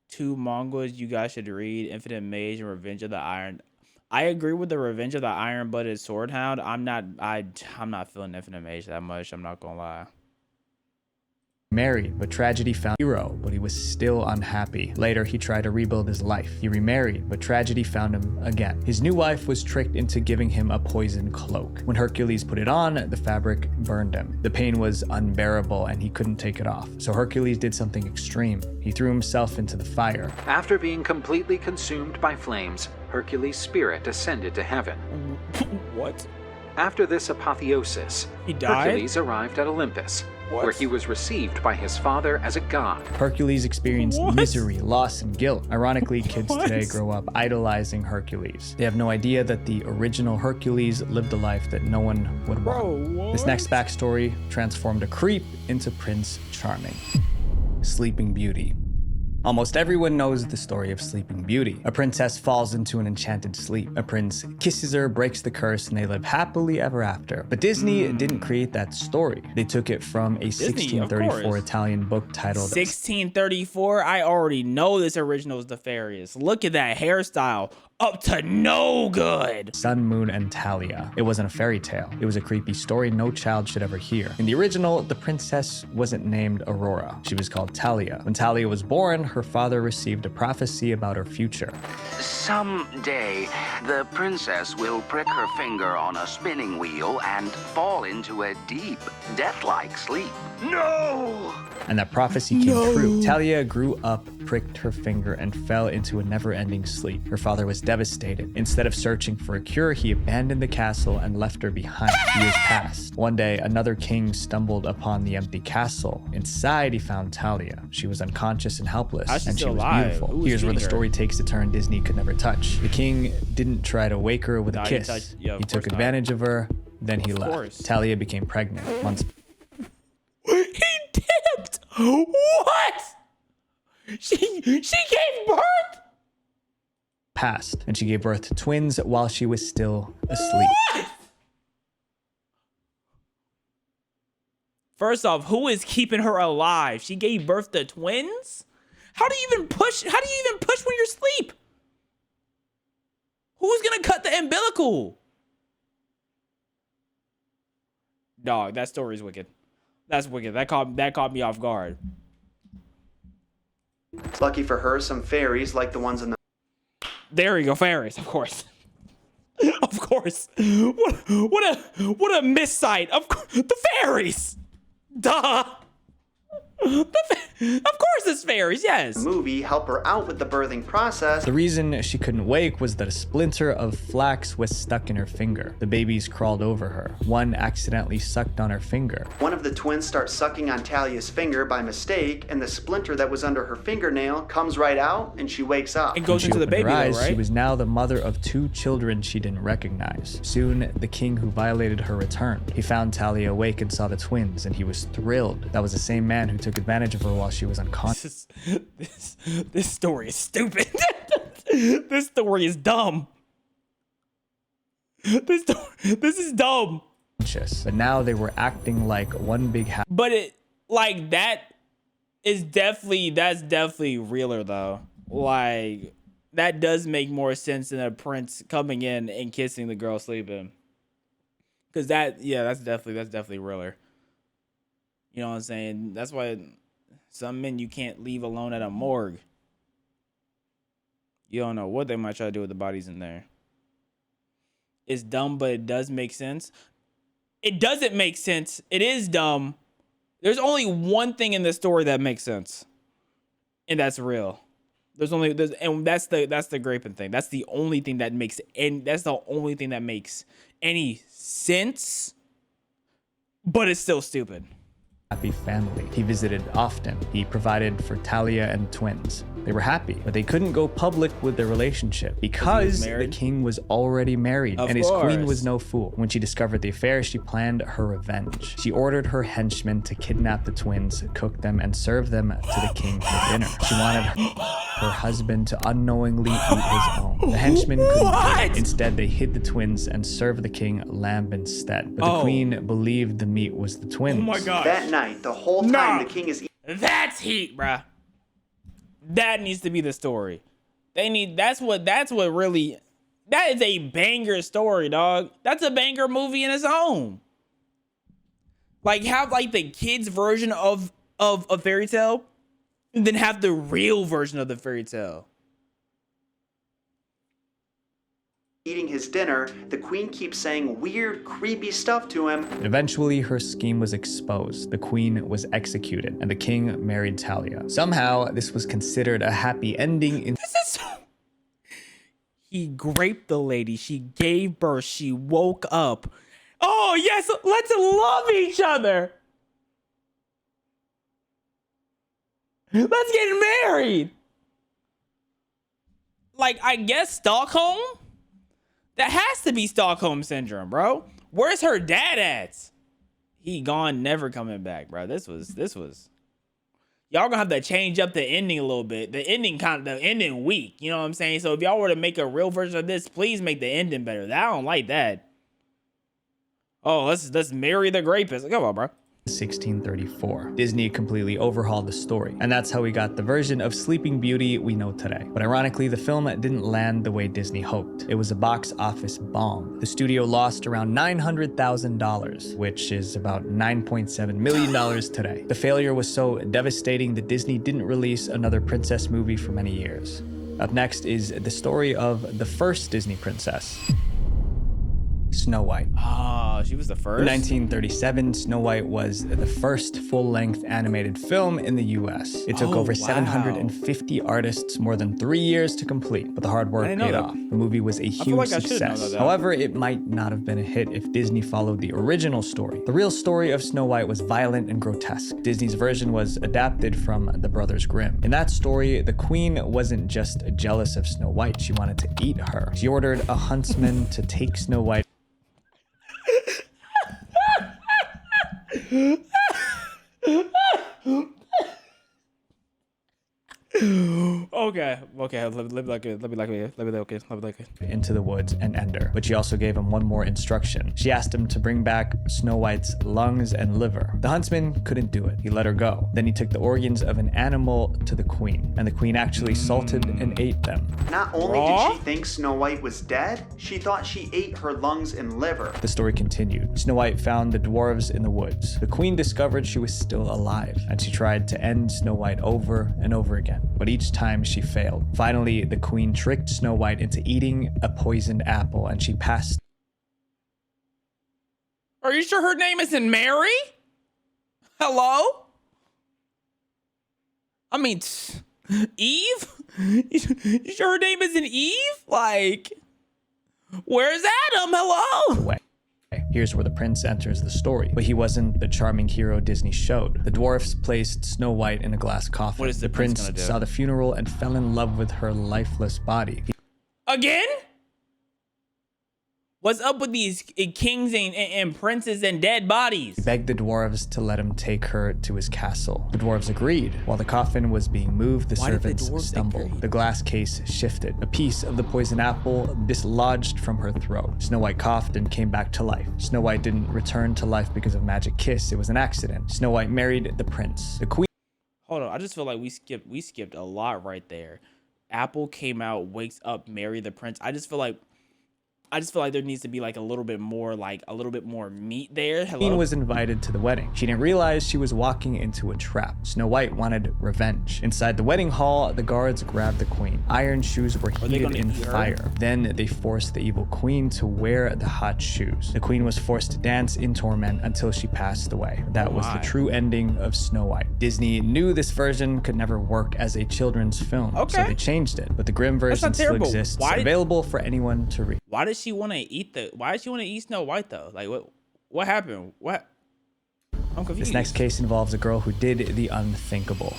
Two mangas you guys should read: Infinite Mage and Revenge of the Iron. I agree with the Revenge of the Iron-Blooded Swordhound. I'm not feeling Infinite Mage that much. I'm not gonna lie. Married, but tragedy found hero, but he was still unhappy. Later, he tried to rebuild his life. He remarried, but tragedy found him again. His new wife was tricked into giving him a poison cloak. When Hercules put it on, the fabric burned him. The pain was unbearable and he couldn't take it off. So Hercules did something extreme. He threw himself into the fire. After being completely consumed by flames, Hercules' spirit ascended to heaven. What? After this apotheosis, he died? Hercules arrived at Olympus, where he was received by his father as a god. Hercules experienced misery, loss, and guilt. Ironically, kids today grow up idolizing Hercules. They have no idea that the original Hercules lived a life that no one would want. This next backstory transformed a creep into Prince Charming. Sleeping Beauty. Almost everyone knows the story of Sleeping Beauty. A princess falls into an enchanted sleep. A prince kisses her, breaks the curse, and they live happily ever after. But Disney didn't create that story. They took it from a 1634 Italian book titled 1634? I already know this original is nefarious. Look at that hairstyle. Up to no good. Sun, Moon, and Talia. It wasn't a fairy tale. It was a creepy story no child should ever hear. In the original, the princess wasn't named Aurora. She was called Talia. When Talia was born, her father received a prophecy about her future. Someday, the princess will prick her finger on a spinning wheel and fall into a deep, death-like sleep. No! And that prophecy came true. Talia grew up, pricked her finger, and fell into a never-ending sleep. Her father was devastated. Instead of searching for a cure, he abandoned the castle and left her behind. Years passed. One day, another king stumbled upon the empty castle. Inside, he found Talia. She was unconscious and helpless, and she was beautiful. Here's where the story takes a turn Disney could never touch. The king didn't try to wake her with a kiss. He took advantage of her, then he left. Talia became pregnant. Months He dipped! What? She gave birth? Passed, and she gave birth to twins while she was still asleep. What? First off, who is keeping her alive? She gave birth to twins? How do you even push when you're asleep? Who's gonna cut the umbilical? Dog, that story's wicked. That's wicked. That caught me off guard. Lucky for her, some fairies like the ones in the... There we go, fairies, of course. Of course. What a missight. Of course, the fairies. Duh. Of course it's fairies, yes. The movie help her out with the birthing process. The reason she couldn't wake was that a splinter of flax was stuck in her finger. The babies crawled over her. One accidentally sucked on her finger. One of the twins starts sucking on Talia's finger by mistake, and the splinter that was under her fingernail comes right out, and she wakes up. It goes into the baby, eyes, though, right? She was now the mother of 2 children she didn't recognize. Soon, the king who violated her returned. He found Talia awake and saw the twins, and he was thrilled. That was the same man who took advantage of her while she was unconscious. This story is stupid. This story is dumb. This is dumb. But now they were acting like one big house. But it like that's definitely realer though. Like that does make more sense than a prince coming in and kissing the girl sleeping. Cause that's definitely realer. You know what I'm saying? That's why some men you can't leave alone at a morgue. You don't know what they might try to do with the bodies in there. It's dumb, but it does make sense. It doesn't make sense. It is dumb. There's only one thing in this story that makes sense. And that's real. And that's the graping thing. That's the only thing that makes any sense. But it's still stupid. Happy family. He visited often. He provided for Talia and twins. They were happy, but they couldn't go public with their relationship because the king was already married and his queen was no fool. When she discovered the affair, she planned her revenge. She ordered her henchmen to kidnap the twins, cook them, and serve them to the king for dinner. She wanted her husband to unknowingly eat his own. The henchmen couldn't do it. Instead, they hid the twins and served the king lamb instead. But the queen believed the meat was the twins. Oh my gosh. That night, the whole time the king is That's heat, bruh. That needs to be the story. That's what really, that is a banger story, dog. That's a banger movie in its own. Like have like the kids version of a fairy tale and then have the real version of the fairy tale. eating his dinner, the queen keeps saying weird, creepy stuff to him. Eventually, her scheme was exposed. The queen was executed, and the king married Talia. Somehow, this was considered a happy ending. He raped the lady. She gave birth. She woke up. Oh, yes, let's love each other. Let's get married. Like, I guess Stockholm? That has to be Stockholm Syndrome, bro. Where's her dad at? He gone, never coming back, bro. This was. Y'all gonna have to change up the ending a little bit. The ending weak, you know what I'm saying? So if y'all were to make a real version of this, please make the ending better. I don't like that. Oh, let's marry the rapist. Come on, bro. 1634. Disney completely overhauled the story, and that's how we got the version of Sleeping Beauty we know today. But ironically, the film didn't land the way Disney hoped. It was a box office bomb. The studio lost around $900,000, which is about $9.7 million today. The failure was so devastating that Disney didn't release another princess movie for many years. Up next is the story of the first Disney princess, Snow White. Ah, she was the first? In 1937, Snow White was the first full-length animated film in the US. It took over 750 artists more than 3 years to complete, but the hard work paid off. The movie was a huge success. However, it might not have been a hit if Disney followed the original story. The real story of Snow White was violent and grotesque. Disney's version was adapted from the Brothers Grimm. In that story, the queen wasn't just jealous of Snow White, she wanted to eat her. She ordered a huntsman to take Snow White Okay, let me like it. Into the woods and end her. But she also gave him one more instruction. She asked him to bring back Snow White's lungs and liver. The huntsman couldn't do it. He let her go. Then he took the organs of an animal to the queen, and the queen actually salted and ate them. Not only did she think Snow White was dead, she thought she ate her lungs and liver. The story continued. Snow White found the dwarves in the woods. The queen discovered she was still alive, and she tried to end Snow White over and over again. But each time she failed. Finally, the queen tricked Snow White into eating a poisoned apple, and she passed. Are you sure her name isn't Mary? Hello? I mean, Eve? You sure her name isn't Eve? Like, where's Adam? Hello? Here's where the prince enters the story, but he wasn't the charming hero Disney showed. The dwarfs placed Snow White in a glass coffin. What is the prince gonna do? Saw the funeral and fell in love with her lifeless body. Again? What's up with these kings and princes and dead bodies? He begged the dwarves to let him take her to his castle. The dwarves agreed. While the coffin was being moved, the servants stumbled. The glass case shifted. A piece of the poison apple dislodged from her throat. Snow White coughed and came back to life. Snow White didn't return to life because of magic kiss. It was an accident. Snow White married the prince. The queen. Hold on, I just feel like we skipped a lot right there. Apple came out, wakes up, marry the prince. I just feel like there needs to be like a little bit more meat there. Hello? Queen was invited to the wedding. She didn't realize she was walking into a trap. Snow White wanted revenge. Inside the wedding hall, the guards grabbed the queen. Iron shoes were heated in fire. Then they forced the evil queen to wear the hot shoes. The queen was forced to dance in torment until she passed away. That was the true ending of Snow White. Disney knew this version could never work as a children's film, so they changed it. But the grim version still exists, available for anyone to read. Why did she want to eat Snow White though? Like what happened? What? I'm confused. This next case involves a girl who did the unthinkable.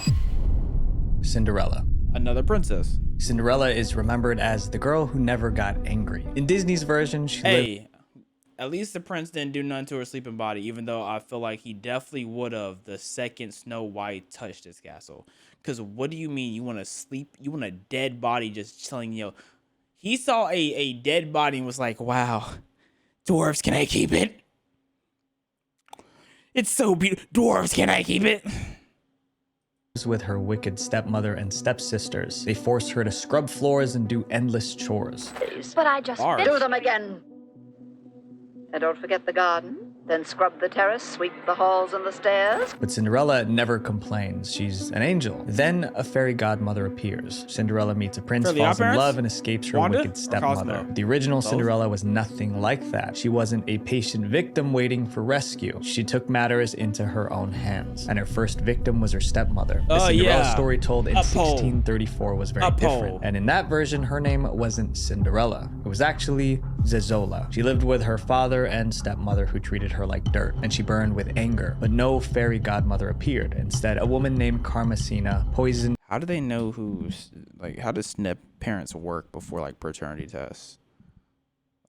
Cinderella. Another princess. Cinderella is remembered as the girl who never got angry. In Disney's version, she lived. At least the prince didn't do nothing to her sleeping body, even though I feel like he definitely would have the second Snow White touched his castle. Because what do you mean you want to sleep? You want a dead body just chilling, He saw a dead body and was like, wow, dwarves, can I keep it? It's so beautiful. Dwarves, can I keep it? With her wicked stepmother and stepsisters. They forced her to scrub floors and do endless chores. But I just do them again. And don't forget the garden. Then scrub the terrace, sweep the halls and the stairs. But Cinderella never complains. She's an angel. Then a fairy godmother appears. Cinderella meets a prince, falls in love, and escapes her wicked stepmother. The original Cinderella was nothing like that. She wasn't a patient victim waiting for rescue. She took matters into her own hands. And her first victim was her stepmother. The Cinderella story told in 1634 was very different. And in that version, her name wasn't Cinderella. It was actually Zezola. She lived with her father and stepmother who treated her like dirt, and she burned with anger. But no fairy godmother appeared. Instead, a woman named Carmesina poisoned. How do they know how does SNP parents work before like paternity tests?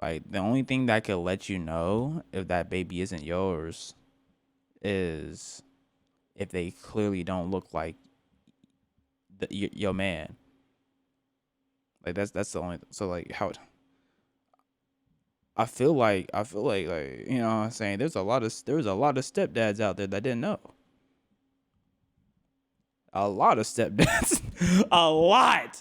Like the only thing that could let you know if that baby isn't yours is if they clearly don't look like your man. Like that's the only. So like how. I feel like you know what I'm saying, there was a lot of stepdads out there that didn't know. A lot of stepdads. A lot.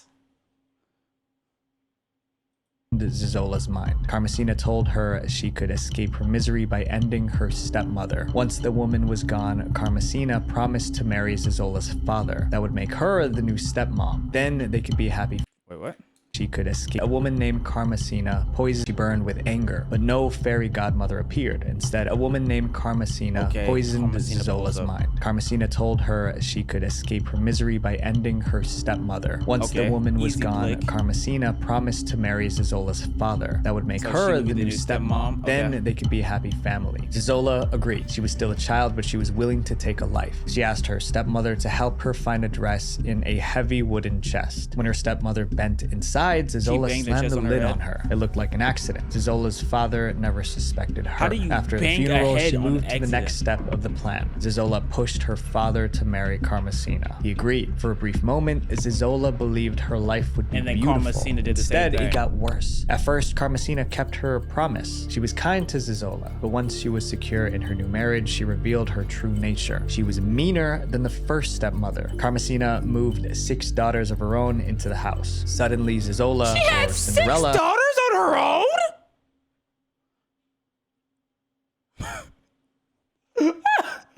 Zezola's mind. Carmesina told her she could escape her misery by ending her stepmother. Once the woman was gone, Carmesina promised to marry Zezola's father. That would make her the new stepmom. Then they could be happy. Wait, what? She could escape. A woman named Carmesina poisoned. She burned with anger, but no fairy godmother appeared. Instead, a woman named Carmesina poisoned Zezola's mind. Carmesina told her she could escape her misery by ending her stepmother. Once the woman was gone, Carmesina promised to marry Zezola's father. That would make her the new stepmom. Then they could be a happy family. Zezola agreed. She was still a child, but she was willing to take a life. She asked her stepmother to help her find a dress in a heavy wooden chest. When her stepmother bent inside, Zezola slammed the lid on her. It looked like an accident. Zezola's father never suspected her. After the funeral, she moved to the next step of the plan. Zezola pushed her father to marry Carmesina. He agreed. For a brief moment, Zezola believed her life would be beautiful. Carmesina did the Instead, same thing. It got worse. At first, Carmesina kept her promise. She was kind to Zezola, but once she was secure in her new marriage, she revealed her true nature. She was meaner than the first stepmother. Carmesina moved 6 daughters of her own into the house. Suddenly, Zezola, she had or Cinderella, 6 daughters on her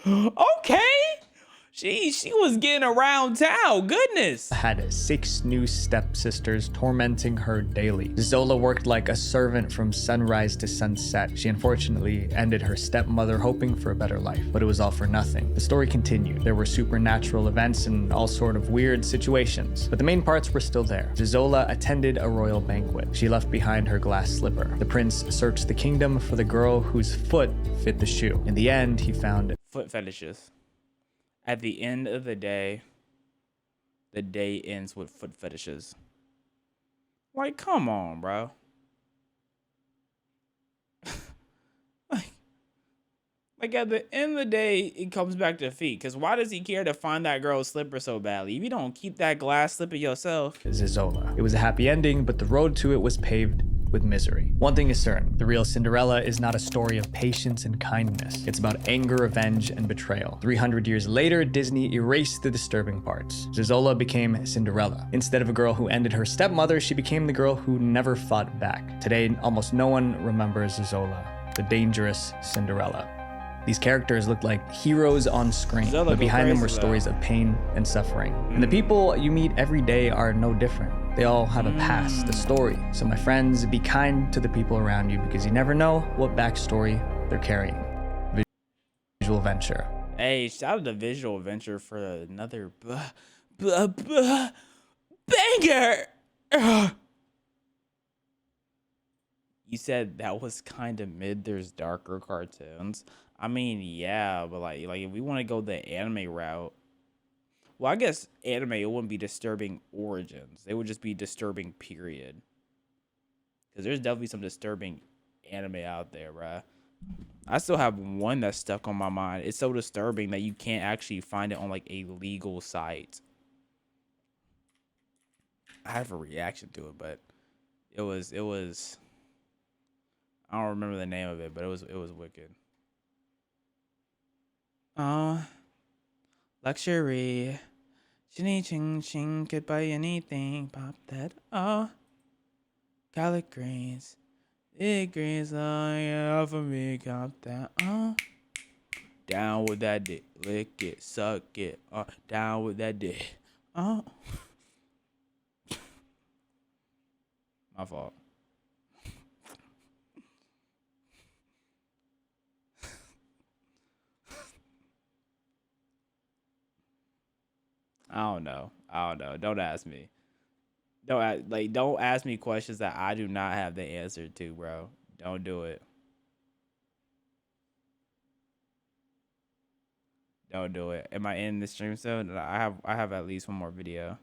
own? Okay. She was getting around town. Goodness. Had 6 new stepsisters tormenting her daily. Zola worked like a servant from sunrise to sunset. She unfortunately ended her stepmother hoping for a better life, but it was all for nothing. The story continued. There were supernatural events and all sort of weird situations, but the main parts were still there. Zola attended a royal banquet. She left behind her glass slipper. The prince searched the kingdom for the girl whose foot fit the shoe. In the end, he found foot fetishes. At the end of the day ends with foot fetishes. Like, come on, bro. like at the end of the day, it comes back to feet. Because why does he care to find that girl's slipper so badly? If you don't keep that glass slipper yourself. Zola. It was a happy ending, but the road to it was paved with misery. One thing is certain, the real Cinderella is not a story of patience and kindness. It's about anger, revenge, and betrayal. 300 years later, Disney erased the disturbing parts. Zola became Cinderella. Instead of a girl who ended her stepmother, she became the girl who never fought back. Today, almost no one remembers Zola, the dangerous Cinderella. These characters looked like heroes on screen, but behind them were stories of pain and suffering. And the people you meet every day are no different. They all have a past, a story. So my friends, be kind to the people around you because you never know what backstory they're carrying. Visual Venture. Hey, shout out to Visual Venture for another banger. You said that was kind of mid. There's darker cartoons. I mean, yeah, but like if we want to go the anime route, well, I guess anime, it wouldn't be disturbing origins. It would just be disturbing, period. Because there's definitely some disturbing anime out there, bruh. I still have one that's stuck on my mind. It's so disturbing that you can't actually find it on, like, a legal site. I have a reaction to it, but it was... I don't remember the name of it, but it was wicked. Luxury. Chinny ching ching, could buy anything. Pop that. Collard greens. Big greens, yeah, for me. Cop that. Down with that dick. Lick it, suck it. Down with that dick. My fault. I don't know. Don't ask me. Don't ask me questions that I do not have the answer to, bro. Don't do it. Don't do it. Am I in the stream still? I have at least one more video.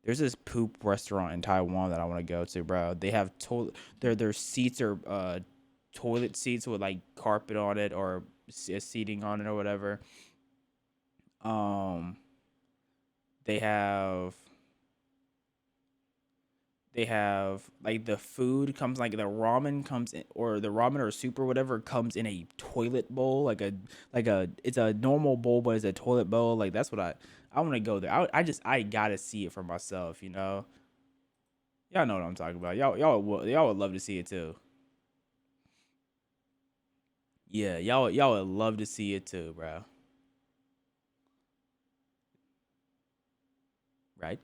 There's this poop restaurant in Taiwan that I want to go to, bro. They have their seats are toilet seats with like carpet on it or seating on it or whatever. They have like the food comes, like the ramen comes in, or the ramen or soup or whatever comes in a toilet bowl, like it's a normal bowl, but it's a toilet bowl. Like that's what I want to go there. I gotta see it for myself, you know. Y'all know what I'm talking about. Y'all would love to see it too. Yeah, y'all would love to see it too, bro. Right?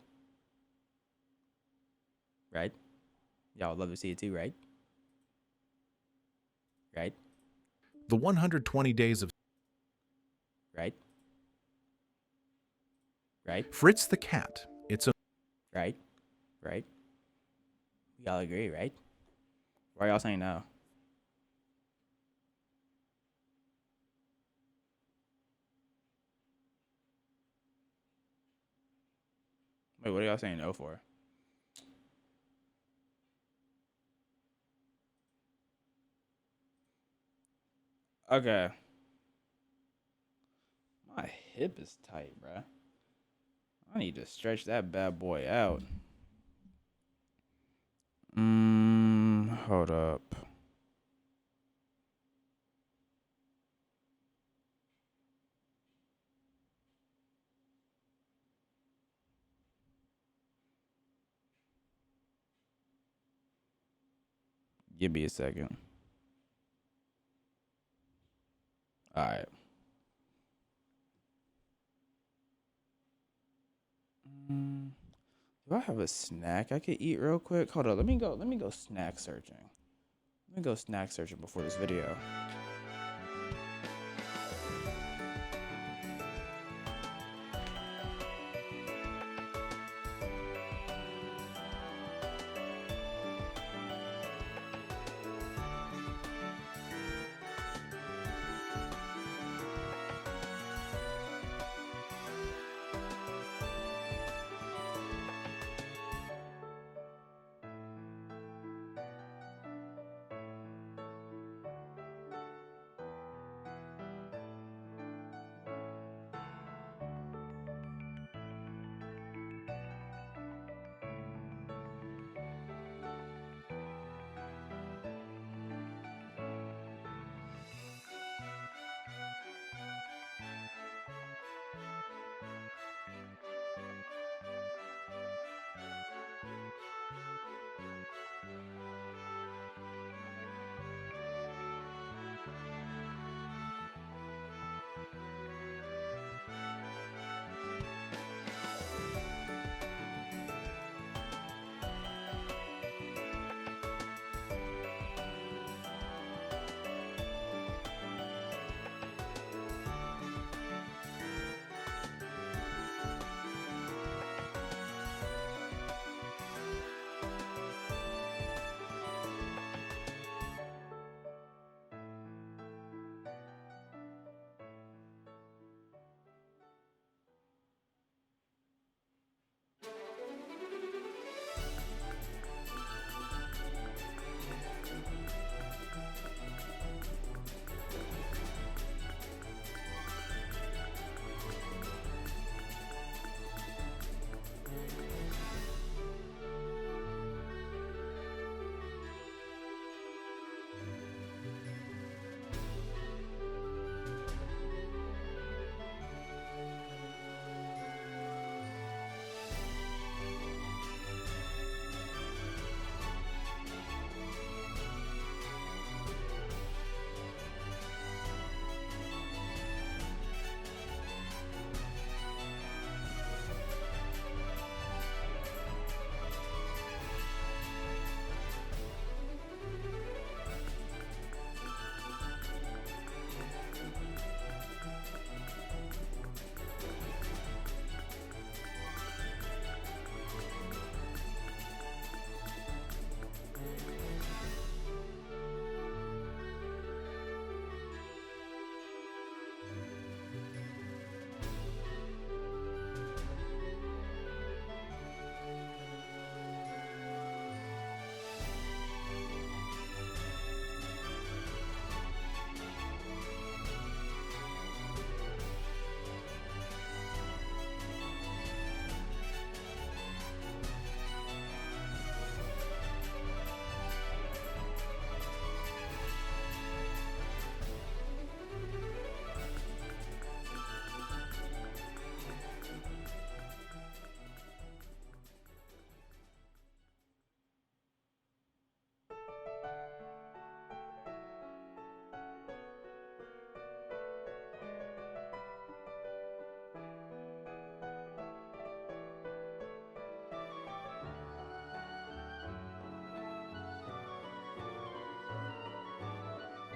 Right? Y'all would love to see it too, right? Right? The 120 Days of... Right? Right? Fritz the Cat. It's a... Right? Right? Y'all agree, right? Why are y'all saying no? Wait, what are y'all saying no for? Okay. My hip is tight, bruh. I need to stretch that bad boy out. Hold up. Give me a second. All right. Do I have a snack I could eat real quick? Hold on, let me go snack searching. Let me go snack searching before this video.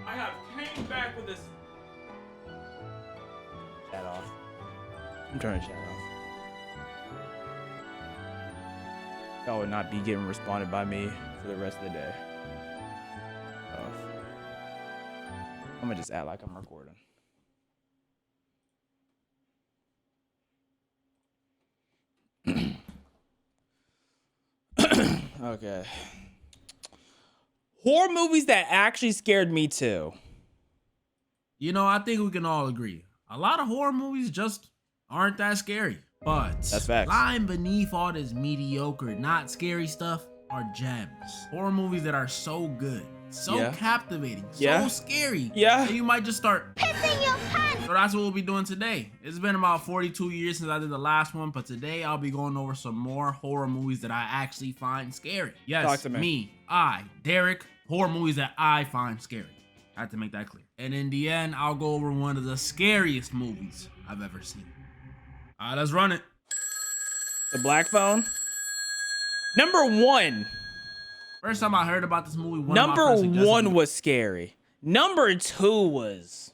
I have came back with this. Chat off. I'm turning chat off. Y'all would not be getting responded by me for the rest of the day. Off. I'm gonna just act like I'm recording. Okay. Horror movies that actually scared me too. You know, I think we can all agree. A lot of horror movies just aren't that scary. But that's facts. Lying beneath all this mediocre, not scary stuff are gems. Horror movies that are so good, so captivating, so scary. That you might just start pissing your pants. So that's what we'll be doing today. It's been about 42 years since I did the last one, but today I'll be going over some more horror movies that I actually find scary. Yes, talk to me. Derek, horror movies that I find scary. I have to make that clear. And in the end, I'll go over one of the scariest movies I've ever seen. Let's run it. The black phone? Number one. First time I heard about this movie, number one was scary. Number two was,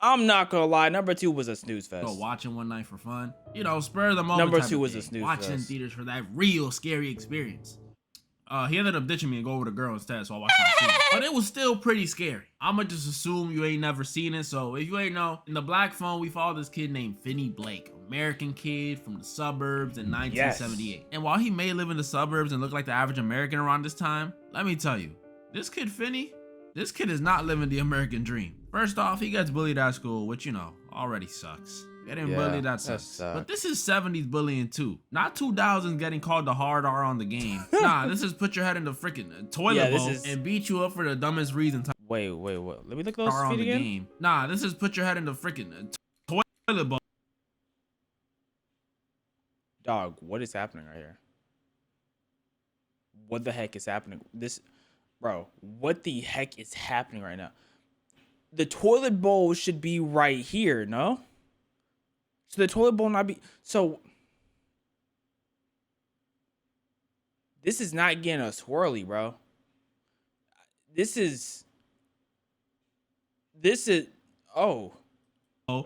I'm not gonna lie, number two was a snooze fest. Go watching one night for fun. You know, spur of the moment. Number two was a snooze fest. Watching in theaters for that real scary experience. He ended up ditching me and go with a girl instead, so I watched my but it was still pretty scary. I'ma just assume you ain't never seen it, so if you ain't know, in the Black Phone, we follow this kid named Finney Blake, American kid from the suburbs in 1978. Yes. And while he may live in the suburbs and look like the average American around this time, let me tell you, this kid Finney, this kid is not living the American dream. First off, he gets bullied at school, which, you know, already sucks. Getting bullied, that sucks. But this is 70s bullying too. Not 2000s getting called the hard R on the game. Nah, this is put your head in the freaking toilet bowl and beat you up for the dumbest reason. Wait, what? Let me look at those feet again. Game. Nah, this is put your head in the freaking toilet bowl. Dog, what is happening right here? What the heck is happening? Bro, what the heck is happening right now? The toilet bowl should be right here, no? So the toilet bowl not be, so this is not getting a swirly, bro. This is, oh.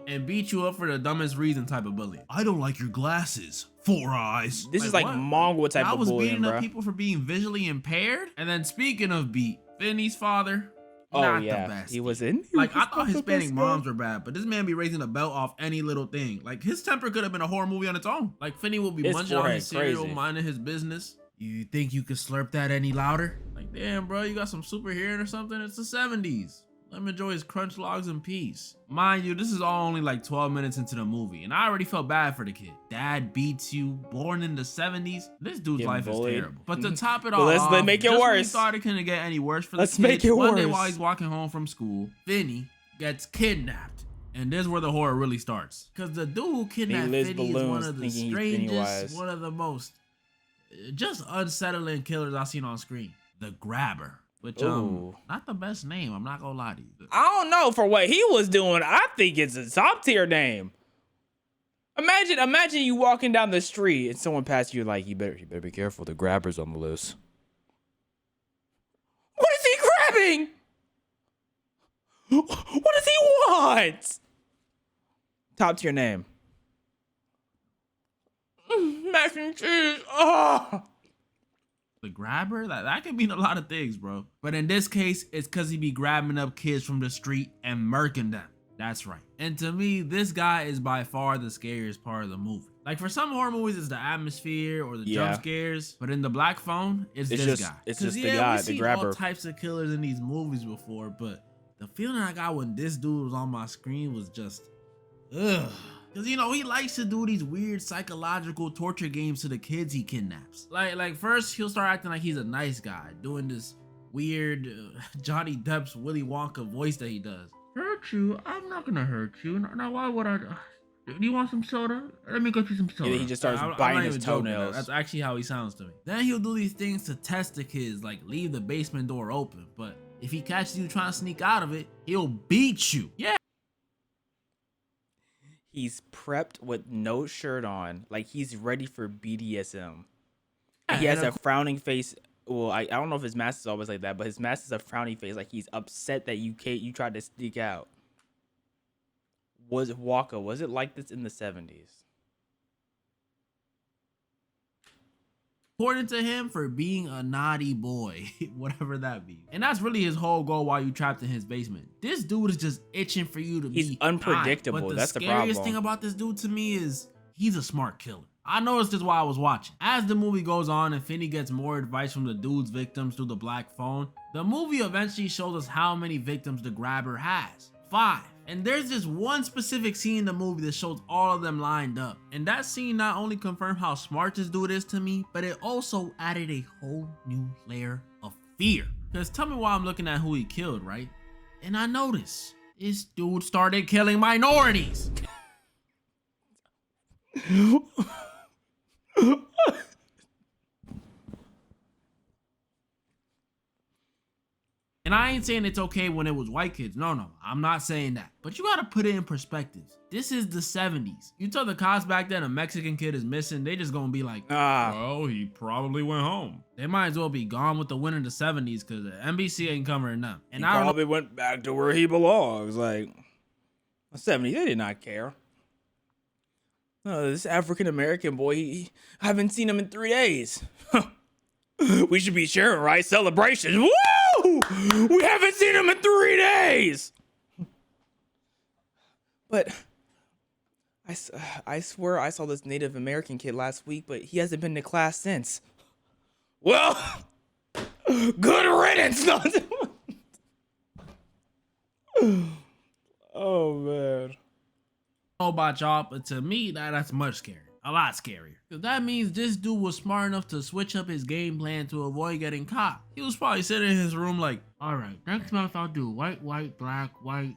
And beat you up for the dumbest reason type of bullying. I don't like your glasses. 4 eyes. This is like Mongol type of bullying, bro. I was beating up people for being visually impaired. And then speaking of beat, Finney's father, not the best. He was in? Like, I thought Hispanic moms were bad, but this man be raising a belt off any little thing. Like, his temper could have been a horror movie on its own. Like, Finney will be munching on his cereal, minding his business. You think you could slurp that any louder? Like, damn, bro, you got some super hearing or something? It's the 70s. Let him enjoy his crunch logs in peace. Mind you, this is all only like 12 minutes into the movie, and I already felt bad for the kid. Dad beats you, born in the 70s. This dude's life is terrible. But to top it all off, let's make it worse. When we thought it couldn't get any worse for the kid, make it one day worse. while he's walking home from school, Finney gets kidnapped. And this is where the horror really starts. Because the dude who kidnapped Finney is one of the strangest, one of the most just unsettling killers I've seen on screen. The Grabber. Which, not the best name, I'm not gonna lie to you. I don't know, for what he was doing, I think it's a top tier name. Imagine you walking down the street and someone passes you like, you better be careful, the Grabber's on the loose. What is he grabbing? What does he want? Top tier name. Mac and cheese, The Grabber? That could mean a lot of things, bro. But in this case, it's because he be grabbing up kids from the street and murking them. That's right. And to me, this guy is by far the scariest part of the movie. Like, for some horror movies, it's the atmosphere or the jump scares. But in the Black Phone, it's this guy. It's just the guy, the Grabber. We've seen all types of killers in these movies before, but the feeling I got when this dude was on my screen was just, ugh. Cause you know, he likes to do these weird psychological torture games to the kids he kidnaps. Like first he'll start acting like he's a nice guy, doing this weird Johnny Depp's Willy Wonka voice that he does. Hurt you? I'm not gonna hurt you. Now why would I? Do you want some soda? Let me get you some soda. Yeah, he just starts biting his toenails. That's actually how he sounds to me. Then he'll do these things to test the kids, like leave the basement door open. But if he catches you trying to sneak out of it, he'll beat you. Yeah. He's prepped with no shirt on, like he's ready for BDSM. He has a frowning face. Well, I don't know if his mask is always like that, but his mask is a frowny face, like he's upset that you tried to sneak out. Was it like this in the 70s? According to him, for being a naughty boy, whatever that means. And that's really his whole goal while you trapped in his basement. This dude is just itching for you to be He's unpredictable. But that's the problem. The scariest thing about this dude to me is he's a smart killer. I noticed this while I was watching. As the movie goes on and Finney gets more advice from the dude's victims through the Black Phone, the movie eventually shows us how many victims the Grabber has. 5. And there's this one specific scene in the movie that shows all of them lined up. And that scene not only confirmed how smart this dude is to me, but it also added a whole new layer of fear. Because tell me why I'm looking at who he killed, right? And I noticed this dude started killing minorities. And I ain't ain't saying it's okay when it was white kids. No, I'm not saying that. But you gotta put it in perspective. This is the 70s. You tell the cops back then a Mexican kid is missing, they just gonna be like, well, he probably went home. They might as well be gone with the wind of the 70s because NBC ain't covering them. And he probably went back to where he belongs. Like, the 70s, they did not care. This African-American boy, I haven't seen him in 3 days. We should be sharing, right? Celebrations. Woo! We haven't seen him in 3 days. But I swear I saw this Native American kid last week, but he hasn't been to class since. Well, good riddance. Oh, man. I don't know about y'all, but to me, that's much scarier. A lot scarier. Cause that means this dude was smart enough to switch up his game plan to avoid getting caught. He was probably sitting in his room like, all right, next month I'll do white, black, white.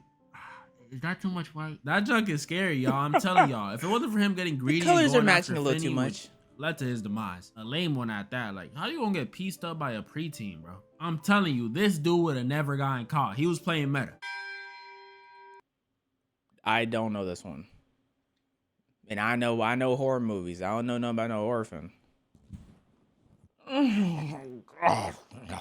Is that too much white? That junk is scary, y'all. I'm telling y'all. If it wasn't for him getting greedy, the colors and are matching a little too much. Led to his demise. A lame one at that. Like, how you gonna get pieced up by a preteen, bro? I'm telling you, this dude would have never gotten caught. He was playing meta. I don't know this one. And I know horror movies. I don't know nothing about no orphan. Oh, God, no.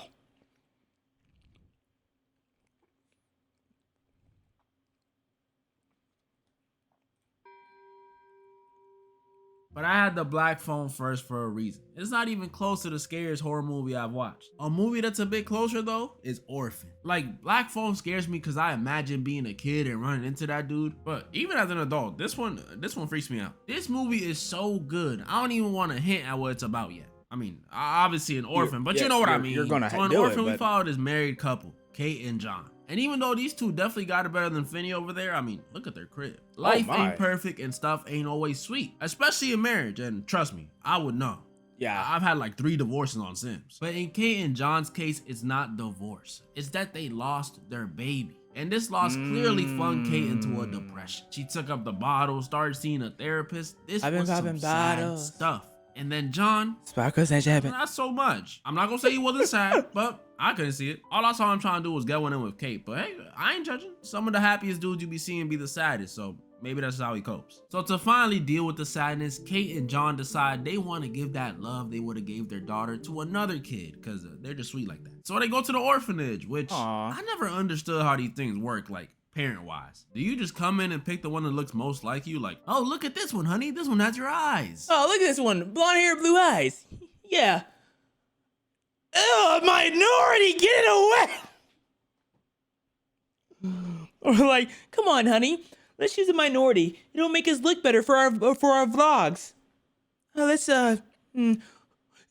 But I had the black phone first for a reason. It's not even close to the scariest horror movie I've watched. A movie that's a bit closer though is Orphan. Like, black phone scares me because I imagine being a kid and running into that dude. But even as an adult, this one freaks me out. This movie is so good. I don't even want to hint at what it's about yet. I mean, obviously an orphan, but you know what I mean. You're gonna so in Orphan, we followed this married couple, Kate and John. And even though these two definitely got it better than Finney over there, I mean, look at their crib. Life ain't perfect and stuff ain't always sweet, especially in marriage. And trust me, I would know. Yeah, I've had like 3 divorces on Sims. But in Kate and John's case, it's not divorce. It's that they lost their baby. And this loss clearly flung Kate into a depression. She took up the bottle, started seeing a therapist. This was some sad stuff. And then John, not so much. I'm not gonna say he wasn't sad, but I couldn't see it. All I saw him trying to do was get one in with Kate. But hey, I ain't judging. Some of the happiest dudes you be seeing be the saddest, so maybe that's how he copes. So to finally deal with the sadness, Kate and John decide they want to give that love they would have gave their daughter to another kid, because they're just sweet like that. So they go to the orphanage, which I never understood how these things work, like parent-wise. Do you just come in and pick the one that looks most like you? Like, oh, look at this one, honey. This one has your eyes. Oh, look at this one. Blonde hair, blue eyes. Yeah. Oh, minority, get it away. Or like, come on, honey. Let's use a minority. It'll make us look better for our vlogs.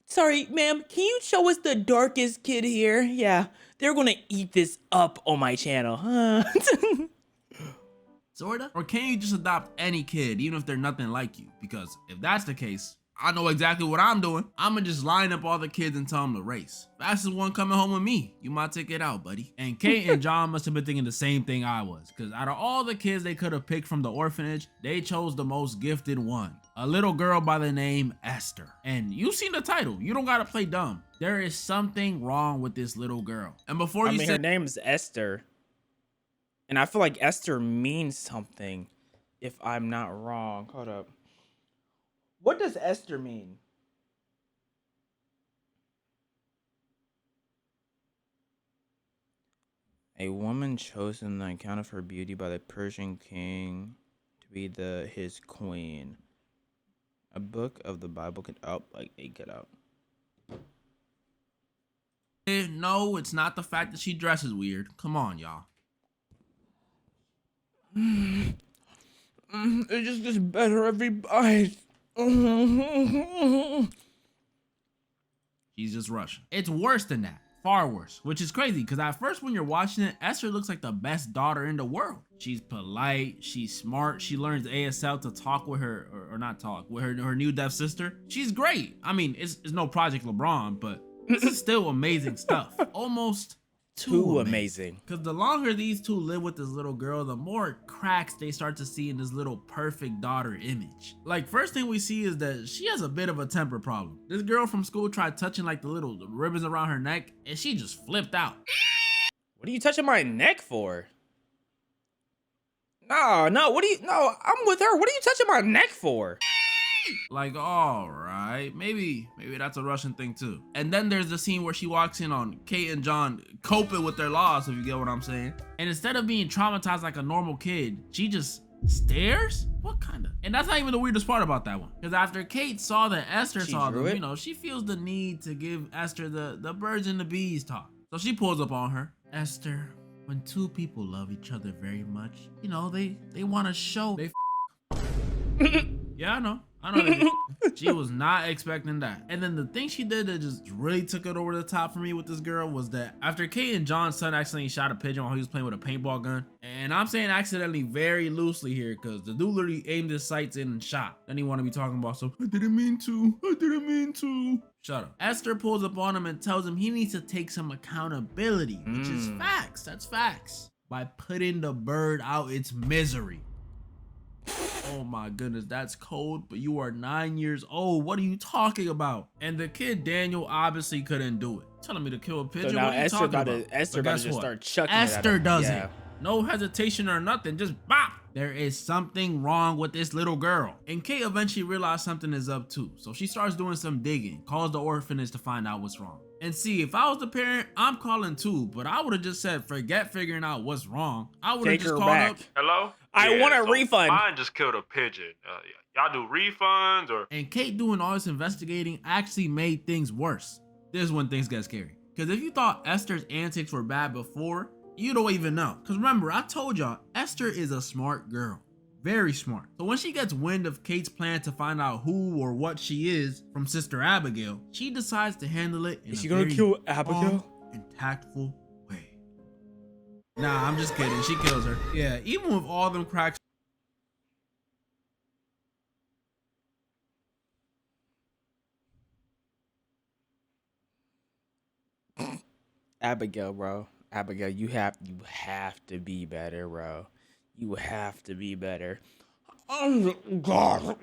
Sorry, ma'am. Can you show us the darkest kid here? Yeah, they're gonna eat this up on my channel. Sorta? Or can you just adopt any kid, even if they're nothing like you? Because if that's the case, I know exactly what I'm doing. I'm gonna just line up all the kids and tell them to race. Fastest one coming home with me. You might take it out, buddy. And Kate and John must have been thinking the same thing I was. Because out of all the kids they could have picked from the orphanage, they chose the most gifted one. A little girl by the name Esther. And you've seen the title. You don't gotta play dumb. There is something wrong with this little girl. And before you say her name's Esther. And I feel like Esther means something, if I'm not wrong. Hold up. What does Esther mean? A woman chosen on account of her beauty by the Persian king to be his queen. A book of the Bible could get out. No, it's not the fact that she dresses weird. Come on, y'all. It just gets better every bite. She's just Russian. It's worse than that. Far worse. Which is crazy, because at first when you're watching it, Esther looks like the best daughter in the world. She's polite, she's smart, she learns ASL to talk with her, or not talk, with her new deaf sister. She's great. I mean, it's no Project LeBron, but this is still amazing stuff. Almost too amazing. Because the longer these two live with this little girl, the more cracks they start to see in this little perfect daughter image. Like, first thing we see is that she has a bit of a temper problem. This girl from school tried touching like the ribbons around her neck, and she just flipped out. What are you touching my neck for? No, I'm with her. What are you touching my neck for? Like, all right, maybe that's a Russian thing too. And then there's the scene where she walks in on Kate and John coping with their loss, if you get what I'm saying. And instead of being traumatized like a normal kid, she just stares? What kind of? And that's not even the weirdest part about that one. Because after Kate saw that Esther saw them, you know, she feels the need to give Esther the birds and the bees talk. So she pulls up on her. Esther, when two people love each other very much, you know, they want to show they yeah, I know. She was not expecting that. And then the thing she did that just really took it over the top for me with this girl was that after Kate and John's son accidentally shot a pigeon while he was playing with a paintball gun, and I'm saying accidentally very loosely here because the dude literally aimed his sights in and shot. Then he want to be talking about some, I didn't mean to. Shut up. Esther pulls up on him and tells him he needs to take some accountability, which is facts. That's facts. By putting the bird out its misery. Oh my goodness, that's cold, but you are 9 years old. What are you talking about? And the kid, Daniel, obviously couldn't do it. Telling me to kill a pigeon? So now what are you Esther talking about about? Esther about to just start chucking it at Esther him. does Yeah. it. No hesitation or nothing, just bop. There is something wrong with this little girl. And Kate eventually realized something is up too. So she starts doing some digging, calls the orphanage to find out what's wrong. And see, if I was the parent, I'm calling too, but I would have just said, forget figuring out what's wrong. I would have just called up. Hello? I want a refund. Mine just killed a pigeon. Y'all do refunds or? And Kate doing all this investigating actually made things worse. This is when things get scary. Because if you thought Esther's antics were bad before, you don't even know. Because remember, I told y'all, Esther is a smart girl. Very smart. So when she gets wind of Kate's plan to find out who or what she is from Sister Abigail, she decides to handle it in a very kill Abigail? and tactful way. Nah, I'm just kidding. She kills her. Yeah, even with all them cracks. Abigail, bro. Abigail, you have to be better, bro. You have to be better. Oh God.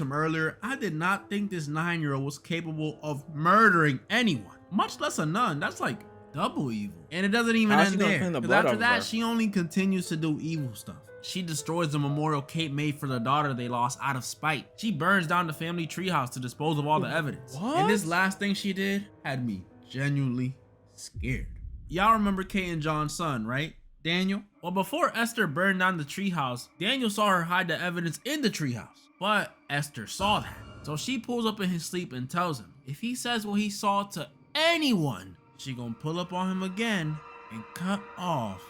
Earlier, I did not think this 9-year-old was capable of murdering anyone, much less a nun. That's like double evil. And it doesn't even end there. Because after that, she only continues to do evil stuff. She destroys the memorial Kate made for the daughter they lost out of spite. She burns down the family treehouse to dispose of all the evidence. What? And this last thing she did had me genuinely scared. Y'all remember Kate and John's son, right? Daniel? Well, before Esther burned down the treehouse, Daniel saw her hide the evidence in the treehouse. But Esther saw that. So she pulls up in his sleep and tells him, if he says what he saw to anyone, she gonna pull up on him again and cut off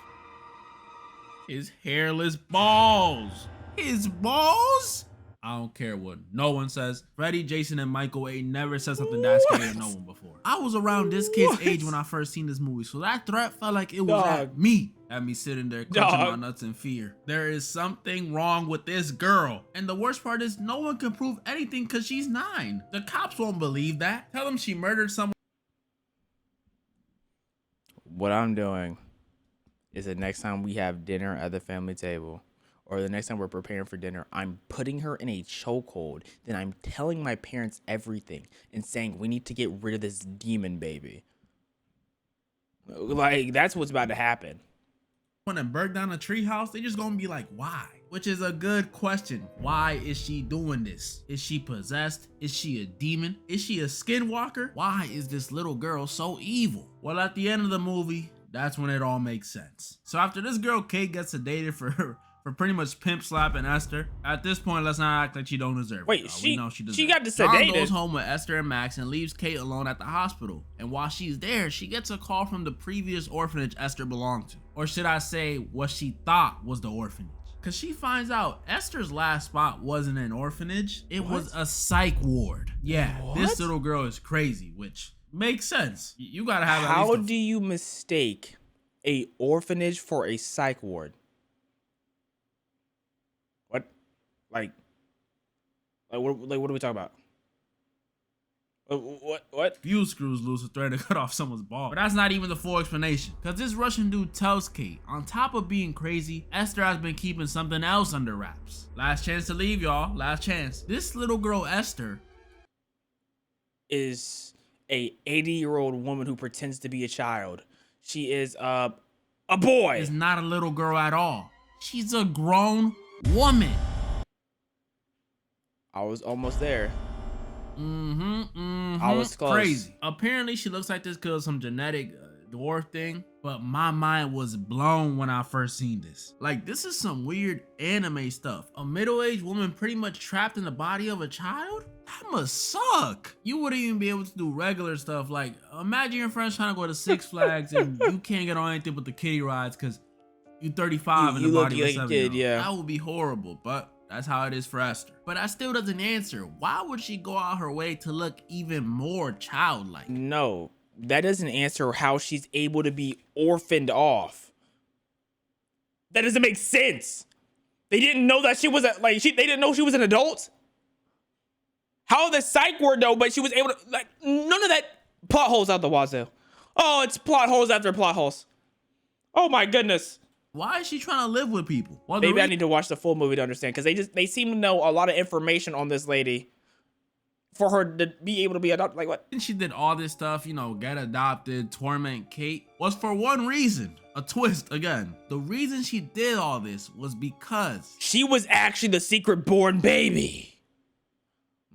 his hairless balls. His balls? I don't care what no one says. Freddy, Jason, and Michael ain't never said something that scary to no one before. I was around this kid's age when I first seen this movie, so that threat felt like it was at me. Had me sitting there clutching my nuts in fear. There is something wrong with this girl. And the worst part is no one can prove anything because she's 9. The cops won't believe that. Tell them she murdered someone. What I'm doing is the next time we have dinner at the family table, or the next time we're preparing for dinner, I'm putting her in a chokehold. Then I'm telling my parents everything and saying we need to get rid of this demon baby. Like, that's what's about to happen. When and burn down a treehouse, they just gonna be like, why? Which is a good question. Why is she doing this? Is she possessed? Is she a demon? Is she a skinwalker? Why is this little girl so evil? Well, at the end of the movie, that's when it all makes sense. So after this girl Kate gets sedated for pretty much pimp slapping Esther, at this point, let's not act like she don't deserve it. Wait, she got John sedated. goes home with Esther and Max and leaves Kate alone at the hospital. And while she's there, she gets a call from the previous orphanage Esther belonged to. Or should I say, what she thought was the orphanage. Because she finds out Esther's last spot wasn't an orphanage. It was a psych ward. Yeah, this little girl is crazy, which makes sense. You gotta have at least How do you mistake a orphanage for a psych ward? What are we talking about? What? Few screws loose with thread to cut off someone's ball. But that's not even the full explanation. Because this Russian dude tells Kate, on top of being crazy, Esther has been keeping something else under wraps. Last chance to leave, y'all. Last chance. This little girl, Esther, is a 80-year-old woman who pretends to be a child. She is a boy. Is not a little girl at all. She's a grown woman. I was almost there. I was close. Crazy. Apparently, she looks like this because some genetic dwarf thing, but my mind was blown when I first seen this. Like, this is some weird anime stuff. A middle-aged woman pretty much trapped in the body of a child? That must suck. You wouldn't even be able to do regular stuff. Like, imagine your friends trying to go to Six Flags and you can't get on anything but the kiddie rides because you 35 in the body of a 7-year-old. Yeah. That would be horrible, but that's how it is for Esther. But that still doesn't answer. Why would she go out her way to look even more childlike? No, that doesn't answer how she's able to be orphaned off. That doesn't make sense. They didn't know that she was they didn't know she was an adult. How the psych ward though, but she was able to, like, none of that plot holes out the wazoo. Oh, it's plot holes after plot holes. Oh my goodness. Why is she trying to live with people? Well, maybe I need to watch the full movie to understand, because they seem to know a lot of information on this lady for her to be able to be adopted. Like, what? And she did all this stuff, you know, get adopted, torment Kate, was for one reason. A twist again. The reason she did all this was because she was actually the secret born baby.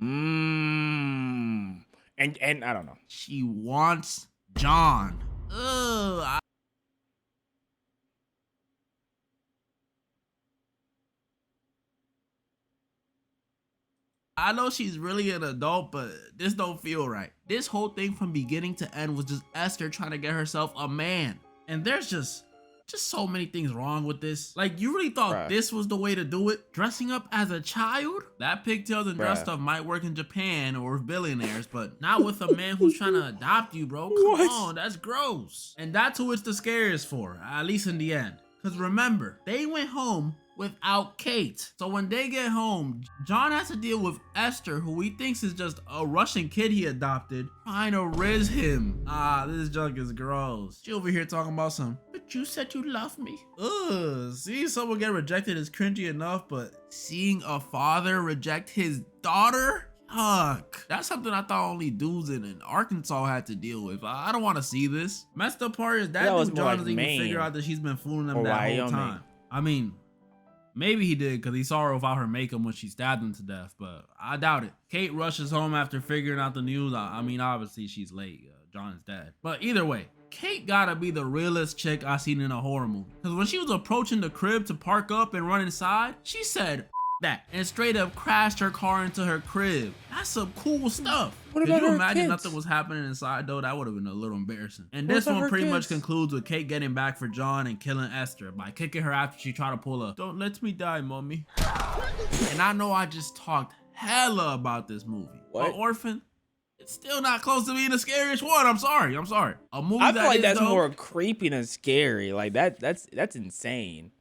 And I don't know. She wants John. Ugh. I know she's really an adult, but this don't feel right. This whole thing from beginning to end was just Esther trying to get herself a man. And there's just so many things wrong with this. Like, you really thought this was the way to do it? Dressing up as a child? That pigtails and dress stuff might work in Japan or with billionaires, but not with a man who's trying to adopt you, bro. Come on, that's gross. And that's who it's the scariest for, at least in the end. Because remember, they went home without Kate. So when they get home, John has to deal with Esther, who he thinks is just a Russian kid he adopted, trying to riz him. This junk is gross. She over here talking about some, but you said you love me. Ugh, seeing someone get rejected is cringy enough, but seeing a father reject his daughter? Yuck. That's something I thought only dudes in Arkansas had to deal with. I don't want to see this. Messed up part is that dude John doesn't even figure out that she's been fooling them that whole time. I mean, maybe he did because he saw her without her makeup when she stabbed him to death, but I doubt it. Kate rushes home after figuring out the news. I mean, obviously she's late. John is dead. But either way, Kate gotta be the realest chick I seen in a horror movie. Because when she was approaching the crib to park up and run inside, she said that and straight up crashed her car into her crib. That's some cool stuff. What about Could you her imagine kids? Nothing was happening inside though? That would have been a little embarrassing. And this one pretty much concludes with Kate getting back for John and killing Esther by kicking her after she tried to pull a "don't let me die, mommy." And I know I just talked hella about this movie. What? But Orphan, it's still not close to being the scariest one. I'm sorry. A movie I feel like that's dope. more creepy than scary. Like that's insane.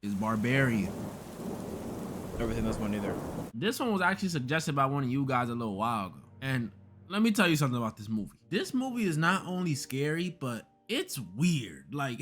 Is Barbarian. Never seen this one either. This one was actually suggested by one of you guys a little while ago. And let me tell you something about this movie. This movie is not only scary, but it's weird. Like,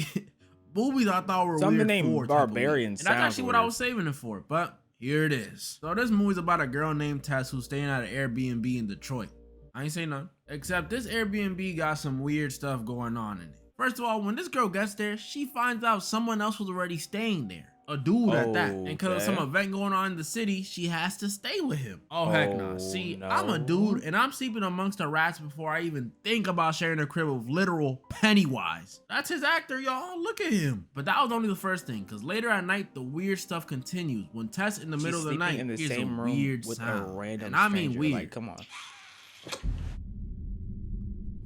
movies I thought were something weird named Barbarian. And that's actually what I was saving it for. But here it is. So this movie's about a girl named Tess who's staying at an Airbnb in Detroit. I ain't saying nothing. Except this Airbnb got some weird stuff going on in it. First of all, when this girl gets there, she finds out someone else was already staying there. A dude at that. And because of some event going on in the city, she has to stay with him. Oh, heck no. See, I'm a dude and I'm sleeping amongst the rats before I even think about sharing a crib with literal Pennywise. That's his actor, y'all. Look at him. But that was only the first thing, because later at night, the weird stuff continues. When Tess in the middle of the night in the hears same a room weird with sound. a random and I mean stranger. weird. Like, come on.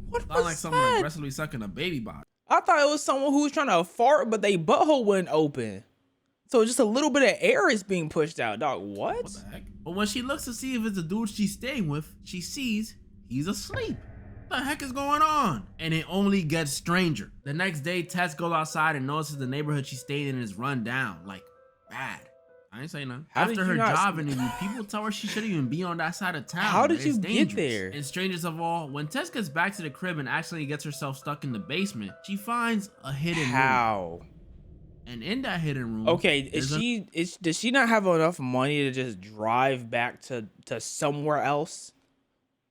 What Sound was like someone that? aggressively sucking a baby bottle. I thought it was someone who was trying to fart, but they butthole wasn't open. So just a little bit of air is being pushed out, dog. What the heck? But when she looks to see if it's the dude she's staying with, she sees he's asleep. What the heck is going on? And it only gets stranger. The next day, Tess goes outside and notices the neighborhood she's staying in is run down, like bad. I ain't saying nothing. After her job interview, people tell her she shouldn't even be on that side of town. How did you dangerous. get there? And strangest of all, when Tess gets back to the crib and accidentally gets herself stuck in the basement, she finds a hidden room. And in that hidden room, okay, does she not have enough money to just drive back to somewhere else?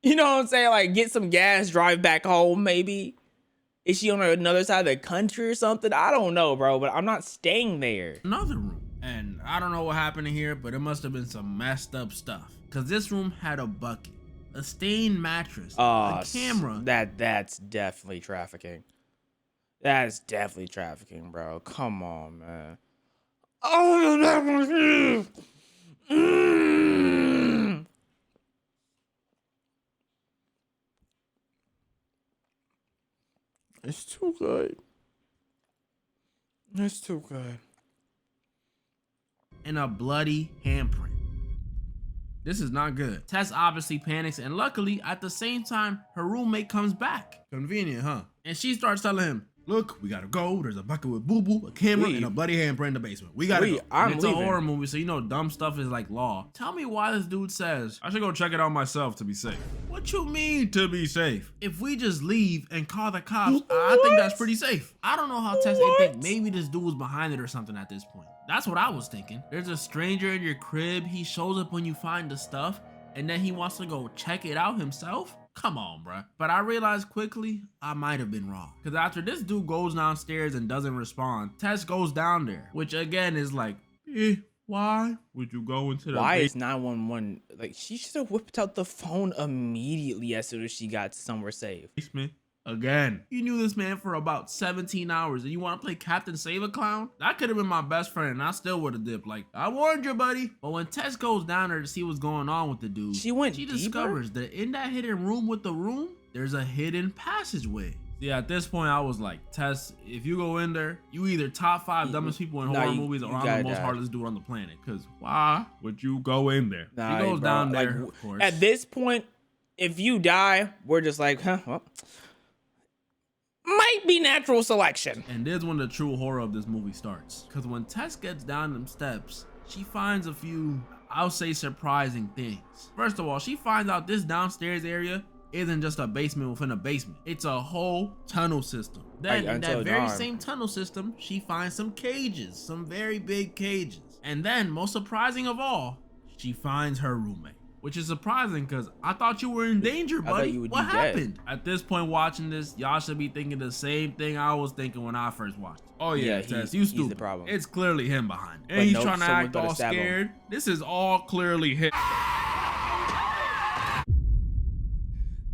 You know what I'm saying? Like get some gas, drive back home, maybe. Is she on another side of the country or something? I don't know, bro, but I'm not staying there. Another room. And I don't know what happened in here, but it must have been some messed up stuff. Cause this room had a bucket, a stained mattress, a camera. That's definitely trafficking. That's definitely trafficking, bro. Come on, man. Oh, it's too good. It's too good. And a bloody handprint. This is not good. Tess obviously panics, and luckily, at the same time, her roommate comes back. Convenient, huh? And she starts telling him, look, we gotta go. There's a bucket with boo-boo, a camera, and a bloody handprint in the basement. We gotta go. It's a horror movie, so you know dumb stuff is like law. Tell me why this dude says, I should go check it out myself to be safe. What you mean to be safe? If we just leave and call the cops, I think that's pretty safe. I don't know how Tess didn't think maybe this dude was behind it or something at this point. That's what I was thinking. There's a stranger in your crib. He shows up when you find the stuff, and then he wants to go check it out himself? Come on, bruh. But I realized quickly I might have been wrong. Because after this dude goes downstairs and doesn't respond, Tess goes down there, which again is like, why would you go into the Why is 911? Like, she should have whipped out the phone immediately as soon as she got somewhere safe. basement? Again, you knew this man for about 17 hours and you want to play Captain Save a Clown? That could have been my best friend and I still would have dipped. Like, I warned you, buddy. But when Tess goes down there to see what's going on with the dude, she discovers that in that hidden room with the room, there's a hidden passageway. See, at this point, I was like, Tess, if you go in there, you either top 5 dumbest people in horror movies or I'm the most heartless dude on the planet. Because why would you go in there? He goes down there, of course. At this point, if you die, we're just like, huh, well, might be natural selection. And there's when the true horror of this movie starts. Because when Tess gets down them steps, she finds a few, I'll say, surprising things. First of all, she finds out this downstairs area isn't just a basement within a basement. It's a whole tunnel system. Then in that very same tunnel system, she finds some cages, some very big cages. And then, most surprising of all, she finds her roommate. Which is surprising because I thought you were in danger, buddy. What happened? At this point watching this, y'all should be thinking the same thing I was thinking when I first watched it. Oh yeah, Tess, you stupid. He's the problem. It's clearly him behind it. And he's trying to act all scared. This is all clearly him.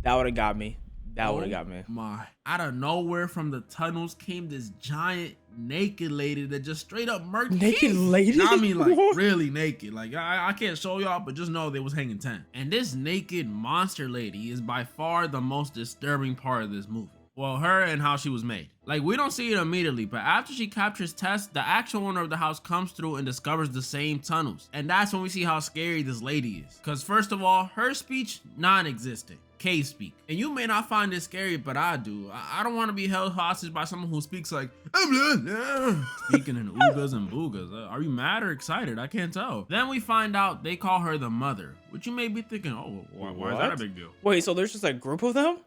That would have got me. That would have got me. My. Out of nowhere from the tunnels came this giant naked lady that just straight up murked Naked lady? I mean, like, really naked. Like, I can't show y'all, but just know they was hanging 10. And this naked monster lady is by far the most disturbing part of this movie. Well, her and how she was made. Like, we don't see it immediately, but after she captures Tess, the actual owner of the house comes through and discovers the same tunnels. And that's when we see how scary this lady is. Because first of all, her speech, non-existent. Cave speak. And you may not find this scary, but I do. I don't want to be held hostage by someone who speaks like speaking in oogas and boogas. Are you mad or excited? I can't tell. Then we find out they call her the mother, which you may be thinking, oh, why is that a big deal? Wait, so there's just a group of them?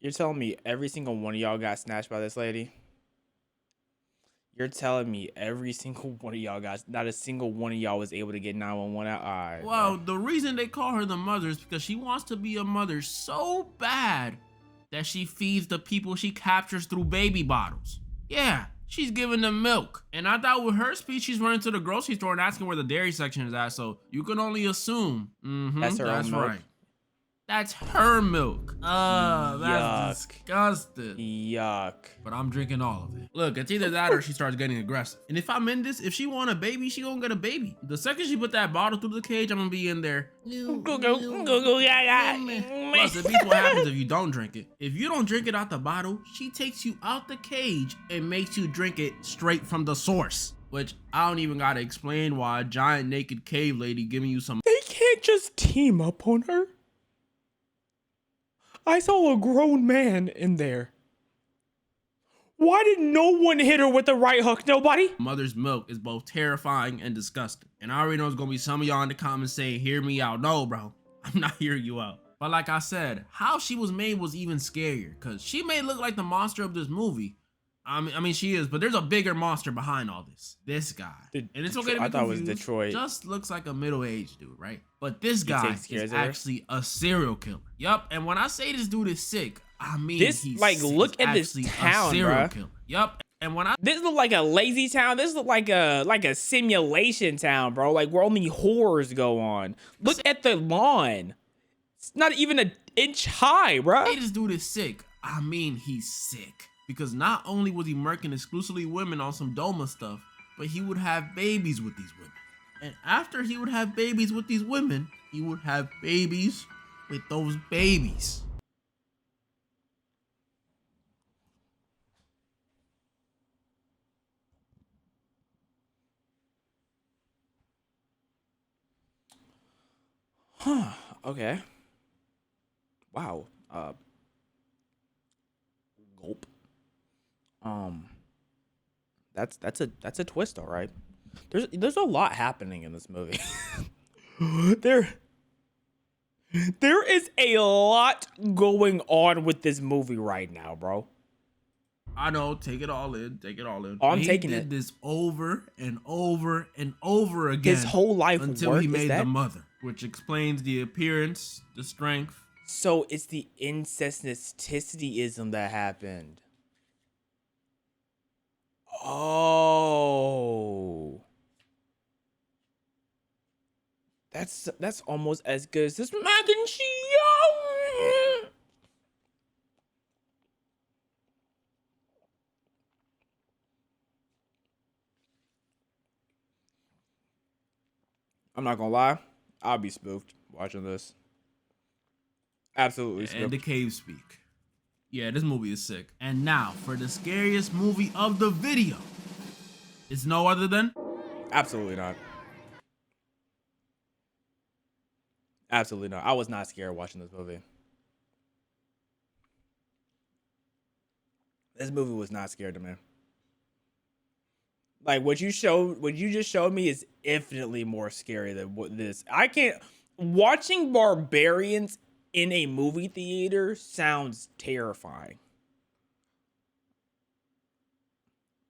You're telling me every single one of y'all got snatched by this lady? You're telling me every single one of y'all got, not a single one of y'all was able to get 911 out? All right, well, the reason they call her the mother is because she wants to be a mother so bad that she feeds the people she captures through baby bottles. Yeah, she's giving them milk. And I thought with her speech, she's running to the grocery store and asking where the dairy section is at, so you can only assume. That's her own milk. Right. That's her milk. That's disgusting. Yuck. But I'm drinking all of it. Look, it's either that or she starts getting aggressive. And if I'm in this, if she want a baby, she gonna get a baby. The second she put that bottle through the cage, I'm gonna be in there. Plus, it beats what happens if you don't drink it. If you don't drink it out the bottle, she takes you out the cage and makes you drink it straight from the source. Which I don't even gotta explain why a giant naked cave lady giving you some. They can't just team up on her. I saw a grown man in there. Why did no one hit her with the right hook? Nobody? Mother's milk is both terrifying and disgusting. And I already know there's gonna be some of y'all in the comments saying, hear me out. No, bro, I'm not hearing you out. But like I said, how she was made was even scarier because she may look like the monster of this movie. I mean, she is, but there's a bigger monster behind all this. This guy. And it's okay to be confused. I thought it was Detroit. Just looks like a middle-aged dude, right? But this guy is actually a serial killer. Yup. And when I say this dude is sick, I mean this, he's like, sick. look at this town, bro. Yup. And when this look like a lazy town. This look like a simulation town, bro. Like where only horrors go on. Look at the lawn. It's not even an inch high, bro. Hey, this dude is sick. I mean he's sick. Because not only was he murking exclusively women on some Doma stuff, but he would have babies with these women. And after he would have babies with these women, he would have babies with those babies. Huh. Okay. Wow. Gulp. That's a twist, all right. There's a lot happening in this movie. there is a lot going on with this movie right now, bro. I know, take it all in, take it all in. Oh, I'm taking it. He did this over and over and over again. His whole life until he made the mother, which explains the appearance, the strength. So it's the incesticityism that happened. Oh, that's almost as good as this mac and cheese. I'm not gonna lie, I'll be spooked watching this. Absolutely spooked. And the cave speak. Yeah, this movie is sick. And now for the scariest movie of the video. It's no other than... Absolutely not. Absolutely not. I was not scared watching this movie. This movie was not scared to me. Like what you just showed me is infinitely more scary than what this. I can't. Watching barbarians in a movie theater sounds terrifying.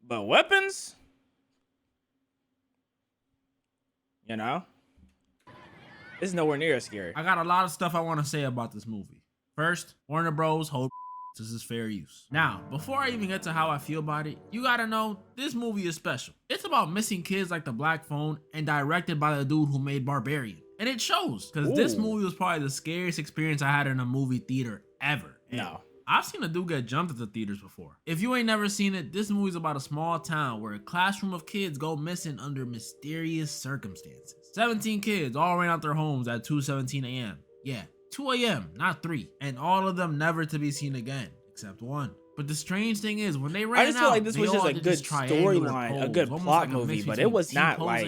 But weapons, you know, it's nowhere near as scary. I got a lot of stuff I want to say about this movie. First, Warner Bros. Hold this is fair use. Now, before I even get to how I feel about it, you gotta know this movie is special. It's about missing kids like the Black Phone and directed by the dude who made Barbarian. And it shows, because this movie was probably the scariest experience I had in a movie theater ever. No. I've seen a dude get jumped at the theaters before. If you ain't never seen it, this movie's about a small town where a classroom of kids go missing under mysterious circumstances. 17 kids all ran out their homes at 2:17 a.m. Yeah, 2 a.m., not 3. And all of them never to be seen again, except one. But the strange thing is, when they ran out, I just feel like this was just a good storyline, a good plot movie, but it was not like...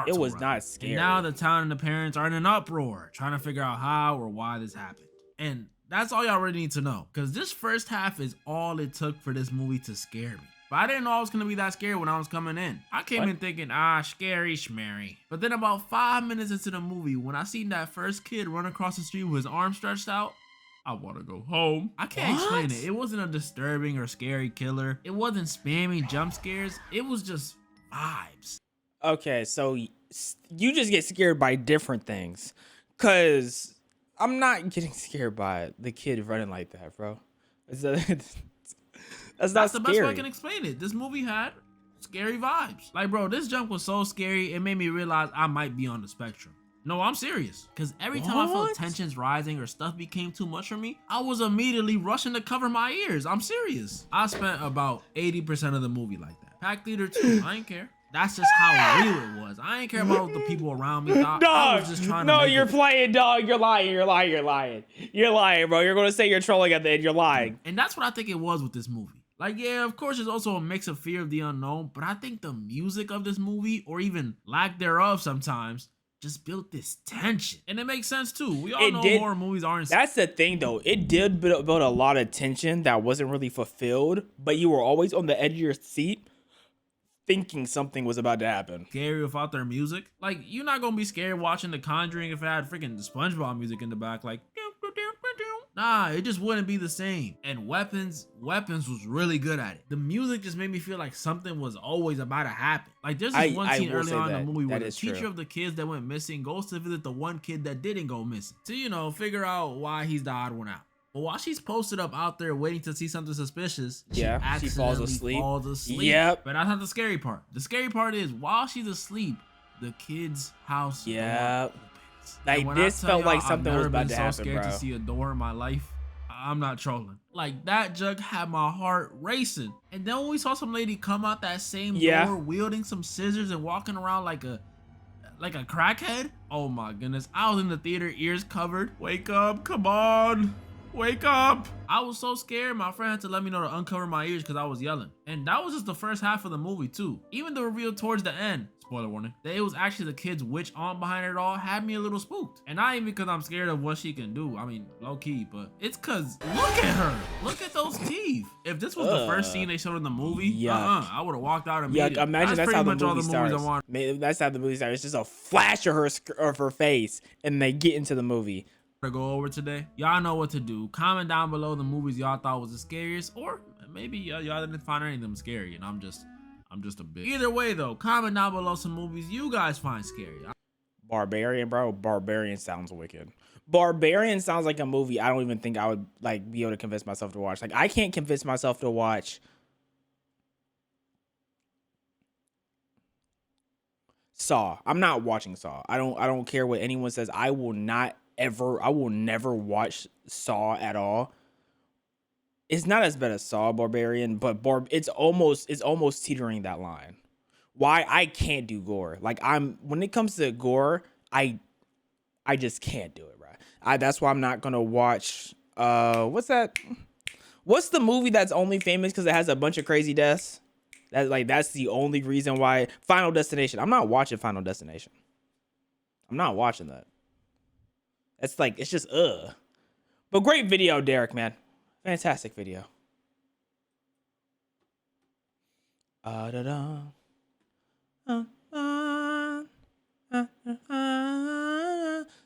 It was not scary. And now the town and the parents are in an uproar, trying to figure out how or why this happened. And that's all y'all really need to know, because this first half is all it took for this movie to scare me. But I didn't know it was gonna be that scary when I was coming in. I came in thinking, scary schmary. But then about 5 minutes into the movie, when I seen that first kid run across the street with his arm stretched out, I want to go home. I can't explain it. It wasn't a disturbing or scary killer. It wasn't spammy jump scares. It was just vibes. Okay, so you just get scared by different things. Cause I'm not getting scared by the kid running like that, bro. That's not the best way I can explain it. This movie had scary vibes. Like, bro, this jump was so scary, it made me realize I might be on the spectrum. No, I'm serious. Because every time I felt tensions rising or stuff became too much for me, I was immediately rushing to cover my ears. I'm serious. I spent about 80% of the movie like that. Pack theater too, I ain't care. That's just how real it was. I ain't care about what the people around me thought. I was just trying to no, you're playing, dog. You're lying. You're lying. You're lying. You're lying, bro. You're going to say you're trolling at the end. You're lying. And that's what I think it was with this movie. Like, yeah, of course, there's also a mix of fear of the unknown, but I think the music of this movie, or even lack thereof sometimes, just built this tension. And it makes sense, too. We all know horror movies aren't... That's the thing, though. It did build a lot of tension that wasn't really fulfilled, but you were always on the edge of your seat, thinking something was about to happen. Scary without their music? Like, you're not gonna be scared watching The Conjuring if it had freaking SpongeBob music in the back, like... Nah, it just wouldn't be the same. And Weapons was really good at it. The music just made me feel like something was always about to happen. Like there's this one scene early on in the movie where the teacher of the kids that went missing goes to visit the one kid that didn't go missing to, you know, figure out why he's the odd one out. But while she's posted up out there waiting to see something suspicious, she falls asleep. Yep. But that's not the scary part. The scary part is while she's asleep, the kid's house door opens. Like this felt like something was about to happen, bro. I've never been so scared to see a door in my life. I'm not trolling. Like that jug had my heart racing. And then when we saw some lady come out that same door wielding some scissors and walking around like a crackhead. Oh my goodness. I was in the theater, ears covered. Wake up, come on. Wake up. I was so scared, my friend had to let me know to uncover my ears because I was yelling. And that was just the first half of the movie too. Even the reveal towards the end, spoiler warning, that it was actually the kid's witch aunt behind it all had me a little spooked. And not even because I'm scared of what she can do. I mean, low key, but it's because look at her. Look at those teeth. If this was the first scene they showed in the movie, I would have walked out immediately. Imagine that's how the movie starts. That's how the movie starts. It's just a flash of her face and they get into the movie. To go over today, y'all know what to do. Comment down below the movies y'all thought was the scariest, or maybe y'all didn't find any of them scary and I'm just a bitch. Either way though, comment down below some movies you guys find scary. Barbarian, bro. Barbarian sounds wicked. Barbarian sounds like a movie I don't even think I would like be able to convince myself to watch. Like I can't convince myself to watch Saw. I'm not watching Saw. I don't care what anyone says. I will never watch Saw at all. It's not as bad as Saw, Barbarian, but it's almost teetering that line. Why I can't do gore. Like when it comes to gore, I just can't do it, right? That's why I'm not gonna watch what's that? What's the movie that's only famous because it has a bunch of crazy deaths? That's the only reason why. Final Destination. I'm not watching Final Destination. I'm not watching that. It's like, it's just, But great video, Derek, man. Fantastic video.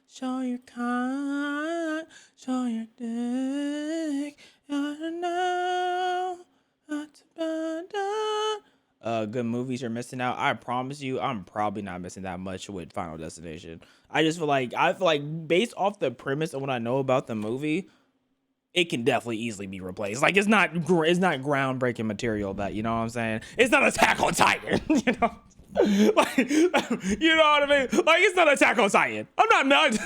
Show your kind, show your dick. Good movies you're missing out. I promise you, I'm probably not missing that much with Final Destination. I feel like based off the premise of what I know about the movie, it can definitely easily be replaced. Like it's not groundbreaking material that, you know what I'm saying? It's not Attack on Titan, you know? Like, you know what I mean? Like it's not Attack on Titan. I'm not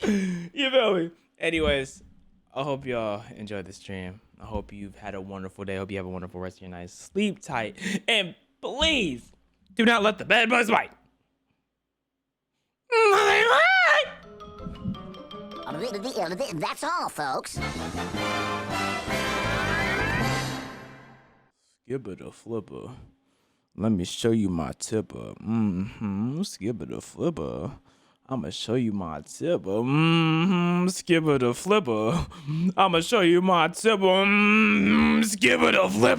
you feel me? Anyways, I hope y'all enjoyed the stream. I hope you've had a wonderful day. I hope you have a wonderful rest of your night. Sleep tight. And please do not let the bed bugs bite. That's all, folks. Skibber the flipper. Let me show you my tipper. Skibber the flipper. I'ma show you my tipper. Skibber the flipper. I'ma show you my tipper. Skibber the flipper.